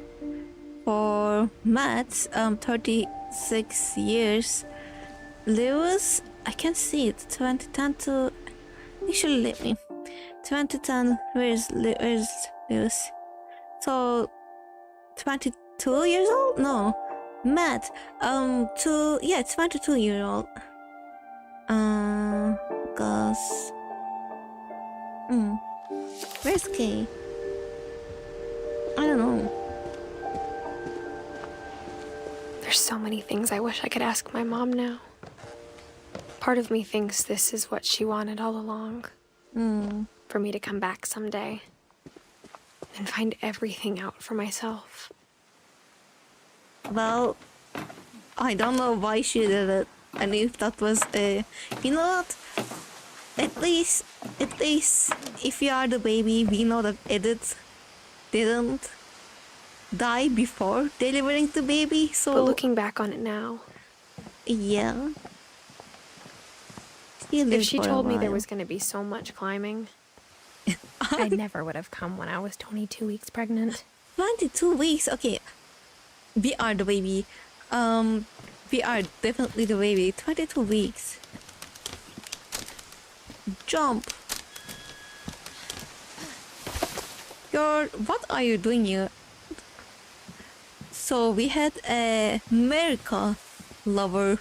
for Matt 36 years. Lewis, I can see it. 2010 to. Actually, let me. 2010. Where's Lewis? So 22 years old? No. Matt, 22-year-old. Gus. Where's Kay? I don't know. There's so many things I wish I could ask my mom now. Part of me thinks this is what she wanted all along. For me to come back someday and find everything out for myself. Well, I don't know why she did it, and if that was a, you know what? At least, if you are the baby, we know that Edith didn't die before delivering the baby. So, but looking back on it now, yeah. If she told me there was going to be so much climbing, I never would have come when I was 22 weeks pregnant. 22 weeks? Okay. We are the baby. We are definitely the baby. 22 weeks. Jump. What are you doing here? So we had a America lover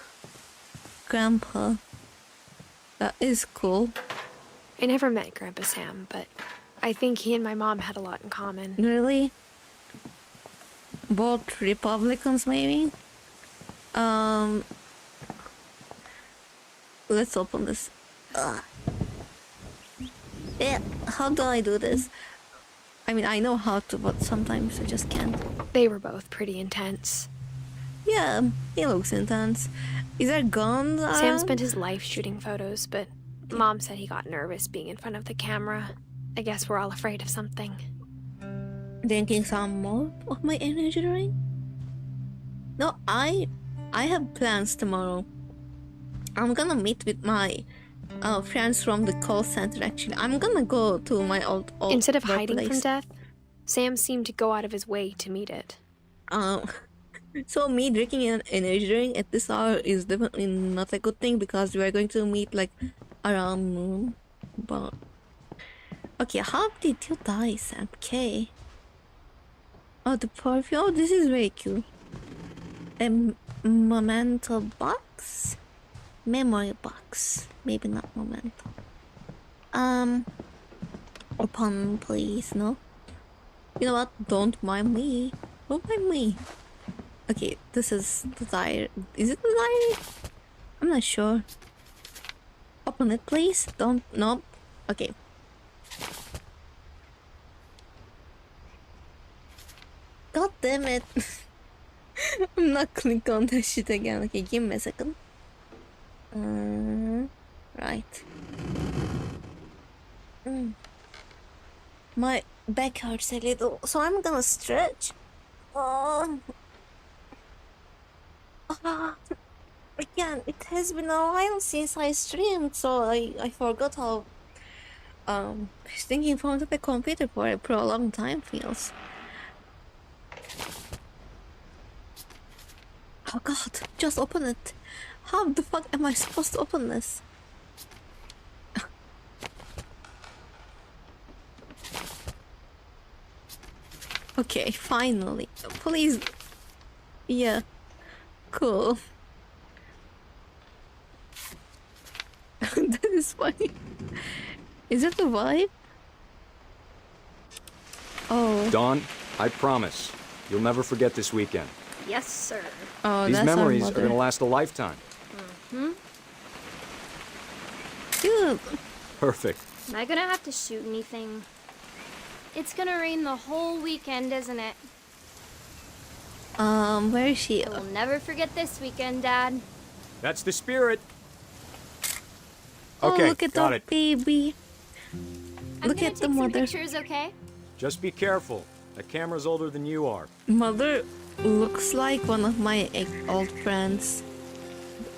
grandpa. That is cool. I never met Grandpa Sam, but I think he and my mom had a lot in common. Really? Both Republicans, maybe? Let's open this. Yeah, how do I do this? I mean, I know how to, but sometimes I just can't. They were both pretty intense. Yeah, he looks intense. Is there guns around? Sam spent his life shooting photos, but Mom said he got nervous being in front of the camera. I guess we're all afraid of something. drinking some more of my energy drink. No, I have plans tomorrow. I'm gonna meet with my friends from the call center. Actually, I'm gonna go to my old Instead of hiding from workplace. death, Sam seemed to go out of his way to meet it. So me drinking an energy drink at this hour is definitely not a good thing because we are going to meet like around noon. But okay, how did you die, Sam? Okay. Oh, the perfume. Oh, this is very cute. A memento box, memory box. Maybe not memento. Open, please. No. You know what? Don't mind me. Don't mind me. Okay, this is the diary. Is it the diary? I'm not sure. Open it, please. Don't. Nope. Okay. God damn it. I'm not clicking on that shit again. Okay, give me a second. Right. My back hurts a little, so I'm gonna stretch. Again, it has been a while since I streamed, so I forgot how sitting in front of a computer for a prolonged time feels. Oh god, just open it. How the fuck am I supposed to open this? Okay, finally. Please. Yeah. Cool. That is funny. Is it the vibe? Oh. Dawn, I promise, you'll never forget this weekend. Yes, sir. Oh, These that's memories our are mother. gonna last a lifetime. Good. Perfect. Am I gonna have to shoot anything? It's gonna rain the whole weekend, isn't it? Where is she? I will never forget this weekend, Dad. That's the spirit. Oh, Okay, look at got the it. baby. I'm Look gonna at take the some mother. pictures, okay? Just be careful. That camera's older than you are. Mother looks like one of my old friends.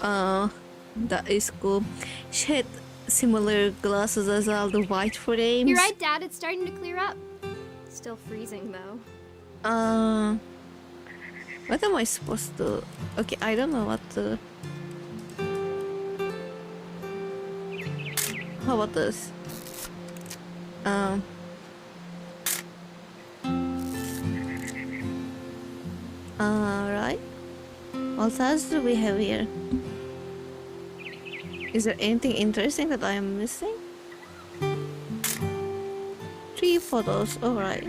That is cool. She had similar glasses as well, the white frames. You're right, Dad. It's starting to clear up. Still freezing, though. What am I supposed to... Okay, I don't know what to... How about this? Right. What else do we have here? Is there anything interesting that I am missing? 3 photos, alright.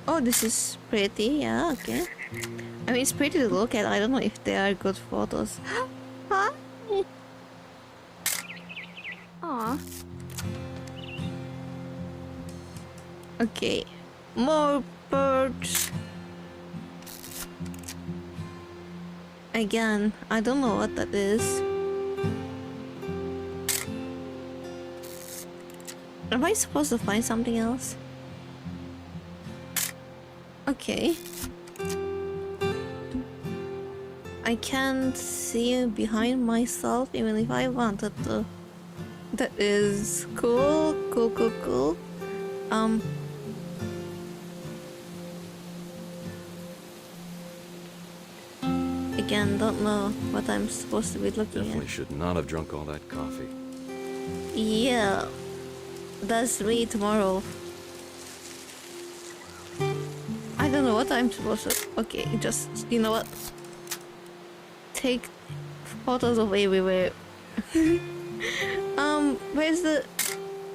Oh, this is pretty, yeah, okay. I mean, it's pretty to look at. I don't know if they are good photos. Huh? Aw. Okay, more birds. Again, I don't know what that is. Am I supposed to find something else? Okay. I can't see behind myself even if I wanted to. That is cool, cool. Again, don't know what I'm supposed to be looking Definitely at. should not have drunk all that coffee. Yeah, that's me tomorrow. I don't know what I'm supposed to... Okay, just, you know what? Take photos of everywhere. Where's the...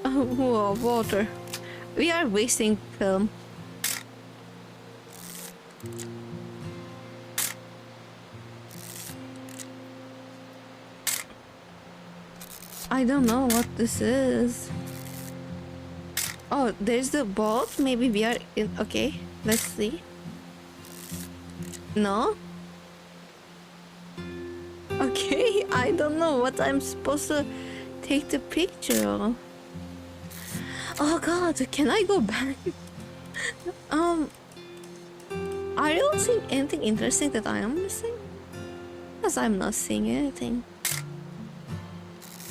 Oh, water. We are wasting film. I don't know what this is. Oh, there's the boat. Maybe we are in... Okay, let's see. No? Okay, I don't know what I'm supposed to take the picture of. Oh god, can I go back? Are you seeing anything interesting that I am missing? Because I'm not seeing anything.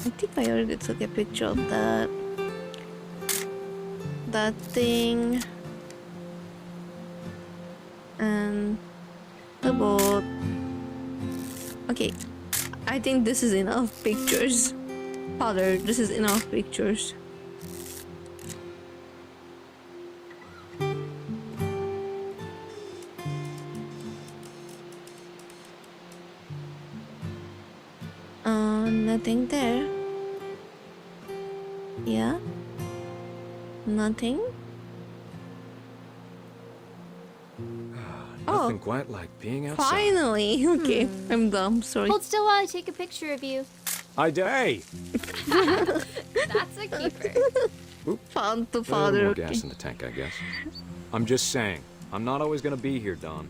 I think I already took a picture of that. That thing. And the boat. Okay, I think this is enough pictures. Father, this is enough pictures. Nothing there. Yeah. Nothing. Nothing quite like being outside. Finally. Okay, I'm dumb. Sorry. Hold still while I take a picture of you. Hey! That's a keeper. Found the A little father. more Okay. gas in the tank, I guess. I'm just saying, I'm not always gonna be here, Don.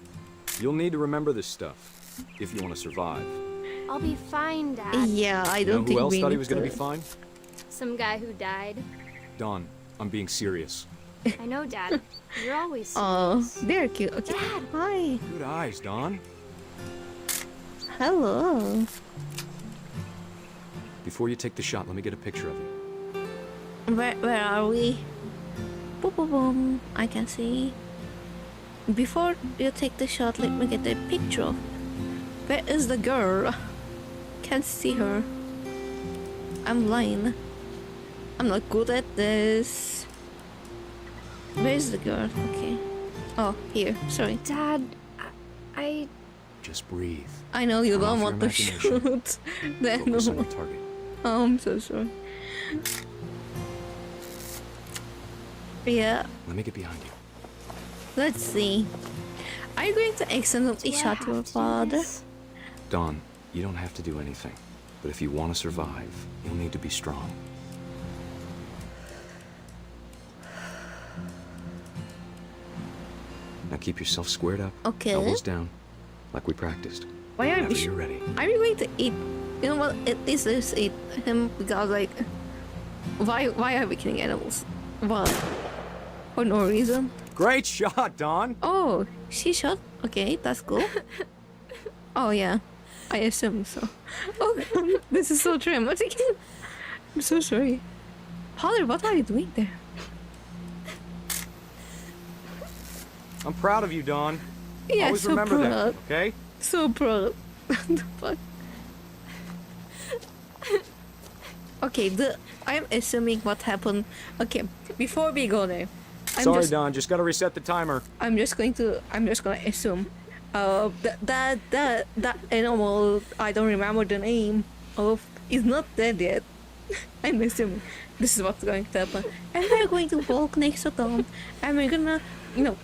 You'll need to remember this stuff if you want to survive. I'll be fine, Dad. Yeah, I You know don't who think else we thought he need was gonna be to- fine? Some guy who died. Don, I'm being serious. I know, Dad. You're always Oh, serious. they're cute. Okay. Dad. Hi. Good eyes, Don. Hello. Before you take the shot, let me get a picture of you. Where are we? Boom, boom, boom. I can see. Before you take the shot, let me get a picture of. Where is the girl? Can't see her. I'm blind. I'm not good at this. Where's the girl? Okay. Oh, here. Sorry. Dad, I Just breathe. I know you Turn don't off want your to imagination. shoot. Then Focus on your target. Oh, I'm so sorry. Yeah, Let me get behind you. let's see. Are you going to accidentally Do I shot have your to do father? this? Don, you don't have to do anything. But if you want to survive, you'll need to be strong. Now keep yourself squared up. Okay. Elbows down. Like we practiced. Why are Whenever we? you're ready. Are we going to eat? You know what? At least let's eat him because like, why are we killing animals? Why? For no reason. Great shot, Don! Oh, she shot. Okay, that's cool. Oh yeah, I assume so. Oh, God, this is so dramatic. I'm so sorry. Father, what are you doing there? I'm proud of you, Don. Yeah, Always so remember proud. that, okay? So proud. What the fuck? Okay, I'm assuming what happened. Okay, before we go there, Sorry, Don. Just gotta reset the timer. I'm just gonna assume, that animal I don't remember the name of is not dead yet. I'm assuming this is what's going to happen, and we're going to walk next to Dawn, and we're gonna,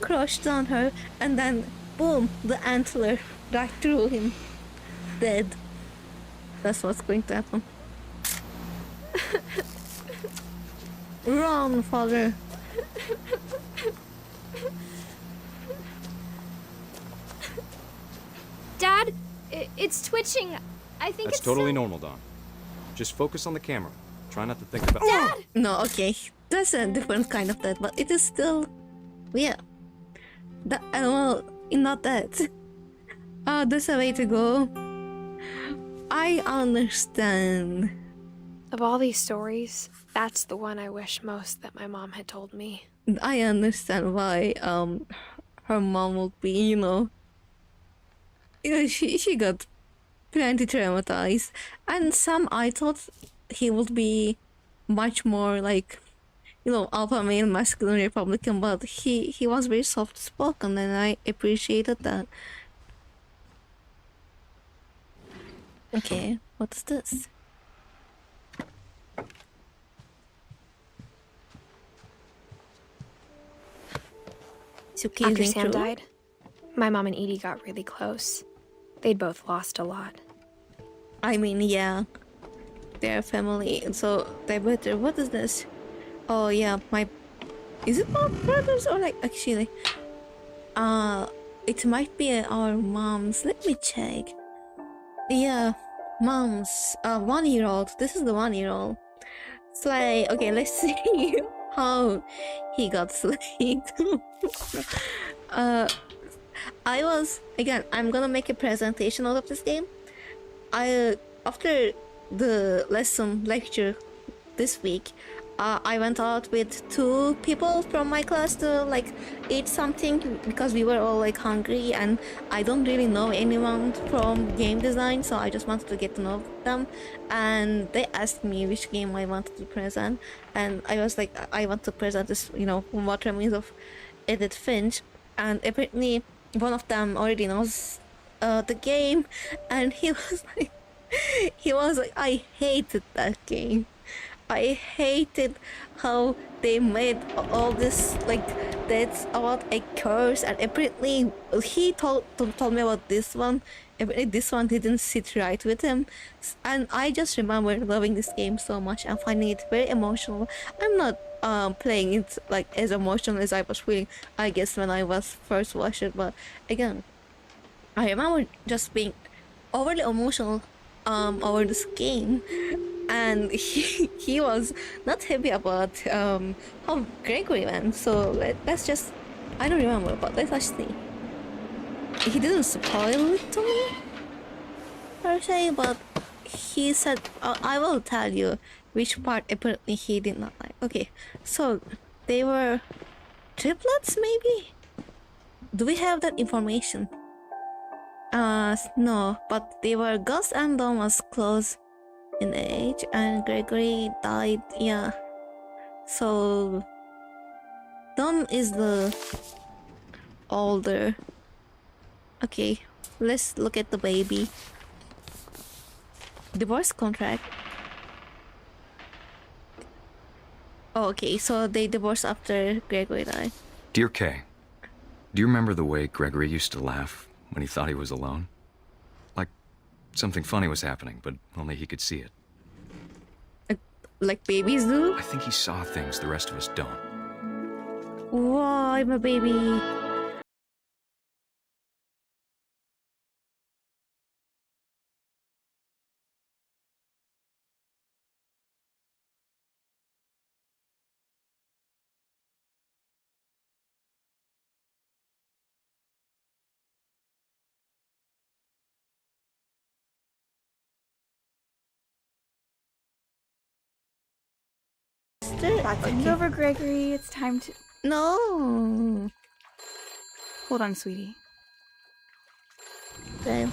crush down her, and then boom, the antler right through him, dead. That's what's going to happen. Run, father. Dad, it's twitching. I think That's it's totally still... normal, Don. Just focus on the camera. Try not to think about. Dad! No, okay. That's a different kind of death, but it is still... Yeah. The animal is not dead. There's a way to go. I understand. Of all these stories, that's the one I wish most that my mom had told me. I understand why her mom would be, she got plenty traumatized. And some I thought he would be much more like, alpha male, masculine Republican, but he was very soft spoken, and I appreciated that. Okay, what's this? After Sam died, my mom and Edie got really close. They'd both lost a lot. I mean, yeah, they're family, so they better. What is this? Oh yeah, is it my brothers or like actually? It might be our moms. Let me check. Yeah, Mom's 1-year-old. This is the 1-year-old. Slay. Okay, let's see how he got slayed. I was again. I'm gonna make a presentation out of this game. After the lecture this week, I went out with 2 people from my class to like eat something because we were all like hungry, and I don't really know anyone from game design, so I just wanted to get to know them. And they asked me which game I wanted to present, and I was like, I want to present this, What Remains of Edith Finch, and apparently one of them already knows the game, and he was like, I hated that game. I hated how they made all this like that's about a curse, and apparently he told me about this one. Apparently this one didn't sit right with him, and I just remember loving this game so much and finding it very emotional. I'm not playing it like as emotional as I was feeling, I guess, when I was first watched it, but again, I remember just being overly emotional over this game, and he was not happy about how Gregory went. So let's just, I don't remember, but let's just see. He didn't spoil it to me per se, but he said, I will tell you which part apparently he did not like. Okay, so they were triplets, maybe? Do we have that information? No, but they were Gus and Dom was close in age, and Gregory died, yeah. So Dom is the older. Okay, let's look at the baby. Divorce contract. Oh, okay, so they divorced after Gregory died. Dear Kay, do you remember the way Gregory used to laugh when he thought he was alone? Like something funny was happening, but only he could see it. Like babies do? I think he saw things the rest of us don't. Whoa, I'm a baby. That's over, Gregory. It's time to... No. Hold on, sweetie. Sam.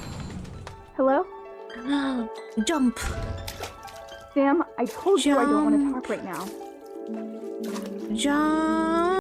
Hello? Jump. Sam, I told you I don't want to talk right now. Jump.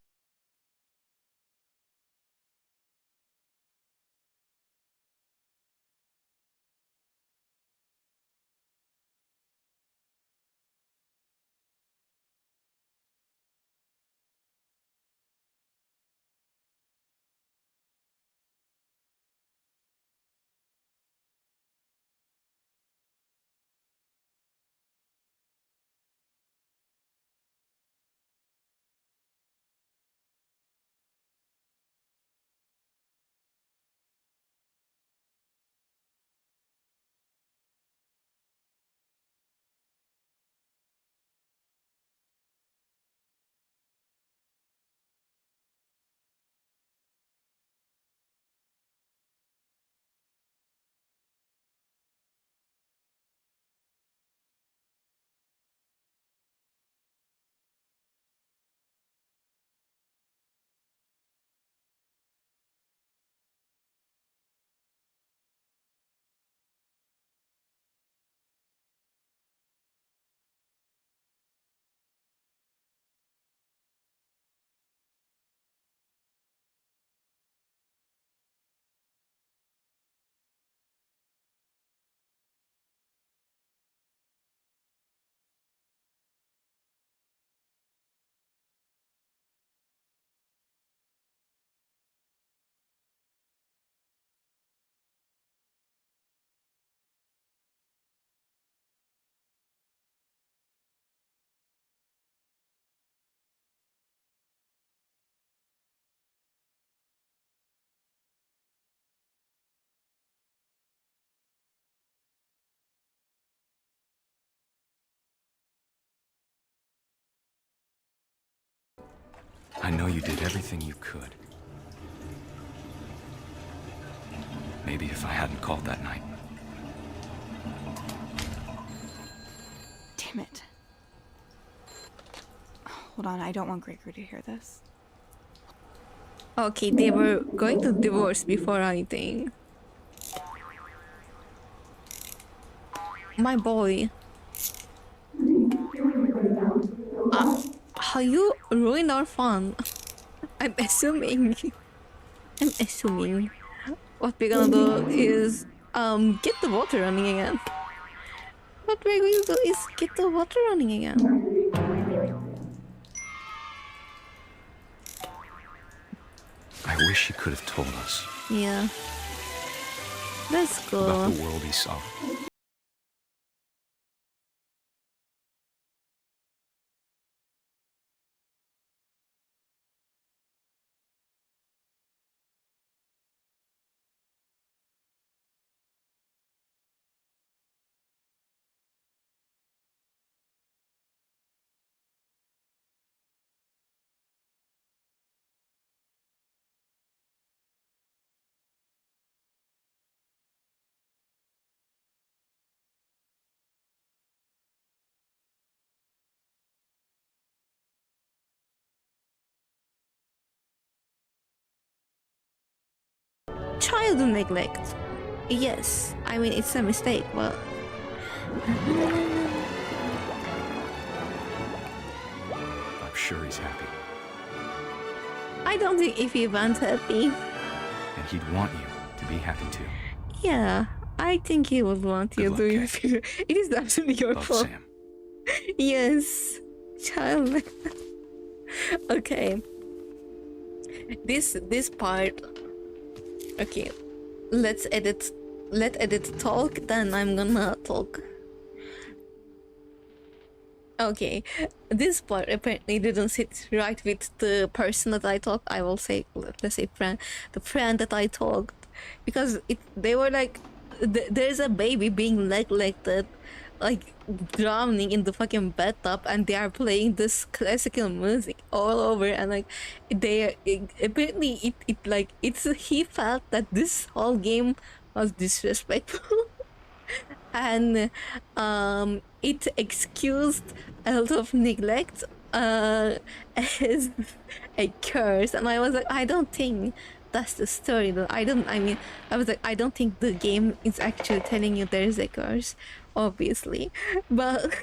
I know you did everything you could. Maybe if I hadn't called that night. Damn it. Hold on, I don't want Gregory to hear this. Okay, they were going to divorce before anything. My boy. How you ruined our fun? I'm assuming. What we're gonna do is get the water running again. What we're going to do is get the water running again. I wish he could have told us. Yeah. Let's go. About the world he saw. Child neglect. Yes, I mean it's a mistake, but I'm sure he's happy. I don't think if he wants happy. And he'd want you to be happy too. Yeah, I think he would want you to. It is actually your Love, fault. Sam. Yes, child neglect. Okay. This part. Okay, let Edith talk, then I'm gonna talk. Okay, this part apparently didn't sit right with the person that I talked. I will say, let's say the friend that I talked, because they were like, there's a baby being neglected, like drowning in the fucking bathtub, and they are playing this classical music all over, and like apparently he felt that this whole game was disrespectful. And it excused a lot of neglect as a curse, and I was like, I don't think that's the story though. I was like, I don't think the game is actually telling you there is a curse, obviously, but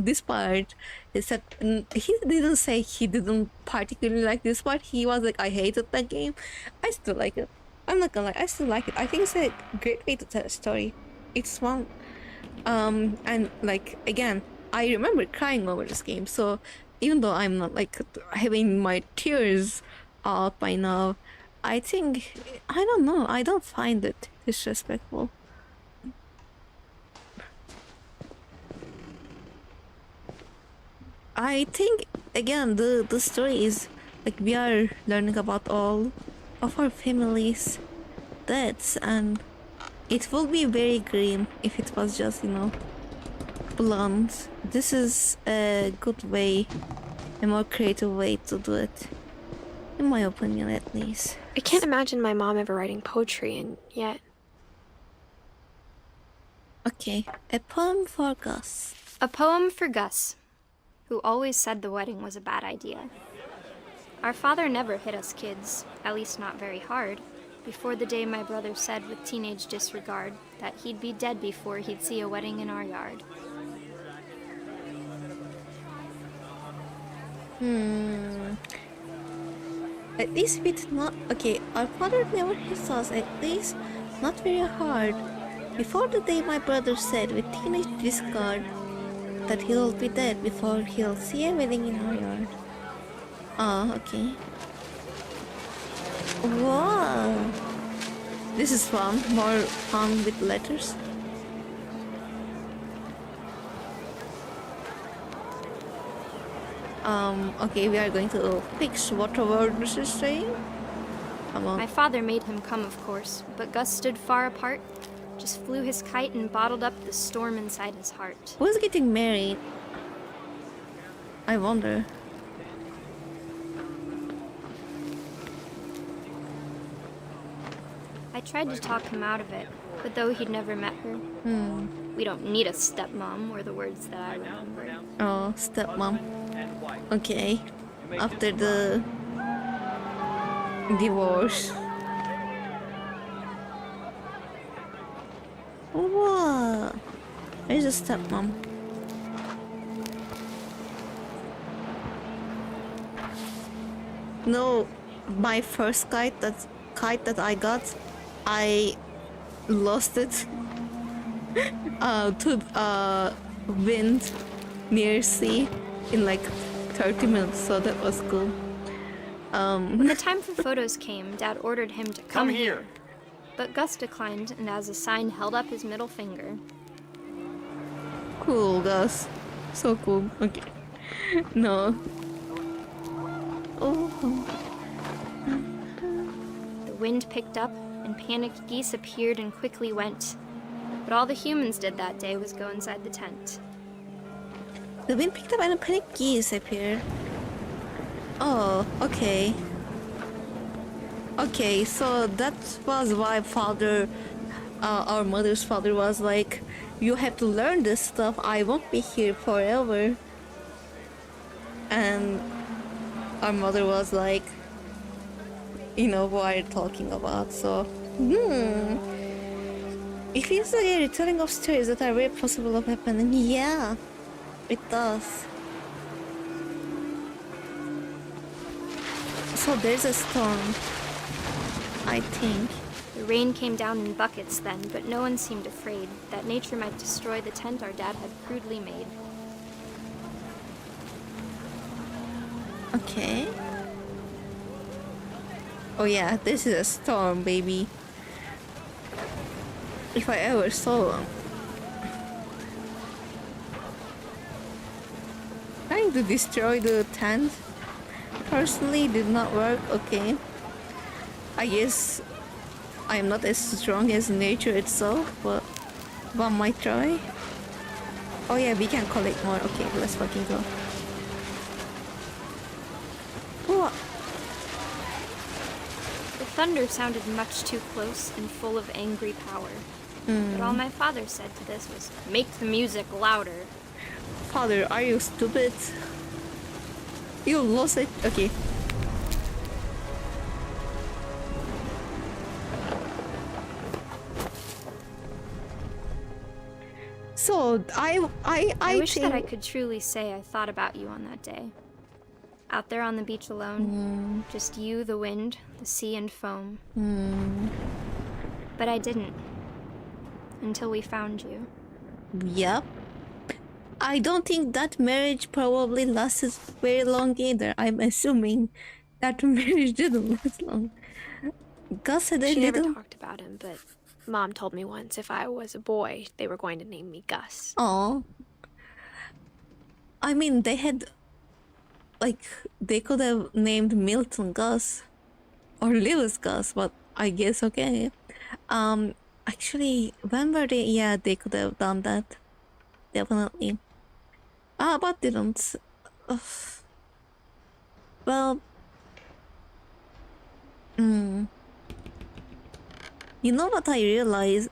this part is that he didn't say he didn't particularly like this part. He was like, I hated that game. I still like it. I'm not gonna lie, I still like it. I think it's a great way to tell a story. It's fun. And like, again, I remember crying over this game, so even though I'm not like having my tears out by now, I think, I don't know, I don't find it disrespectful. I think, again, the story is like we are learning about all of our families' deaths, and it will be very grim if it was just, you know, blunt. This is a good way, a more creative way to do it, in my opinion at least. I can't imagine my mom ever writing poetry, and yet... Okay, a poem for Gus. A poem for Gus, who always said the wedding was a bad idea. Our father never hit us kids, at least not very hard, before the day my brother said with teenage disregard that he'd be dead before he'd see a wedding in our yard. At least it's not... Okay, our father never hits us, at least not very hard. Before the day my brother said with teenage disregard that he'll be dead before he'll see a wedding in our yard. Ah, okay. Wow! This is fun. More fun with letters. Okay, we are going to fix whatever this is saying. Come on. My father made him come, of course, but Gus stood far apart, just flew his kite and bottled up the storm inside his heart. Who's getting married? I wonder. I tried to talk him out of it, but though he'd never met her, we don't need a stepmom were the words that I remember. Oh, stepmom. Okay. After the divorce. What? Where's a stepmom? No, my first kite that I got, I lost it to wind near sea in like 30 minutes, so that was cool. When the time for photos came, Dad ordered him to come here. But Gus declined and as a sign held up his middle finger. Cool, Gus. So cool. Okay. No. Oh. The wind picked up and panicked geese appeared and quickly went. But all the humans did that day was go inside the tent. The wind picked up and panicked geese appeared. Oh, okay. Okay, so that was why our mother's father was like, you have to learn this stuff, I won't be here forever. And our mother was like, you know, what are you talking about? So, it feels like a retelling of stories that are very possible of happening. Yeah, it does. So there's a storm, I think. The rain came down in buckets then, but no one seemed afraid that nature might destroy the tent our dad had crudely made. Okay. Oh yeah, this is a storm, baby. If I ever saw one. Trying to destroy the tent personally did not work. Okay. I guess I'm not as strong as nature itself, but one might try. Oh yeah, we can collect more. Okay, let's fucking go. What? The thunder sounded much too close and full of angry power. But all my father said to this was, make the music louder. Father, are you stupid? You lost it. Okay. So I wish that I could truly say I thought about you on that day. Out there on the beach alone, just you, the wind, the sea and foam. But I didn't. Until we found you. Yep. I don't think that marriage probably lasted very long either. I'm assuming that marriage didn't last long. Gus had a She never little... talked about him, but Mom told me once if I was a boy, they were going to name me Gus. Aw. I mean, they had... Like, they could have named Milton Gus. Or Lewis Gus, but I guess okay. Actually, when were they? Yeah, they could have done that. Definitely. But didn't. Well... You know what I realized?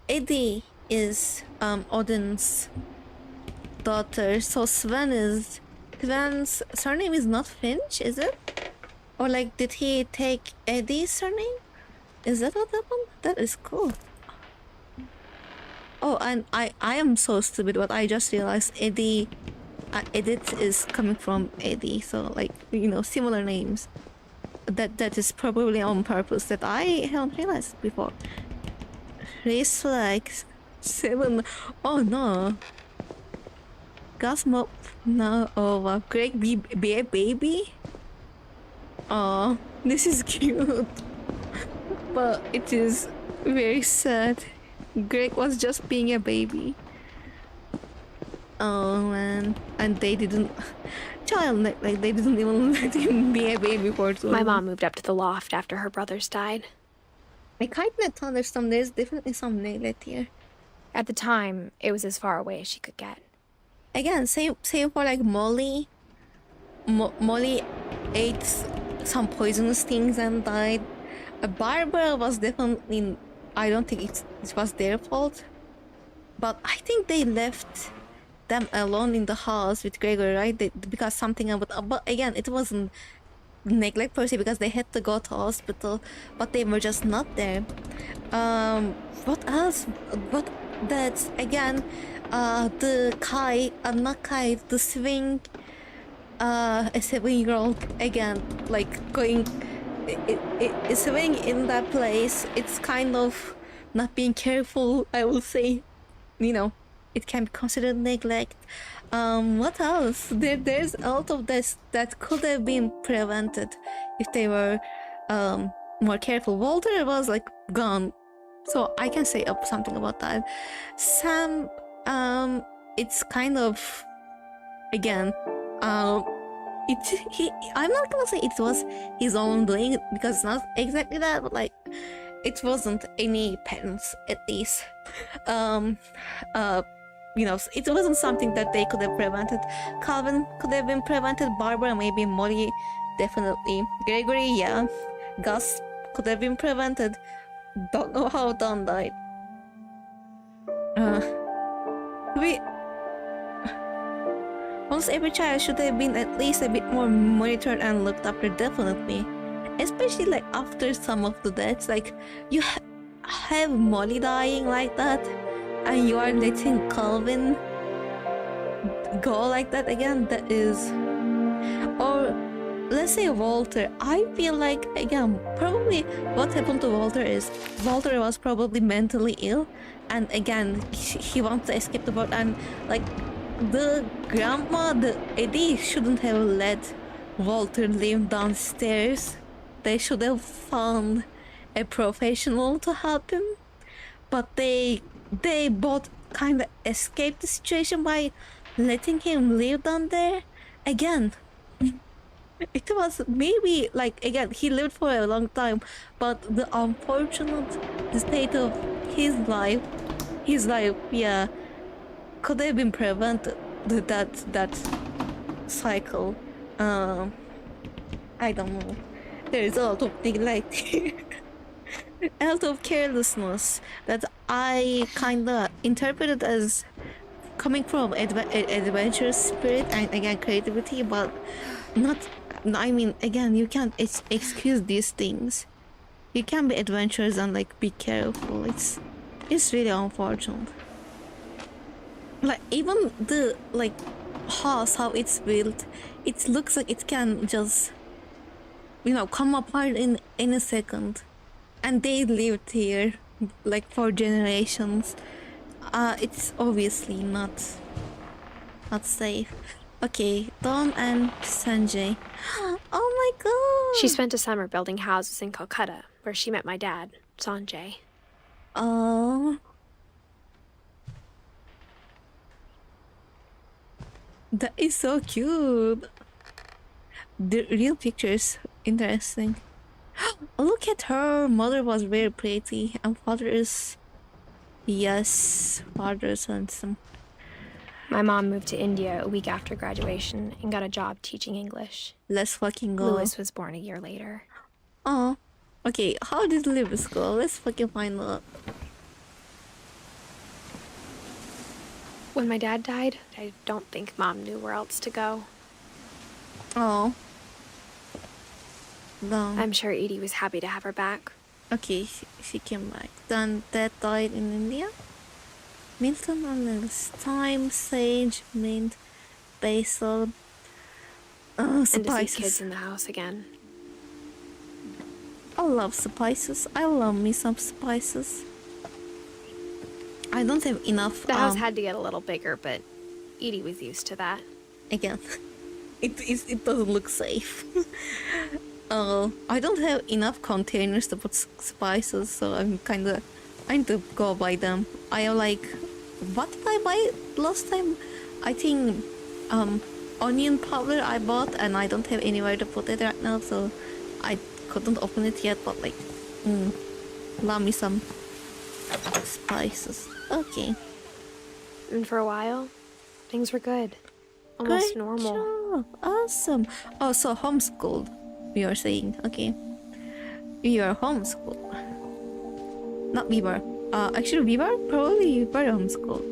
Eddie is Odin's daughter, so Sven's surname is not Finch, is it? Or like, did he take Eddie's surname? Is that what happened? That is cool. Oh, and I am so stupid, but I just realized Edith is coming from Eddie, so like, you know, similar names. That is probably on purpose that I haven't realized before. Race flag 7. Oh no. Gus Mop. No. Oh wow. Greg be a baby? Oh, this is cute. But it is very sad. Greg was just being a baby. Oh man. And they didn't... like they didn't even let him be a baby for too long. My mom moved up to the loft after her brothers died. I kind of thunderstorm. There's definitely some neglect here. At the time, it was as far away as she could get. Again, same for like Molly. Molly ate some poisonous things and died. Barbara was definitely, I don't think it was their fault, but I think they left them alone in the house with Gregory, right? Because something about, but again, it wasn't neglect per se because they had to go to hospital, but they were just not there. What else? What that's again, the not kite, the swing, a 7-year-old again, like going, swing in that place. It's kind of not being careful, I will say. You know, it can be considered neglect. What else? There's a lot of this that could have been prevented if they were more careful. Walter was like gone, so I can say something about that. Sam, it's kind of again, I'm not gonna say it was his own doing because it's not exactly that, but like it wasn't any parents at least. You know, it wasn't something that they could have prevented. Calvin could have been prevented. Barbara, maybe. Molly, definitely. Gregory, yeah. Gus could have been prevented. Don't know how Don died. Almost every child should have been at least a bit more monitored and looked after, definitely. Especially like after some of the deaths. Like, you have Molly dying like that, and you are letting Calvin go like that again. That is, or let's say Walter. I feel like again, probably what happened to Walter is Walter was probably mentally ill, and again he wants to escape the world, and like the grandma, the Eddie shouldn't have let Walter live downstairs. They should have found a professional to help him, but they both kind of escaped the situation by letting him live down there. Again, it was maybe like, again, he lived for a long time, but the unfortunate state of his life, yeah, could have been prevented. That cycle. I don't know. There is a lot of neglect here. A lot of carelessness that I kinda interpreted as coming from adventure spirit and again creativity, but not. I mean, again, you can't excuse these things. You can be adventurous and like be careful. It's really unfortunate. Like even the like house, how it's built, it looks like it can just, you know, come apart in a second. And they lived here like for generations. It's obviously not safe. Okay, Dawn and Sanjay. Oh my god! She spent a summer building houses in Calcutta, where she met my dad, Sanjay. Oh. That is so cute. The real pictures, interesting. Look at her. Mother was very pretty, and father is, yes, father is handsome. My mom moved to India a week after graduation and got a job teaching English. Let's fucking go. Louis was born a year later. Oh, okay. How did Louis go? Let's fucking find out. When my dad died, I don't think Mom knew where else to go. Oh. No. I'm sure Edie was happy to have her back. Okay, she came back. Then Dad died in India. Milton olives, thyme, sage, mint, basil, spices. And to see kids in the house again. I love spices. I love me some spices. I don't have enough. The house had to get a little bigger, but Edie was used to that. Again, it doesn't look safe. I don't have enough containers to put spices, so I'm kinda, I need to go buy them. I am like, what did I buy last time? I think onion powder I bought, and I don't have anywhere to put it right now, so I couldn't open it yet. But like, love me some spices. Okay. And for a while, things were good. Almost Great normal. job. Awesome. Oh, so homeschooled, you're saying. Okay. We were homeschooled. Not we were. Actually, we were homeschooled.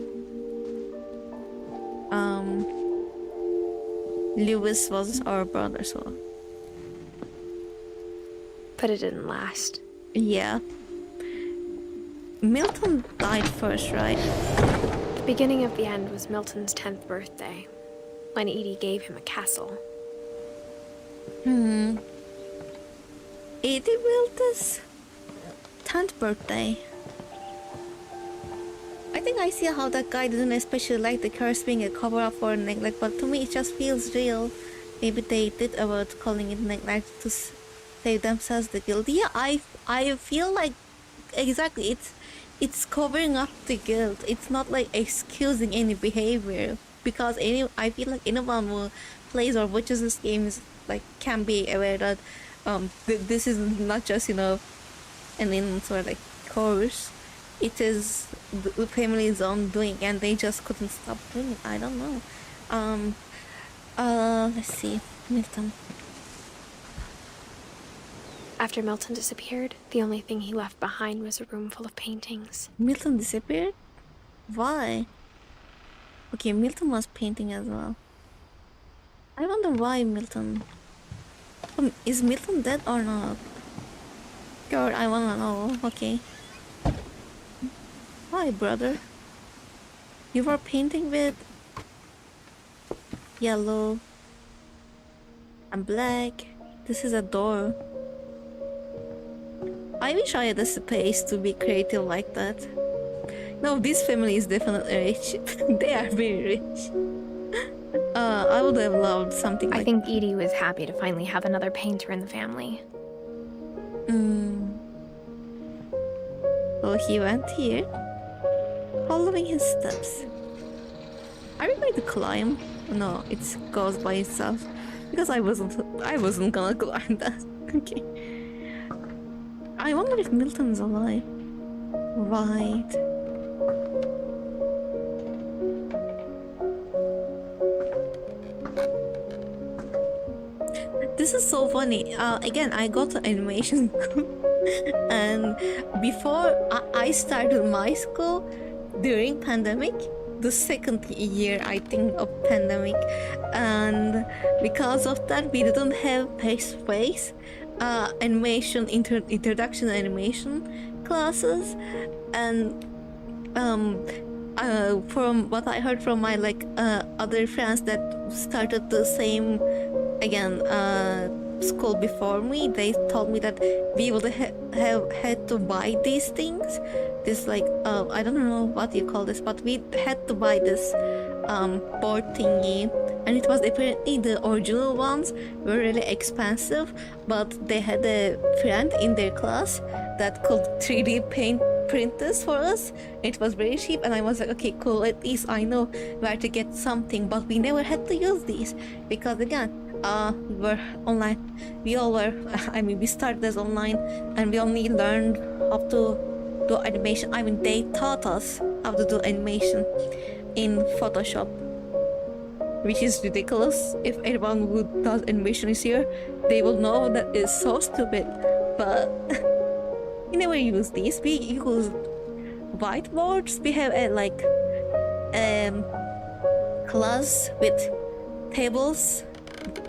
Lewis was our brother, so. But it didn't last. Yeah. Milton died first, right? The beginning of the end was Milton's 10th birthday, when Edie gave him a castle. Edie built this 10th birthday. I think I see how that guy didn't especially like the curse being a cover-up for neglect, but to me it just feels real. Maybe they did avoid calling it neglect to save themselves the guilt. Yeah, I feel like exactly it's covering up the guilt. It's not like excusing any behavior, because I feel like anyone who plays or watches this game is like can be aware that this is not just an sort of like curse. It is the family's own doing, and they just couldn't stop doing it. I don't know. Let's see. Milton. After Milton disappeared, the only thing he left behind was a room full of paintings. Milton disappeared? Why? Okay, Milton was painting as well. I wonder why Milton... is Milton dead or not? God, I wanna know. Okay. Why, brother? You were painting with yellow and black. This is a door. I wish I had the space to be creative like that. No, this family is definitely rich. They are very rich. I would have loved something like I think Edie was happy to finally have another painter in the family. So he went here, following his steps. Are we going to climb? No, it goes by itself. Because I wasn't gonna climb that. Okay. I wonder if Milton's alive. Right. This is so funny. Again, I got to animation school. And before I started my school during pandemic, the second year I think of pandemic, and because of that we didn't have face-to-face animation introduction animation classes, and from what I heard from my other friends that started the same school before me, they told me that we would have had to buy these things, this I don't know what you call this, but we had to buy this board thingy, and it was apparently the original ones were really expensive, but they had a friend in their class that could 3D print this for us. It was very cheap, and I was like, okay, cool, at least I know where to get something. But we never had to use these because again, we were online. We all were. We started as online, and we only learned how to do animation. They taught us how to do animation in Photoshop, which is ridiculous. If anyone who does animation is here, they will know that it's so stupid. But we never use these. We use whiteboards. We have a class with tables.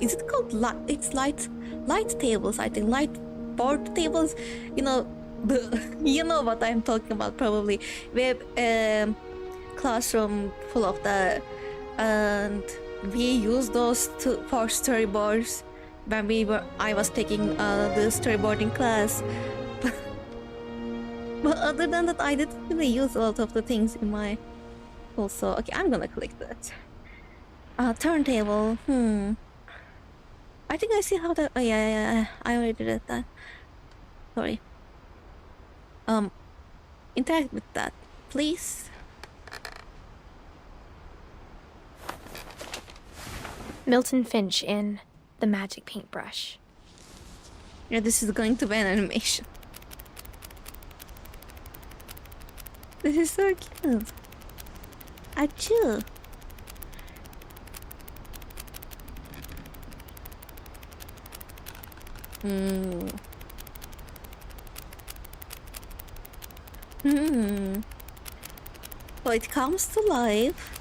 Is it called light tables? I think light board tables. You know what I'm talking about probably. We have a classroom full of that, and we use those for storyboards when I was taking the storyboarding class. But other than that, I didn't really use a lot of the things in my. Also, okay, I'm gonna click that. Turntable. I think I see how that. Oh yeah. I already did that. Sorry. Interact with that, please. Milton Finch in The Magic Paintbrush. Yeah, this is going to be an animation. This is so cute. Achoo. So it comes to life.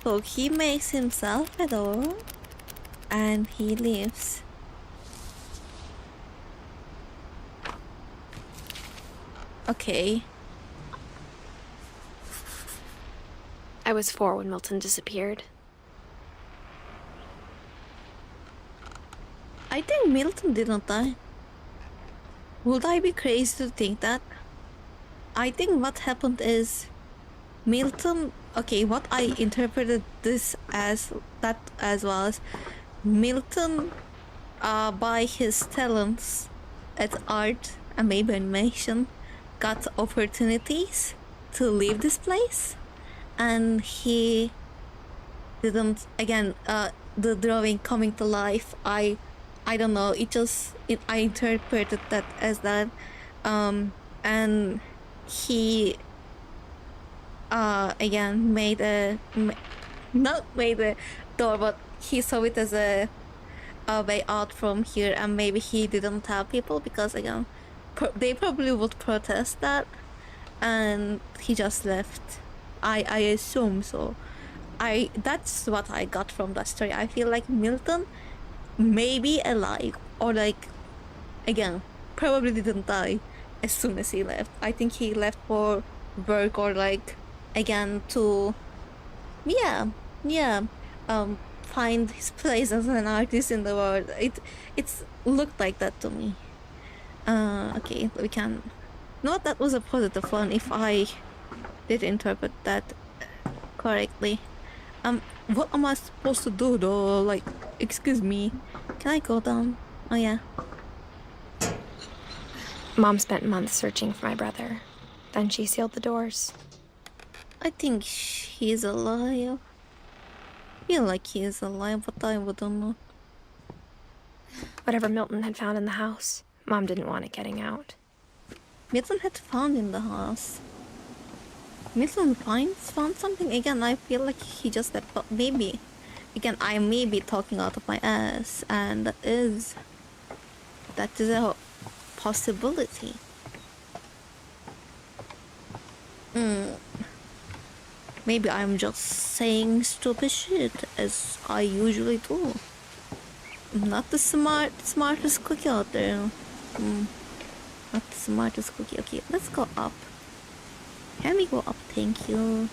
So he makes himself a door. And he leaves. Okay. I was 4 when Milton disappeared. I think Milton didn't die. Would I be crazy to think that? I think what happened is Milton, okay, what I interpreted this as was Milton by his talents at art and maybe animation got opportunities to leave this place, and he didn't. Again, the drawing coming to life, I don't know, I interpreted that as that, and he again not made a door, but he saw it as a way out from here, and maybe he didn't tell people because again they probably would protest that, and he just left. I assume so. That's what I got from that story. I feel like Milton may be alive, or like, again, probably didn't die as soon as he left. I think he left for work, or like, again, to find his place as an artist in the world. It's looked like that to me. Okay, we can. Not that was a positive one if I did interpret that correctly. What am I supposed to do though? Like, excuse me, can I go down? Oh yeah. Mom spent months searching for my brother. Then she sealed the doors. I think he's alive. I feel like he is alive, but I wouldn't know. Whatever Milton had found in the house, Mom didn't want it getting out. Milton had found in the house. Milton found something again. I feel like he just left, but maybe again I may be talking out of my ass, and that is a possibility. Maybe I'm just saying stupid shit as I usually do. I'm not the smartest cookie out there. Not the smartest cookie. Okay, let's go up. Can we go up? Thank you.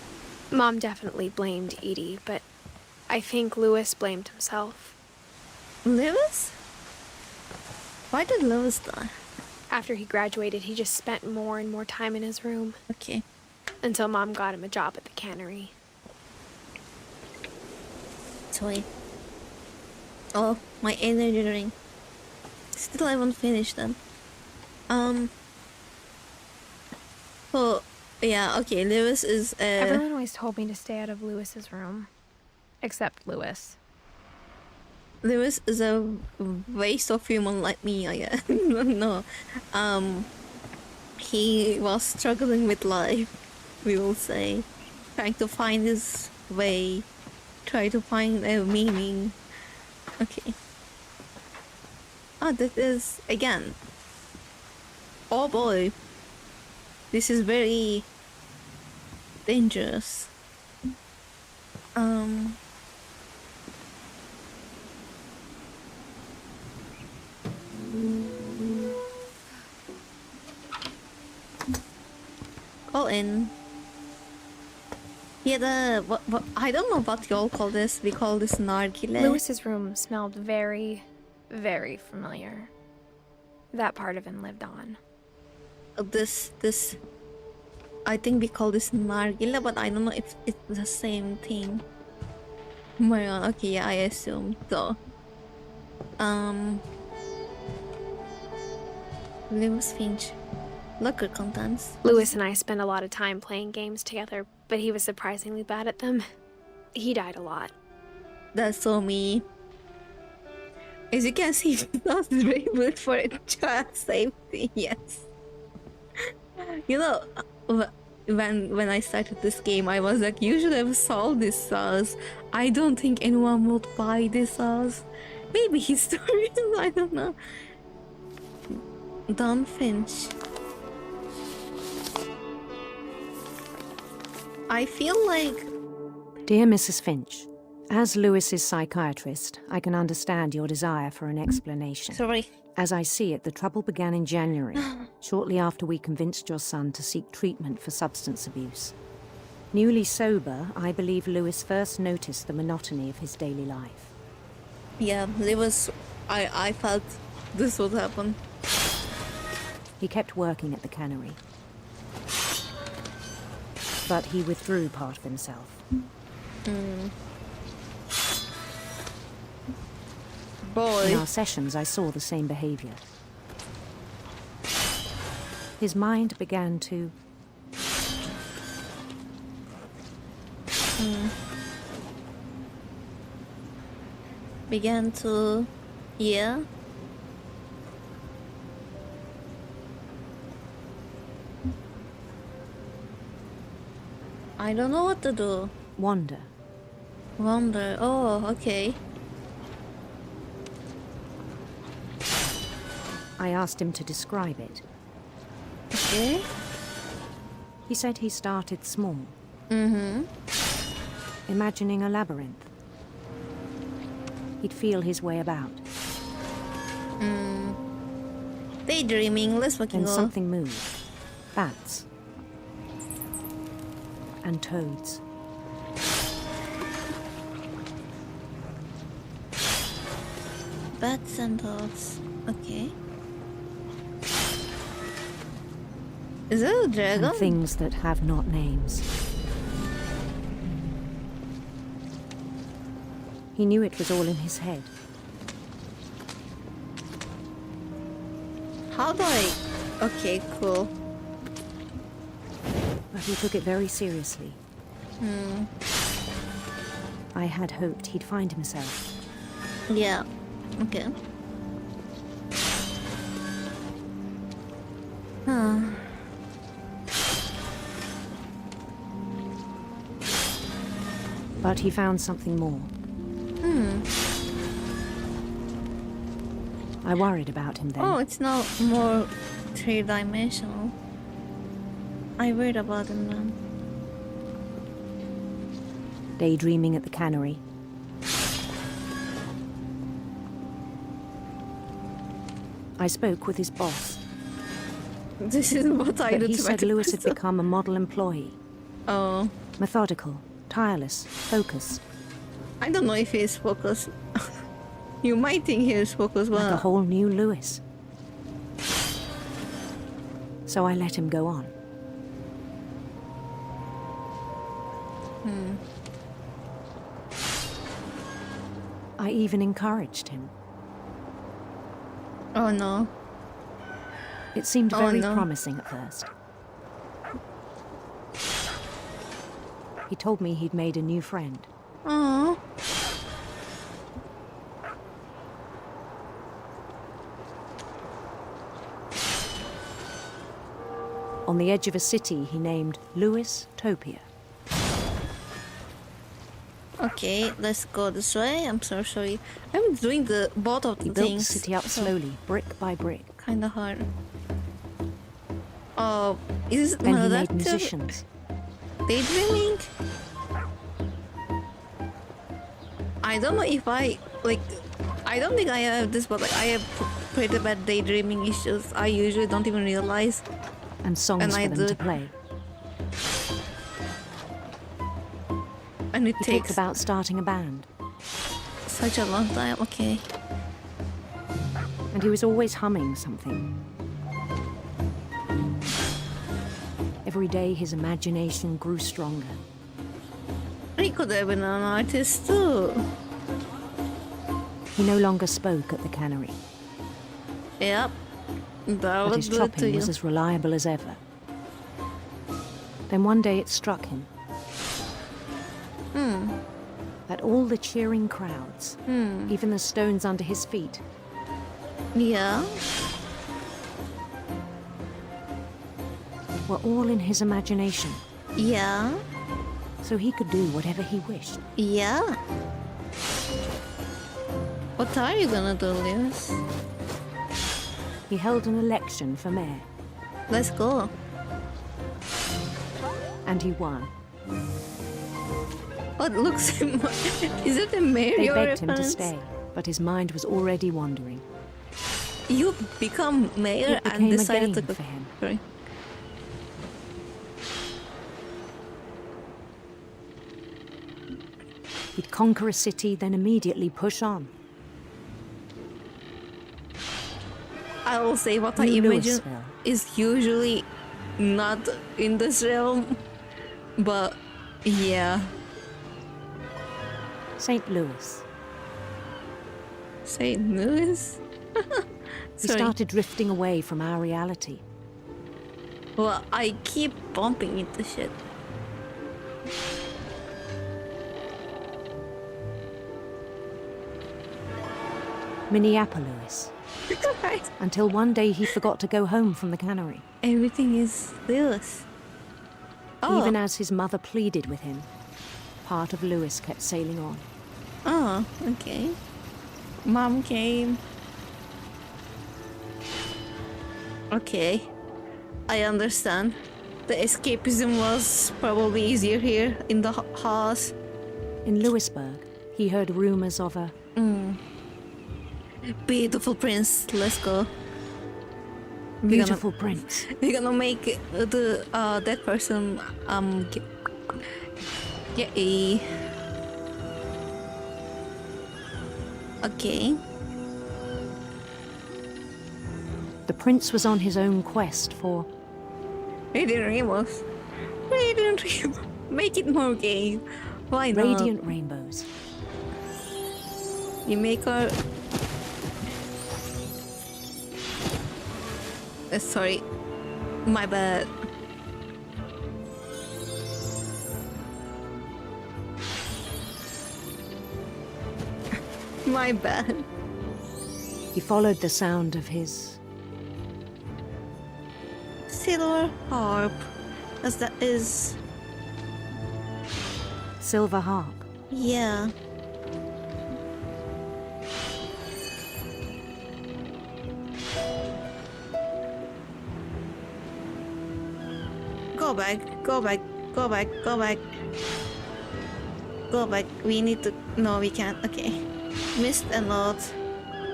Mom definitely blamed Edie, but I think Lewis blamed himself. Lewis? Why did Lewis die? After he graduated, he just spent more and more time in his room. Okay. Until Mom got him a job at the cannery. Sorry. Oh, my energy drink. Still haven't finished them. So, yeah, okay, Lewis is Everyone always told me to stay out of Lewis's room. Except Lewis. Lewis is a waste of human like me, I guess. No. He was struggling with life, we will say. Trying to find his way. Try to find a meaning. Okay. Oh, that is, again. Oh boy. This is very dangerous. Go in. Yeah, what I don't know what y'all call this. We call this nargile. Lewis's room smelled very, very familiar. That part of him lived on. This I think we call this nargile, but I don't know if it's the same thing. Well, okay, yeah, I assume so. Mavis Finch. Locker contents. Lewis and I spent a lot of time playing games together, but he was surprisingly bad at them. He died a lot. That's so me. As you can see, that's very good for a child safety. Yes. You know, when I started this game, I was like, you should have sold this sauce. I don't think anyone would buy this sauce. Maybe historians, I don't know. Don Finch. I feel like... Dear Mrs. Finch, as Lewis's psychiatrist, I can understand your desire for an explanation. Sorry. As I see it, the trouble began in January, shortly after we convinced your son to seek treatment for substance abuse. Newly sober, I believe Lewis first noticed the monotony of his daily life. Yeah, it was... I felt this would happen. He kept working at the cannery. But he withdrew part of himself. Boy. In our sessions, I saw the same behavior. His mind began to... Began to... Yeah. I don't know what to do. Wander. Wander. Oh, okay. I asked him to describe it. Okay. He said he started small. Imagining a labyrinth. He'd feel his way about. Daydreaming, let's fucking Then go. something moved. Bats. And toads. Bats and dogs. Okay. Is it a dragon? And things that have not names. He knew it was all in his head. How do I... Okay, cool. But he took it very seriously. I had hoped he'd find himself. Yeah. Okay. But he found something more. I worried about him then. Oh, it's now more three-dimensional. I worried about him then. Daydreaming at the cannery. I spoke with his boss. This is what I But do he to said Lewis had become a model employee. Oh. Methodical, tireless, focused. I don't know if he's focused. You might think he's focused, but... Like a whole new Lewis. So I let him go on. I even encouraged him. Oh no. It seemed Oh, very no. promising at first. He told me he'd made a new friend. Oh. On the edge of a city he named Lewis-topia. Okay, let's go this way. I'm so sorry. I'm doing the both of the He built the things. city up slowly, brick by brick. Kinda hard. Oh, is Then he that made musicians. daydreaming? I don't know if I like. I don't think I have this, but like I have pretty bad daydreaming issues. I usually don't even realize. And songs And for I them do. to play. And it He takes talked about starting a band. such a long time. Okay. And he was always humming something. Every day his imagination grew stronger. He could have been an artist too. He no longer spoke at the cannery, Yep. That but would his do it to chopping you. was as reliable as ever. Then one day it struck him that all the cheering crowds, even the stones under his feet, Yeah. were all in his imagination, Yeah. so he could do whatever he wished. Yeah. What are you gonna do, Lewis? He held an election for mayor, Let's go. and he won. What looks... Is it a Mario They begged him to reference? stay, but his mind was already wandering. You become mayor It and became a decided to game go... for him. Sorry. He'd conquer a city, then immediately push on. I will say what I New imagine Louisville. is usually not in this realm, but yeah. St. Louis. St. Louis? We Sorry. started drifting away from our reality. Well, I keep bumping into shit. Minneapolis. Until one day he forgot to go home from the cannery. Everything is Lewis. Oh. Even as his mother pleaded with him, part of Lewis kept sailing on. Oh, okay. Mom came. Okay. I understand. The escapism was probably easier here in the house. In Lewisburg, he heard rumors of a... Beautiful prince, let's go. Beautiful prince. We're gonna make the that person gay. Okay. The prince was on his own quest for... Radiant rainbows. Radiant rainbows. Make it more gay. Why not? Radiant rainbows. You make her... sorry. My bad. My bad. He followed the sound of his... Silver harp. As that is... silver harp. Yeah. Go back, go back, go back, go back. Go back. We need to... No, we can't. Okay. Missed a lot.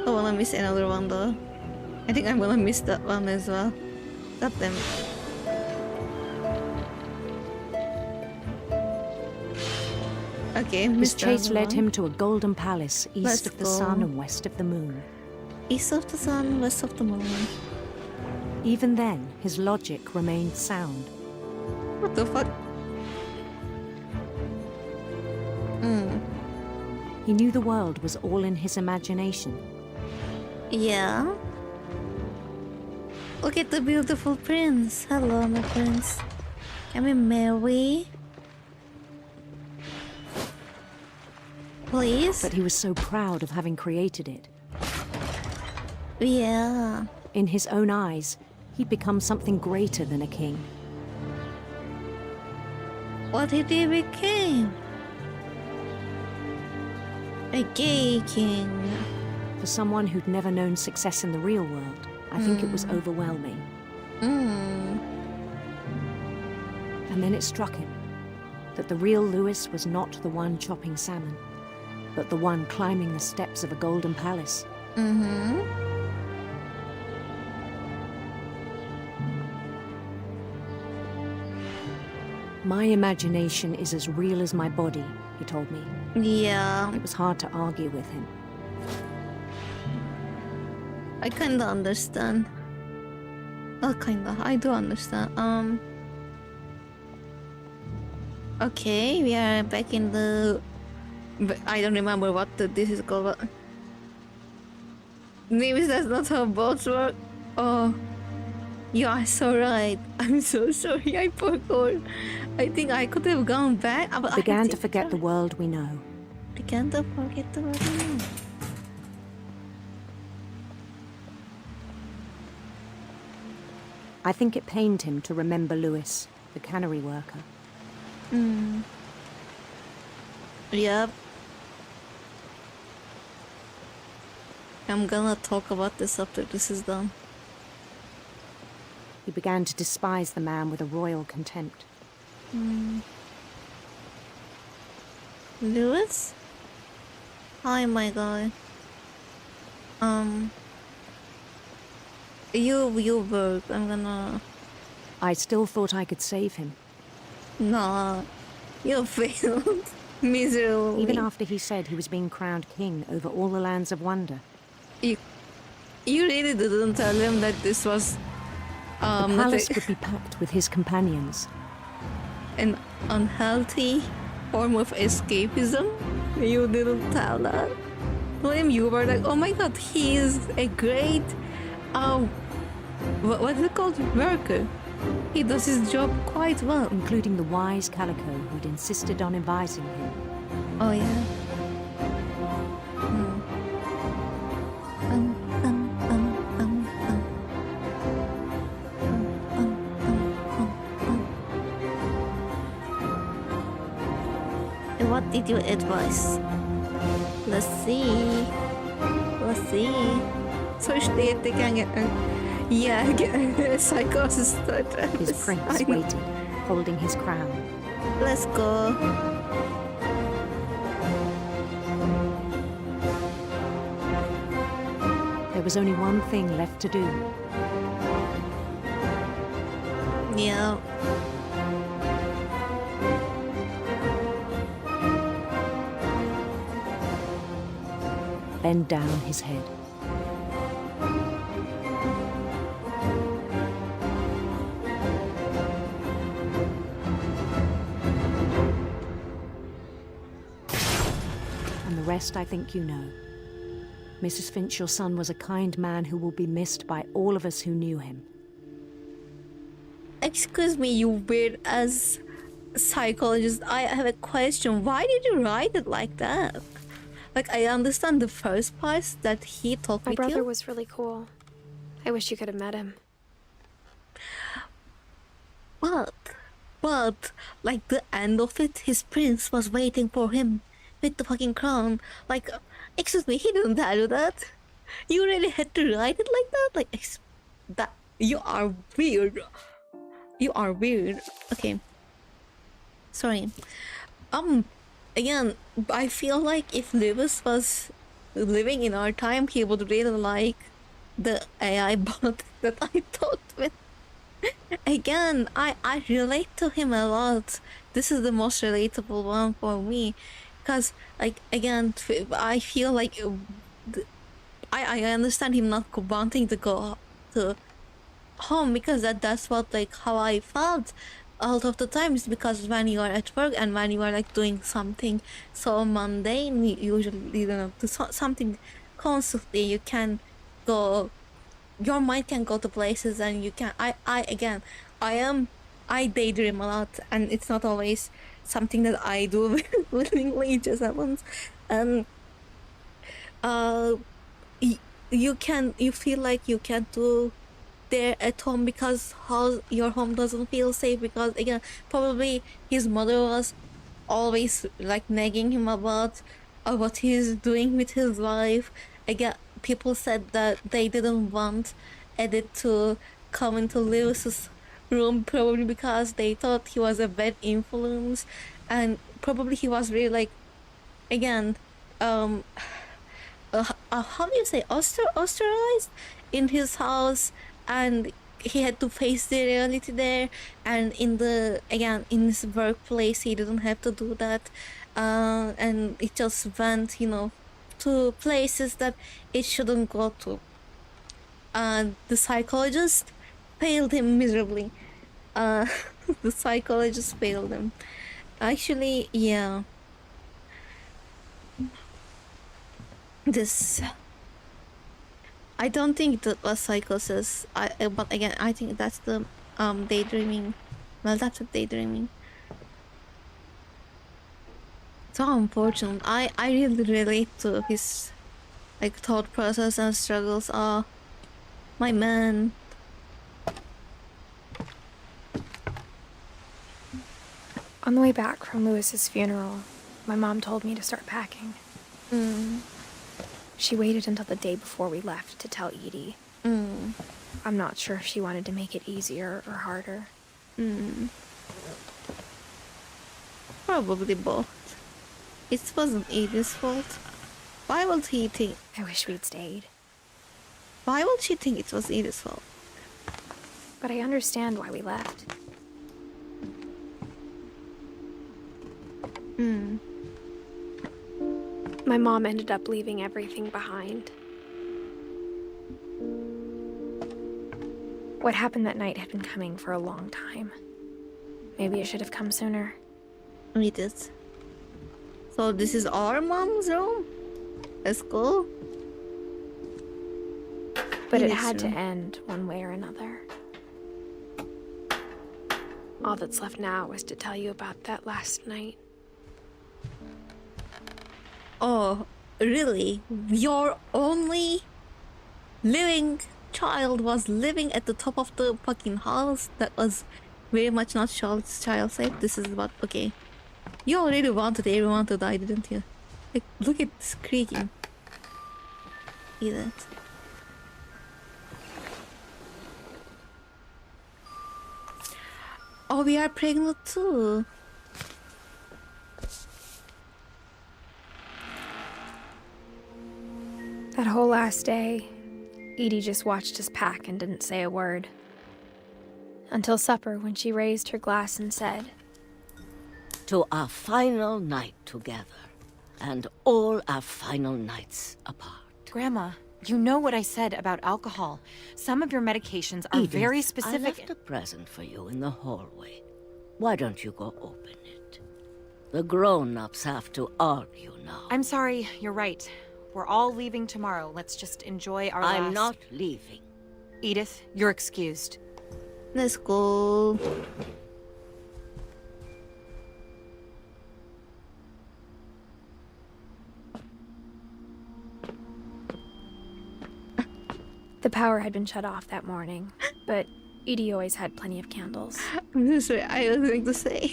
I wanna miss another one though. I think I'm gonna miss that one as well. God damn it. Okay, His missed chase another led one. him to a golden palace east Let's of the go. sun and west of the moon. East of the sun, west of the moon. Even then, his logic remained sound. What the fuck? He knew the world was all in his imagination. Yeah. Look at the beautiful prince. Hello, my prince. Can we marry? Please? But he was so proud of having created it. Yeah. In his own eyes, he'd become something greater than a king. What did he become? A gay king. For someone who'd never known success in the real world, I think it was overwhelming. And then it struck him that the real Lewis was not the one chopping salmon, but the one climbing the steps of a golden palace. My imagination is as real as my body, he told me. Yeah. It was hard to argue with him. I kinda understand. Oh, kinda. I do understand. Okay, we are back in the... I don't remember what this is called, but... Maybe that's not how boats work. Oh. You are so right. I'm so sorry, I forgot. I think I could have gone back. But Began to forget the world we know. Began to forget the world we know. I think it pained him to remember Lewis, the cannery worker. Yep. I'm gonna talk about this after this is done. He began to despise the man with a royal contempt. Lewis? Hi, my guy. You work. I'm gonna. I still thought I could save him. Nah, you failed miserably. Even after he said he was being crowned king over all the lands of wonder. You really didn't tell him that this was The palace would be packed with his companions. an unhealthy form of escapism. You didn't tell that to him. You were like, oh my god, he is a great what's it called, worker. He does his job quite well. Including the wise Calico who'd insisted on advising him. Oh yeah. What did you advise? Let's see. So they can get a psychosis. His prince waited, holding his crown. Let's go. There was only one thing left to do. Yeah. Bend down his head. And the rest I think you know. Mrs. Finch, your son was a kind man who will be missed by all of us who knew him. Excuse me, you weird as psychologist. I have a question. Why did you write it like that? Like, I understand the first part that he talked My with brother you. was really cool. I wish you could have met him. But, like, the end of it, his prince was waiting for him with the fucking crown. Like, excuse me, he didn't tell you that. You really had to write it like that? Like, that you are weird. You are weird. Okay. Sorry. Again, I feel like if Lewis was living in our time, he would really like the AI bot that I talked with. Again, I relate to him a lot. This is the most relatable one for me. Because, like, again, I feel like I understand him not wanting to go to home, because that's what, like, how I felt all of the times, because when you are at work and when you are like doing something so mundane, usually you know, do something constantly, you can go, your mind can go to places, and you can I daydream a lot, and it's not always something that I do willingly, it just happens. And you feel like you can't do there at home because your home doesn't feel safe, because again, probably his mother was always like nagging him about what he's doing with his life. Again, people said that they didn't want Edith to come into Lewis's room, probably because they thought he was a bad influence, and probably he was really like, again, how do you say, ostracized in his house, and he had to face the reality there. And in his workplace, he didn't have to do that, and it just went, to places that it shouldn't go to. The psychologist failed him miserably. The psychologist failed him. Actually, yeah. I don't think that was psychosis. But again, I think that's the daydreaming. Well, that's a daydreaming. So unfortunate. I really relate to his like thought process and struggles. My man. On the way back from Lewis's funeral, my mom told me to start packing. She waited until the day before we left to tell Edie. I'm not sure if she wanted to make it easier or harder. Probably both. It wasn't Edith's fault. Why would he think? I wish we'd stayed. Why would she think it was Edith's fault? But I understand why we left. My mom ended up leaving everything behind. What happened that night had been coming for a long time. Maybe it should have come sooner. We did. So this is our mom's room? That's cool. But it had to end one way or another. All that's left now is to tell you about that last night. Oh, really? Your only living child was living at the top of the fucking house? That was very much not child safe. This is what, okay. You already wanted everyone to die, didn't you? Like, look at this creaking. See that? Oh, we are pregnant too. That whole last day, Edie just watched us pack and didn't say a word. Until supper, when she raised her glass and said, "To our final night together, and all our final nights apart." Grandma, you know what I said about alcohol. Some of your medications are Edith, very I specific. left a present for you in the hallway. Why don't you go open it? The grown-ups have to argue now. I'm sorry, you're right. We're all leaving tomorrow. Let's just enjoy our last... I'm not leaving. Edith, you're excused. Let's go. the power had been shut off that morning, but Edie always had plenty of candles. I'm sorry, I was going to say.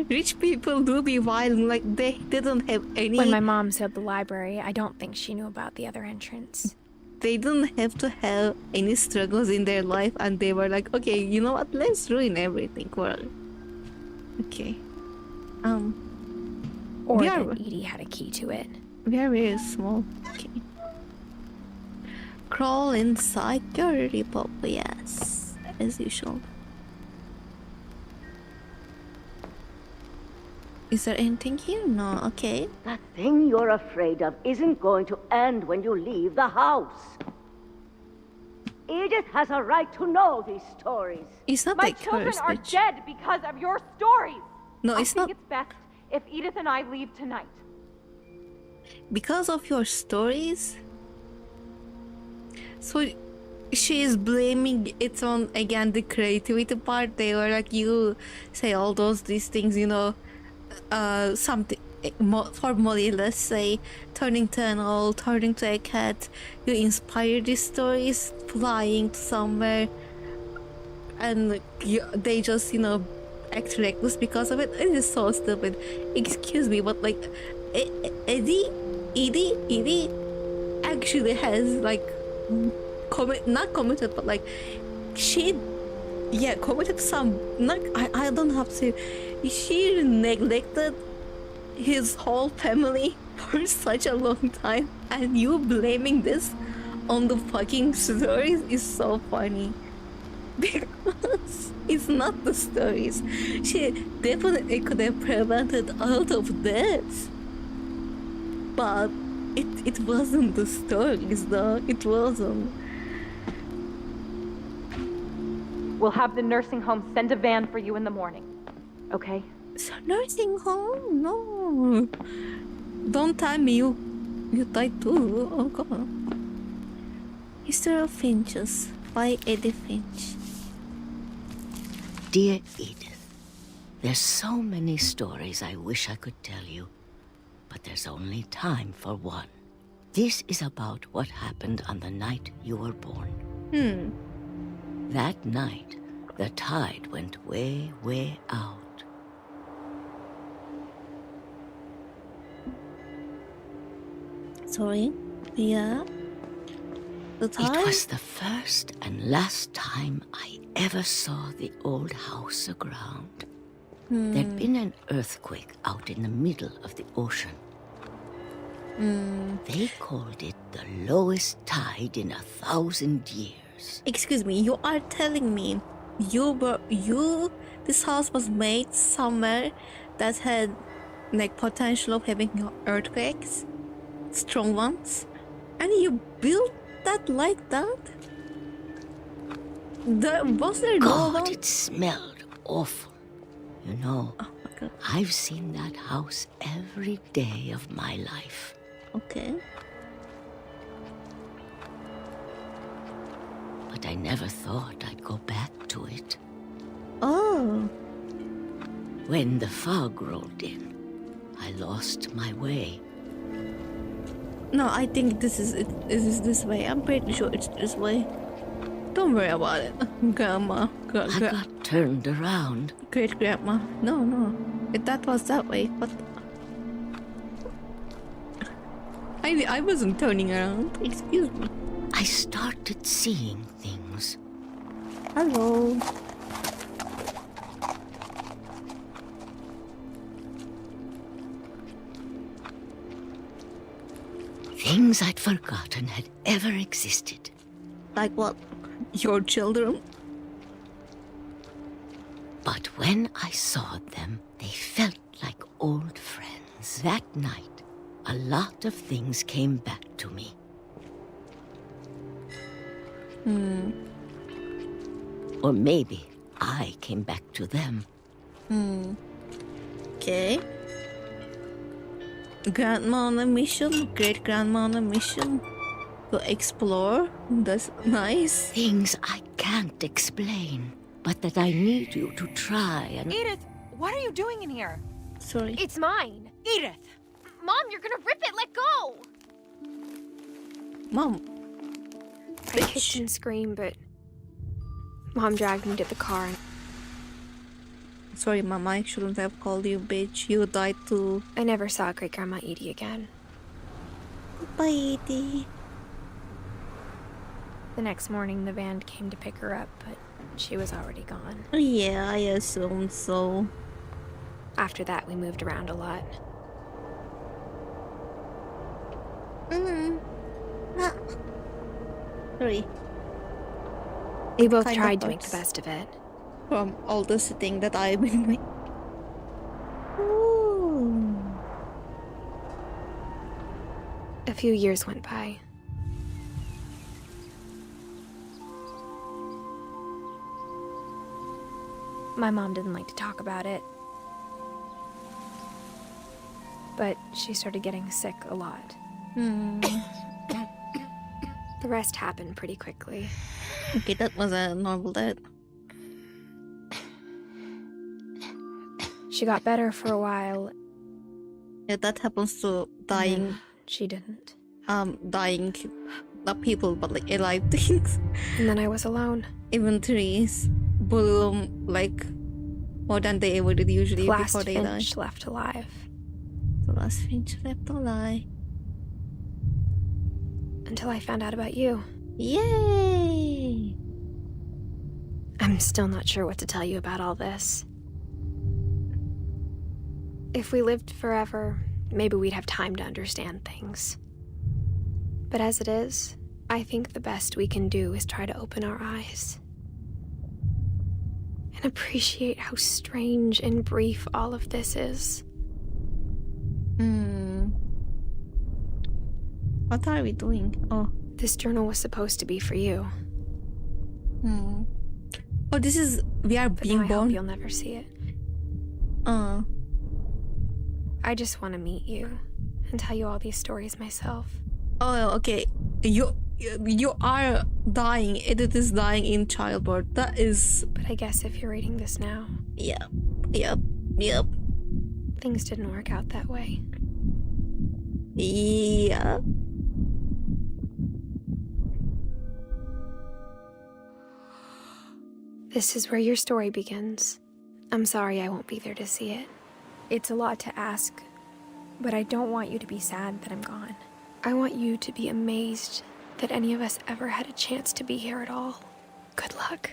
Rich people do be wild, like they didn't have any... When my mom sealed the library, I don't think she knew about the other entrance. They didn't have to have any struggles in their life, and they were like, okay, you know what, let's ruin everything for her. Okay. Or that Edie had a key to it. We are very small. Okay. Crawl inside security pop, yes. As usual. Is there anything here? No, okay. That thing you're afraid of isn't going to end when you leave the house. Edith has a right to know these stories. It's not My that children curse, are bitch. dead because of your stories. No, it's I not. think it's best if Edith and I leave tonight. Because of your stories? So she is blaming it on, again, the creativity part. They were like, you say all these things, you know, something for Molly, let's say, turning to an owl, turning to a cat. You inspire these stories, flying to somewhere, and they just, you know, act reckless because of it. It is so stupid. Excuse me, but like, Edie actually has like not committed, but like she committed some, not, I don't have to say, she neglected his whole family for such a long time, and you blaming this on the fucking stories is so funny. Because it's not the stories. She definitely could have prevented all of this. But it wasn't the stories, though. It wasn't. We'll have the nursing home send a van for you in the morning. Okay? So nursing home? No. Don't tell me you died too. Oh god. History of Finches by Edith Finch. Dear Edith, there's so many stories I wish I could tell you, but there's only time for one. This is about what happened on the night you were born. That night, the tide went way, way out. Sorry? Yeah? The tide? It was the first and last time I ever saw the old house aground. There'd been an earthquake out in the middle of the ocean. They called it the lowest tide in 1,000 years. Excuse me, you are telling me this house was made somewhere that had like potential of having earthquakes, strong ones, and you built that like that? Was there no God, it smelled awful. You know, I've seen that house every day of my life. Okay. But I never thought I'd go back to it. Oh. When the fog rolled in, I lost my way. No, I think this is it. This is this way. I'm pretty sure it's this way. Don't worry about it, Grandma. I got turned around. Great Grandma. No. That was that way, but I wasn't turning around. Excuse me. I started seeing things. Hello. Things I'd forgotten had ever existed. Like what? Your children? But when I saw them, they felt like old friends. That night, a lot of things came back to me. Or maybe I came back to them. Okay. Grandma on a mission? Great grandma on a mission? To explore? That's nice. Things I can't explain, but that I need you to try and... Edith, what are you doing in here? Sorry. It's mine. Edith! Mom, you're gonna rip it. Let go. Mom. I kicked and screamed, but Mom dragged me to the car. Sorry, Mom, I shouldn't have called you bitch. You died too. I never saw Great Grandma Edie again. Bye, Edie. The next morning, the van came to pick her up, but she was already gone. Yeah, I assumed so. After that, we moved around a lot. Sorry. We both Kind tried of to make the hurts. best of it. From all the sitting that I've been doing. Ooh. A few years went by. My mom didn't like to talk about it. But she started getting sick a lot. The rest happened pretty quickly. Okay, that was a normal death. She got better for a while. Yeah, that happens to dying. She didn't. Dying, not people, but like alive things. And then I was alone. Even trees bloom like more than they ever did usually The before last they die. Finch left alive. The last Finch left alive. Until I found out about you. Yay! I'm still not sure what to tell you about all this. If we lived forever, maybe we'd have time to understand things. But as it is, I think the best we can do is try to open our eyes. And appreciate how strange and brief all of this is. What are we doing? Oh. This journal was supposed to be for you. Oh, this is... We are But being now I hope born? you'll never see it. I just want to meet you and tell you all these stories myself. Oh, okay. You are dying. Edith is dying in childbirth. That is... But I guess if you're reading this now... Yep. Things didn't work out that way. Yeah. This is where your story begins. I'm sorry I won't be there to see it. It's a lot to ask, but I don't want you to be sad that I'm gone. I want you to be amazed that any of us ever had a chance to be here at all. Good luck.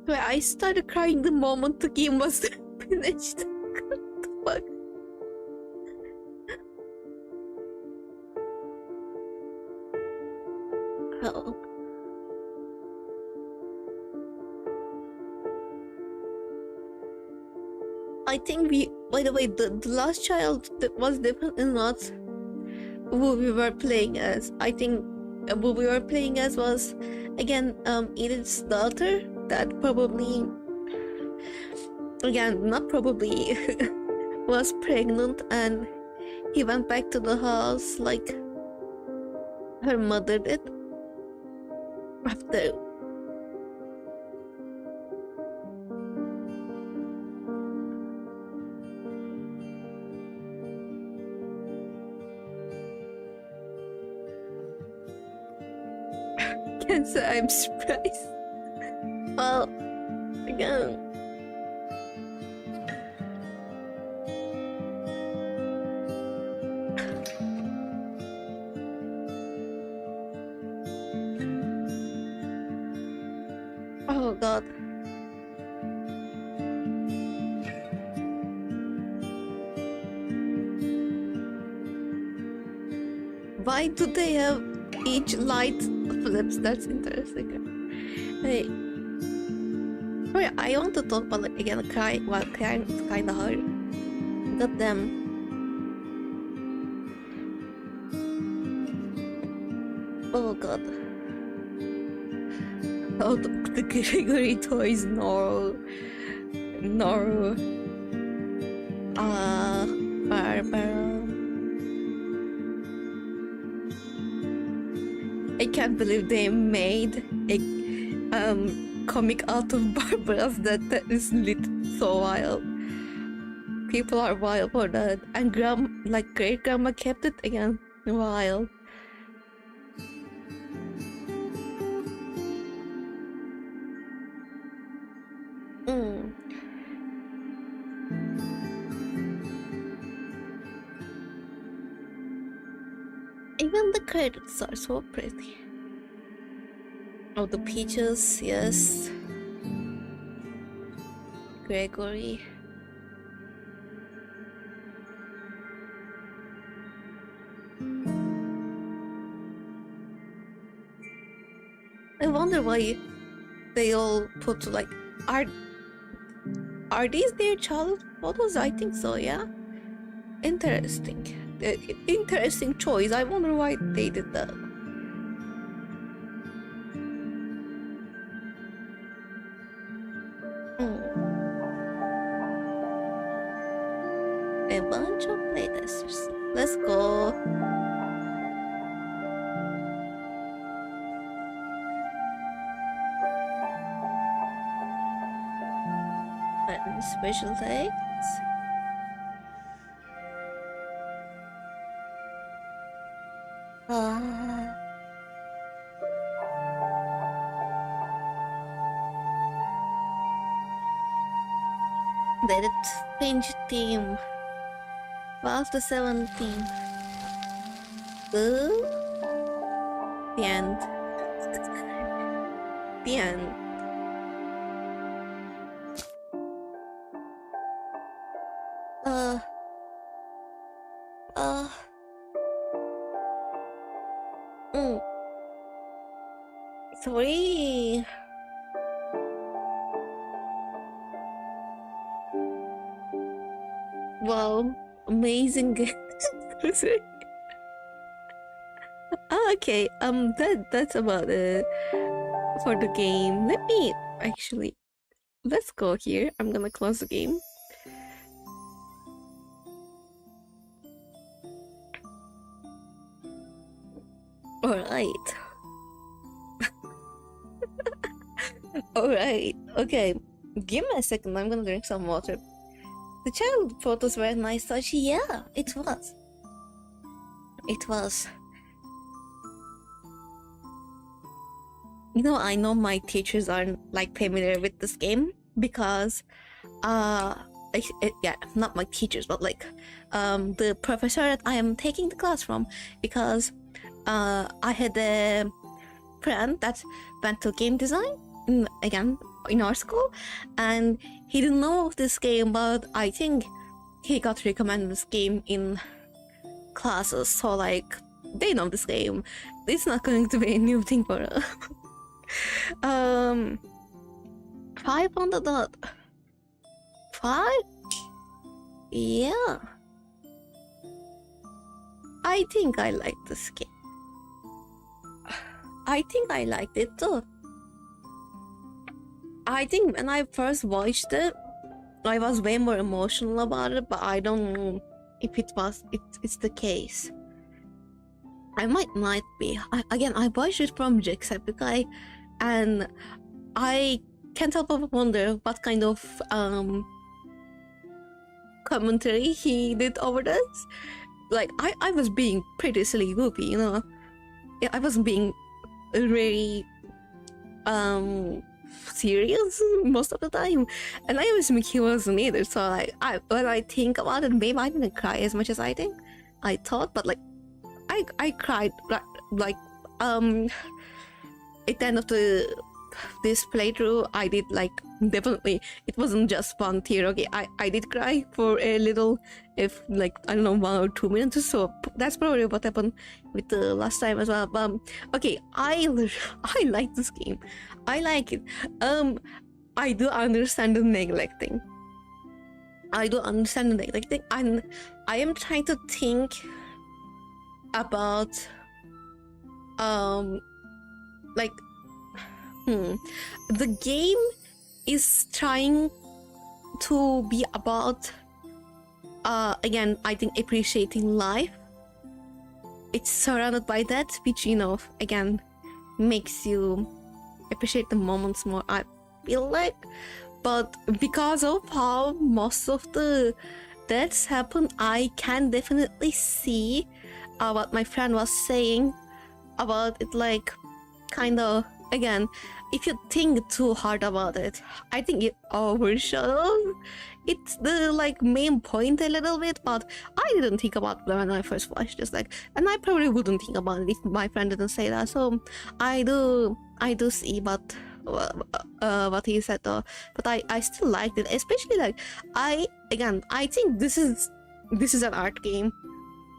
Wait, I started crying the moment the game was finished. What the fuck? Oh. I think by the way, the last child that was definitely not who we were playing as. I think who we were playing as was, again, Edith's daughter that probably, again, not probably, was pregnant and he went back to the house like her mother did after. Can't say I'm surprised. Well, again. Oh god. Why do they have each light flips? That's interesting. Hey, wait, I want to talk about like, again, cry. Well, crying is kind of hard. God damn. Oh god. Oh, the Gregory toys, no. Barbara. I can't believe they made a comic out of Barbara's. That is lit so wild. People are wild for that, and great grandma kept it again wild. Even the credits are so pretty. Oh, the peaches, yes. Gregory. I wonder why they all put like are these their child photos? I think so, yeah. Interesting. Interesting choice. I wonder why they did that. A bunch of playtesters. Let's go. And special thanks. The Edith Finch team. 12 to 17. The end. The end. Sorry. Wow, amazing. Okay, that's about it for the game. Let me actually, let's go here. I'm gonna close the game. Alright. Alright, okay. Give me a second, I'm gonna drink some water. The child photos were nice touchy. Yeah, it was. It was. You know, I know my teachers aren't like familiar with this game because yeah, not my teachers, but like the professor that I am taking the class from, because I had a friend that went to game design. Again, in our school, and he didn't know of this game, but I think he got recommended this game in classes, so like they know this game. It's not going to be a new thing for us. 5 on the dot. 5? Yeah. I think I like this game. I think I liked it too. I think when I first watched it, I was way more emotional about it, but I don't know if it's the case. I might not be. I watched it from Jacksepticeye, and I can't help but wonder what kind of commentary he did over this. Like, I was being pretty silly goofy, you know. I wasn't being very serious most of the time, and I assume he wasn't either. So like, when I think about it, maybe I didn't cry as much as I thought, but like I cried like at the end of this playthrough. I did like, definitely it wasn't just one tear. Okay, I did cry for a little, if like, I don't know, 1 or 2 minutes or so. That's probably what happened with the last time as well. But okay, I like this game. I like it. I do understand the neglecting. And I am trying to think about like the game is trying to be about again, I think, appreciating life. It's surrounded by that, which, you know, again, makes you appreciate the moments more, I feel like. But because of how most of the deaths happen, I can definitely see what my friend was saying about it, like, kind of, again, if you think too hard about it, I think it overshadows it's the like main point a little bit. But I didn't think about it when I first watched this, like, and I probably wouldn't think about it if my friend didn't say that. So I do see what he said though, but I still liked it, especially like I think this is an art game.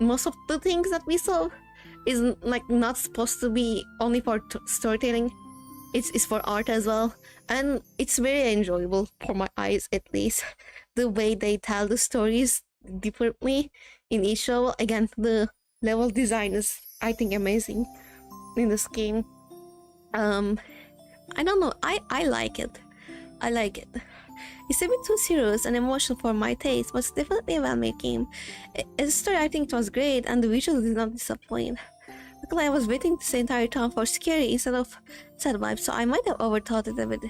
Most of the things that we saw is like not supposed to be only for storytelling. It's for art as well, and it's very enjoyable for my eyes, at least. The way they tell the stories differently in each show. Again, the level design is, I think, amazing in this game. I don't know, I like it. It's a bit too serious and emotional for my taste, but it's definitely a well-made game. As a story, I think it was great, and the visuals did not disappoint. Luckily, I was waiting this entire time for scary instead of sad vibes, so I might have overthought it a bit.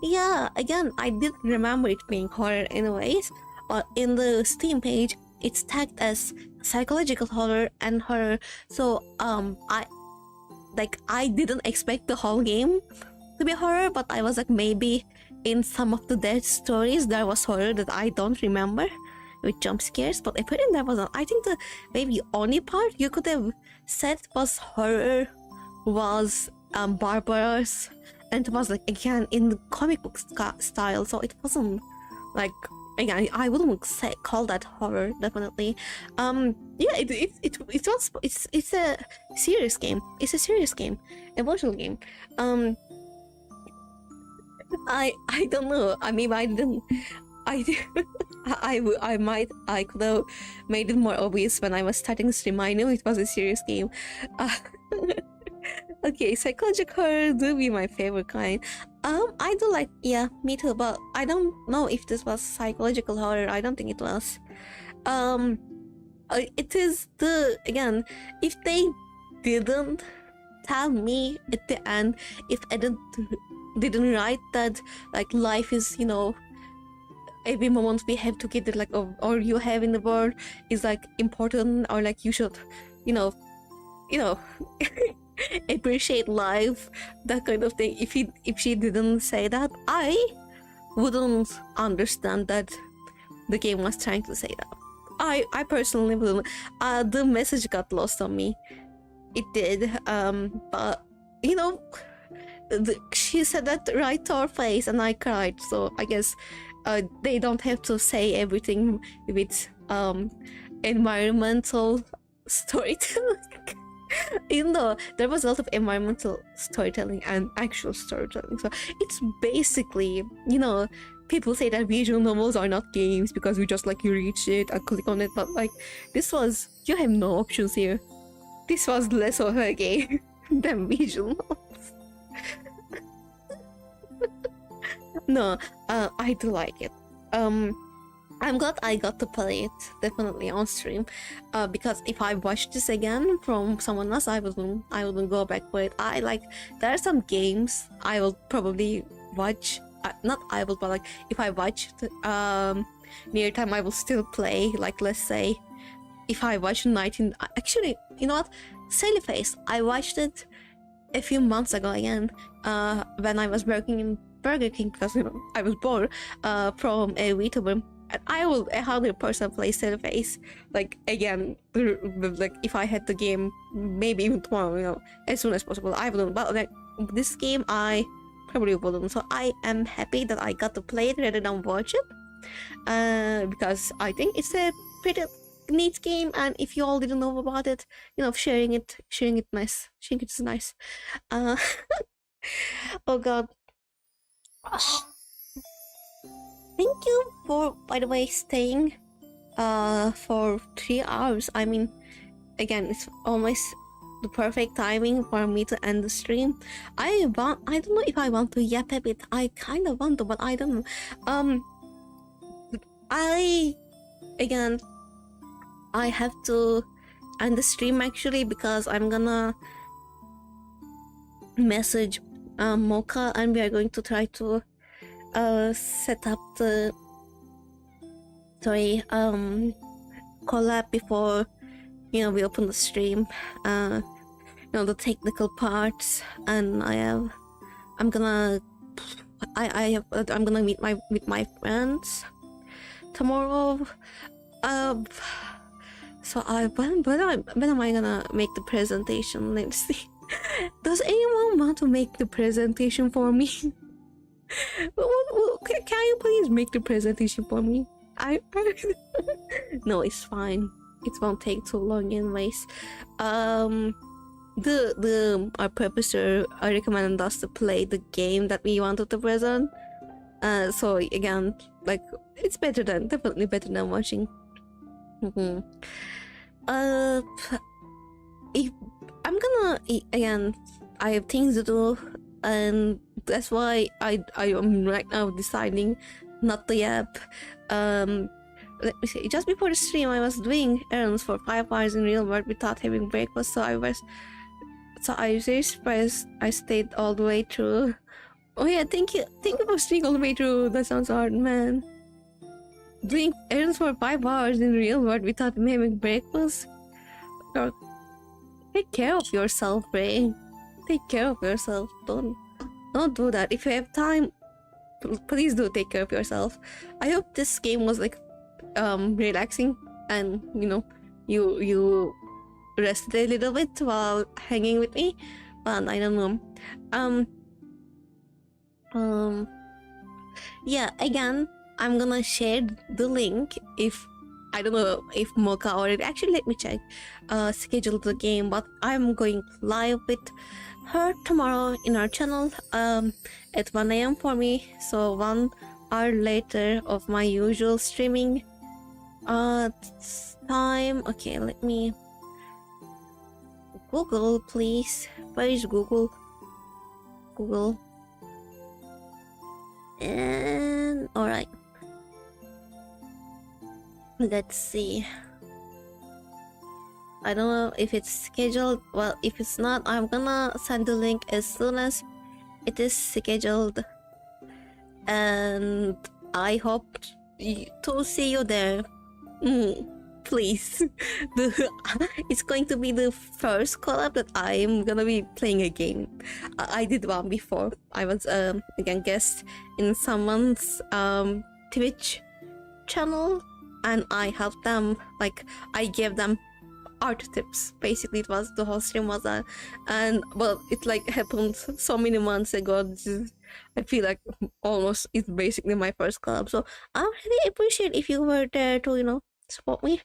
Yeah, again, I did remember it being horror anyways, but in the Steam page, it's tagged as psychological horror and horror, so I didn't expect the whole game to be horror, but I was like, maybe in some of the dead stories there was horror that I don't remember with jump scares, but apparently there wasn't. I think the maybe only part you could have said was horror was barbarous, and it was like, again, in the comic book style, so it wasn't like, again, I wouldn't call that horror, definitely. Yeah, it's a serious game. It's a serious game, emotional game. I don't know. I mean, I could have made it more obvious when I was starting the stream. I knew it was a serious game. Okay, psychological horror do be my favorite kind. I do like, yeah, me too, but I don't know if this was psychological horror. I don't think it was. It is again, if they didn't tell me at the end, if I didn't write that, like, life is, you know, every moment we have together, like, or you have in the world is like important, or like you should, you know appreciate life, that kind of thing. If she didn't say that, I wouldn't understand that the game was trying to say that. I personally wouldn't. The message got lost on me. It did. But you know, she said that right to our face, and I cried. So I guess they don't have to say everything with environmental storytelling. Even though there was a lot of environmental storytelling and actual storytelling, so it's basically, you know, people say that visual novels are not games because we just like you reach it and click on it, but like this was, you have no options here. This was less of a game than visual novels. No, I do like it. I'm glad I got to play it definitely on stream, because if I watched this again from someone else, I wouldn't go back for it. There are some games I will probably watch. Not I will, but like if I watch near time, I will still play. Like let's say, if I watch 19, actually, you know what? Silly Face. I watched it a few months ago again, when I was working in Burger King because you know I was bored from a VTuber. And I will 100% play Silly Face, like again, like if I had the game, maybe even tomorrow, you know, as soon as possible. I wouldn't, but like this game, I probably wouldn't. So I am happy that I got to play it rather than watch it, because I think it's a pretty neat game. And if you all didn't know about it, you know, sharing it nice. Sharing it is nice. Oh god. Thank you for, by the way, staying for 3 hours. I mean, again, it's almost the perfect timing for me to end the stream. I don't know if I want to yap a bit. I kind of want to, but I don't know. I have to end the stream actually because I'm gonna message Mocha, and we are going to try to set up the collab before, you know, we open the stream, you know, the technical parts. And I'm gonna meet with my friends tomorrow. So when am I gonna make the presentation? Let's see. Does anyone want to make the presentation for me? Can you please make the presentation for me? No, it's fine. It won't take too long anyways. Our professor recommended us to play the game that we wanted to present. So again, like it's definitely better than watching. If I'm gonna again, I have things to do, and that's why I am right now deciding not to yap. Let me see. Just before the stream, I was doing errands for 5 hours in real world without having breakfast. So I was very surprised I stayed all the way through. Oh yeah, thank you for staying all the way through. That sounds hard, man. Doing errands for 5 hours in real world without having breakfast. Take care of yourself, Ray. Take care of yourself. Don't do that. If you have time, please do take care of yourself. I hope this game was like relaxing, and you know, you rested a little bit while hanging with me. But I don't know. Yeah, again, I'm gonna share the link if I don't know if Mocha already actually, let me check, scheduled the game, but I'm going live with her tomorrow in our channel at 1 AM for me, so 1 hour later of my usual streaming time. Okay, let me Google, please. Where is Google? And alright, let's see. I don't know if it's scheduled. Well, if it's not, I'm gonna send the link as soon as it is scheduled, and I hope to see you there. Please. It's going to be the first collab that I'm gonna be playing a game. I did one before. I was again guest in someone's Twitch channel, and I helped them. Like I gave them art tips. Basically, it was the whole stream was that, and well, it like happened so many months ago. I feel like almost it's basically my first club. So I really appreciate if you were there to support me.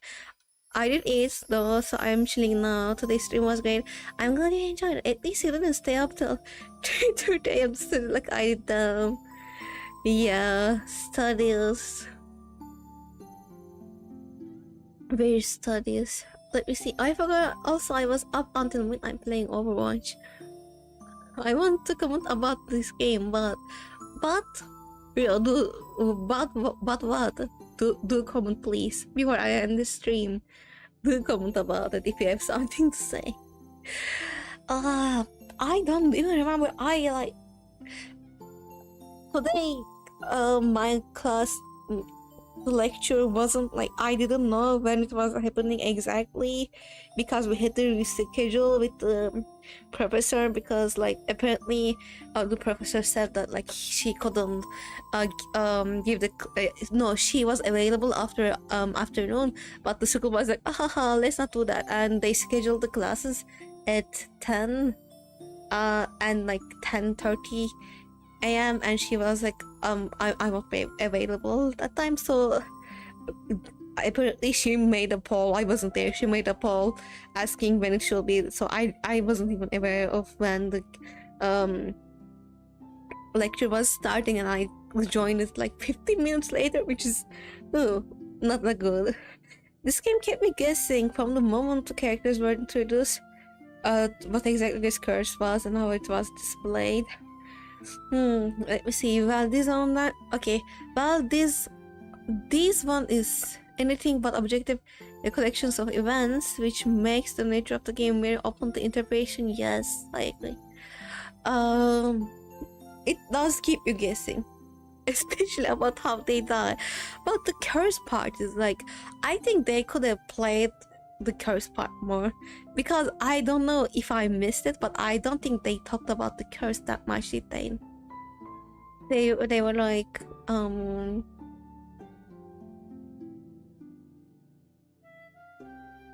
I did eat though, so I'm chilling now. Today's stream was great. I'm glad you enjoyed it. At least you didn't stay up till 2 a.m. still like I did. Yeah, studies. Very studies. Let me see. I forgot. Also, I was up until midnight playing Overwatch. I want to comment about this game, but what? Do comment please before I end the stream. Do comment about it if you have something to say. I don't even remember. Today, my class lecture wasn't like, I didn't know when it was happening exactly because we had to reschedule with the professor because like apparently the professor said that like she couldn't give the no, she was available after afternoon, but the school was like let's not do that, and they scheduled the classes at 10 and like 10:30 a.m. and she was like I won't be available that time, so apparently she made a poll. I wasn't there. She made a poll asking when it should be, so I wasn't even aware of when the lecture was starting, and I joined it like 15 minutes later, which is not that good. This game kept me guessing from the moment the characters were introduced what exactly this curse was and how it was displayed. Let me see. Well, this on that. Okay. Well, this one is anything but objective collections of events, which makes the nature of the game very open to interpretation. Yes, I agree. It does keep you guessing, especially about how they die. But the curse part is like, I think they could have played the curse part more, because I don't know if I missed it, but I don't think they talked about the curse that much, did they? They were like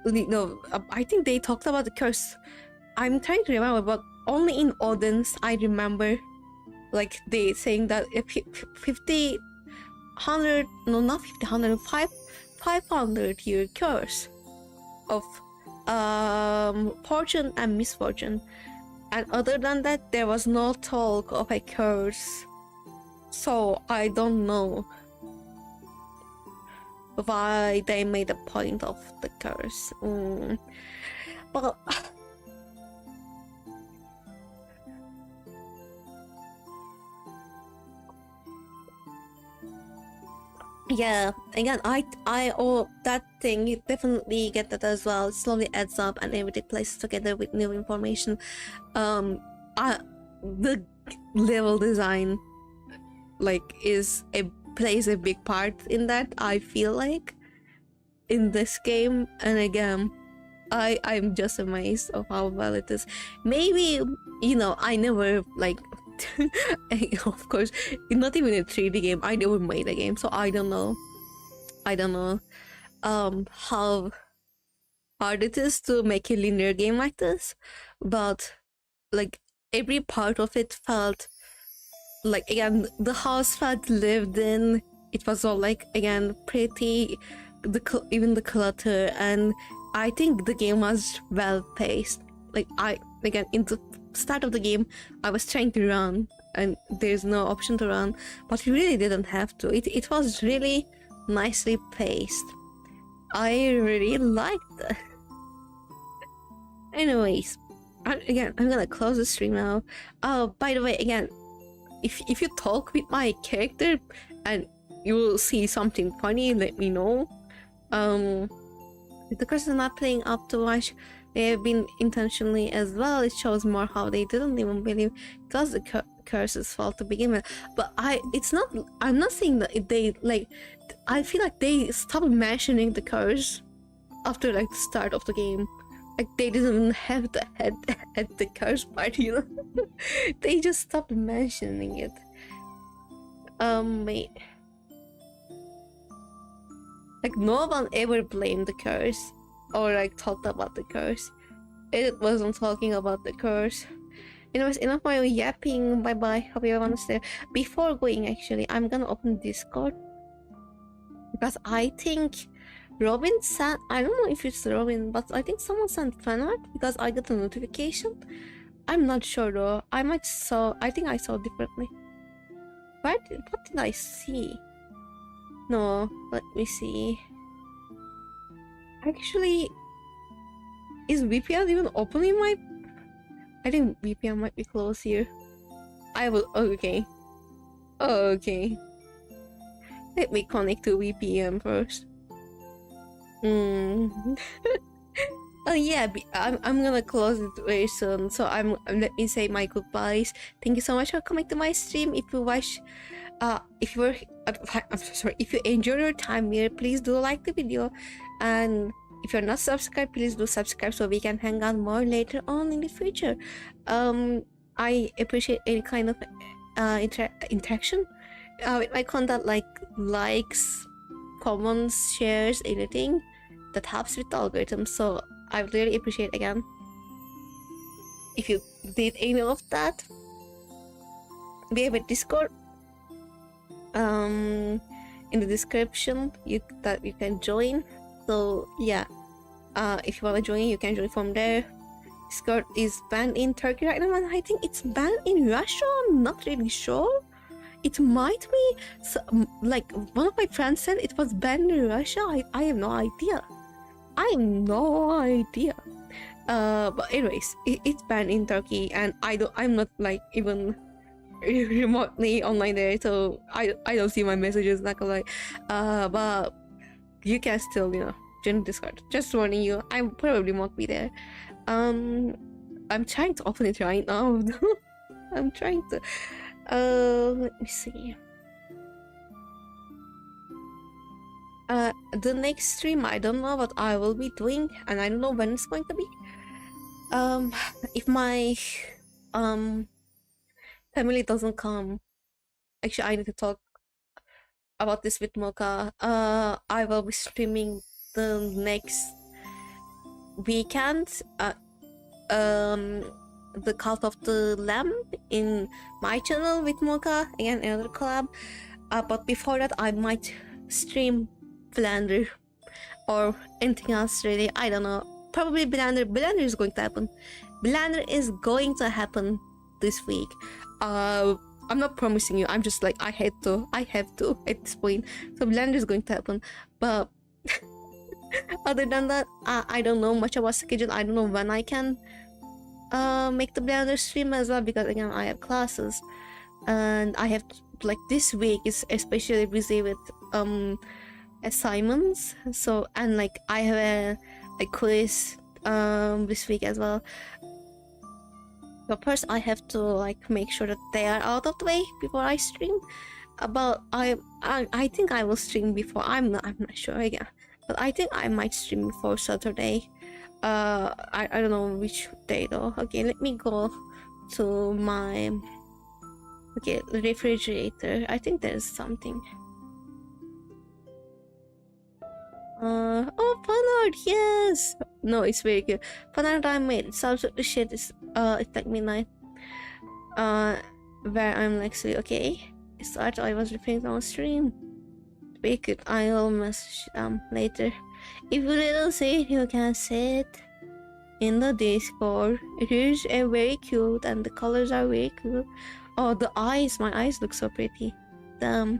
no, I think they talked about the curse. I'm trying to remember, but only in Odin's I remember like they saying that 500 year curse of fortune and misfortune, and other than that there was no talk of a curse, so I don't know why they made a point of the curse. But yeah, again, I that thing, you definitely get that as well. It slowly adds up and everything places together with new information. The level design like plays a big part in that, I feel like, in this game. And again, I'm just amazed of how well it is. Maybe, I never like of course, not even a 3D game. I never made a game, so I don't know how hard it is to make a linear game like this, but like every part of it felt like, again, the house felt lived in. It was all like, again, pretty, even the clutter, and I think the game was well paced. Like, again, in the start of the game, I was trying to run and there's no option to run, but you really didn't have to. It was really nicely paced. I really liked it. Anyways, I'm gonna close the stream now. By the way, again, if you talk with my character and you will see something funny, let me know. If the curse is not playing up too much, they have been intentionally as well. It shows more how they didn't even believe it was the curse's fault to begin with. But I'm not saying that they like. I feel like they stopped mentioning the curse after like the start of the game. Like they didn't have the head at the curse part, They just stopped mentioning it. Wait. Like no one ever blamed the curse. or like talked about the curse. It wasn't talking about the curse. Anyways, enough my yapping. Bye bye. Hope you want to stay. Before going, actually, I'm gonna open Discord because I think Robin sent. I don't know if it's Robin, but I think someone sent fan art because I got a notification. I'm not sure though. I think I saw differently. What did I see? No, let me see. Actually, is VPN even open in my... I think VPN might be closed here. I will... Okay. Okay. Let me connect to VPN first. Oh yeah, I'm gonna close it very soon. So let me say my goodbyes. Thank you so much for coming to my stream. If you watch... if you're... I'm so sorry. If you enjoy your time here, please do like the video. And if you're not subscribed, please do subscribe so we can hang out more later on in the future. I appreciate any kind of interaction with my content, like likes, comments, shares, anything that helps with the algorithm. So I would really appreciate again if you did any of that. We have a Discord in the description that you can join. So yeah, if you want to join, you can join from there. Discord is banned in Turkey right now, and I think it's banned in Russia. I'm not really sure. It might be. So, like one of my friends said, it was banned in Russia. I have no idea. I have no idea. But anyways, it's banned in Turkey, and I'm not like even remotely online there, so I don't see my messages. Not gonna lie. But you can still, join Discord. Just warning you, I probably won't be there. I'm trying to open it right now. I'm trying to. Let me see. The next stream, I don't know what I will be doing, and I don't know when it's going to be. If my family doesn't come, actually, I need to talk about this with Mocha. I will be streaming the next weekend. The Cult of the Lamb in my channel with Mocha, again another collab. But before that, I might stream Blender or anything else really. I don't know. Probably Blender. Blender is going to happen. Blender is going to happen this week. I'm not promising you. I'm just like I have to at this point. So Blender is going to happen. But other than that, I don't know much about schedule. I don't know when I can make the Blender stream as well, because again I have classes and I have like this week is especially busy with assignments. So, and like I have a quiz this week as well. But first I have to like make sure that they are out of the way before I stream. But I think I will stream before. I'm not sure again, but I think I might stream before Saturday. I don't know which day though. Okay, let me go to my refrigerator. I think there's something. Oh, fan art, yes! No, it's very good. Fan art I made, it's absolutely shit. It's like midnight. Where I'm actually, okay. It's art I was replaying on stream. Very good, I'll message them later. If you didn't see it, you can see it in the Discord. It is a very cute and the colors are very cool. Oh, the eyes, my eyes look so pretty. Damn.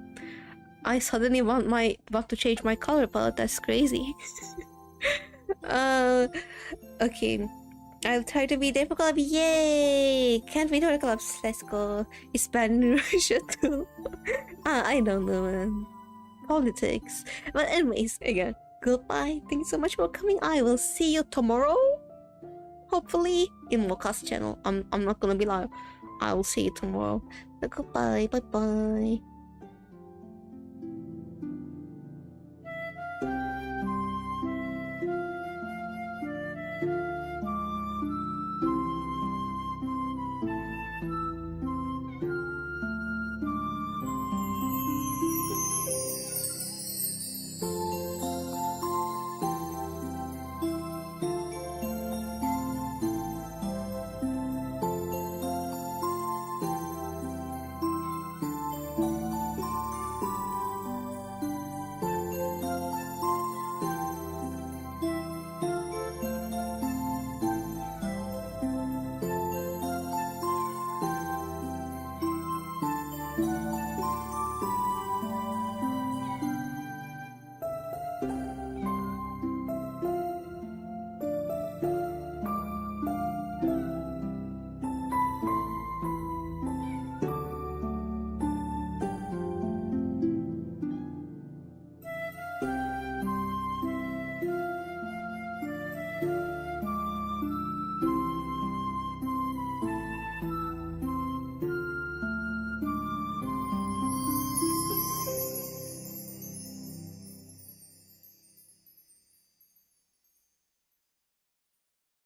I suddenly want to change my color palette. That's crazy. Okay. I'll try to be there for collab. Yay! Can't wait for collabs. Let's go. It's banned in Russia too. I don't know, man. Politics. But anyways, again, goodbye. Thank you so much for coming. I will see you tomorrow. Hopefully in Mocha's channel. I'm not gonna be live. I will see you tomorrow. But goodbye. Bye bye.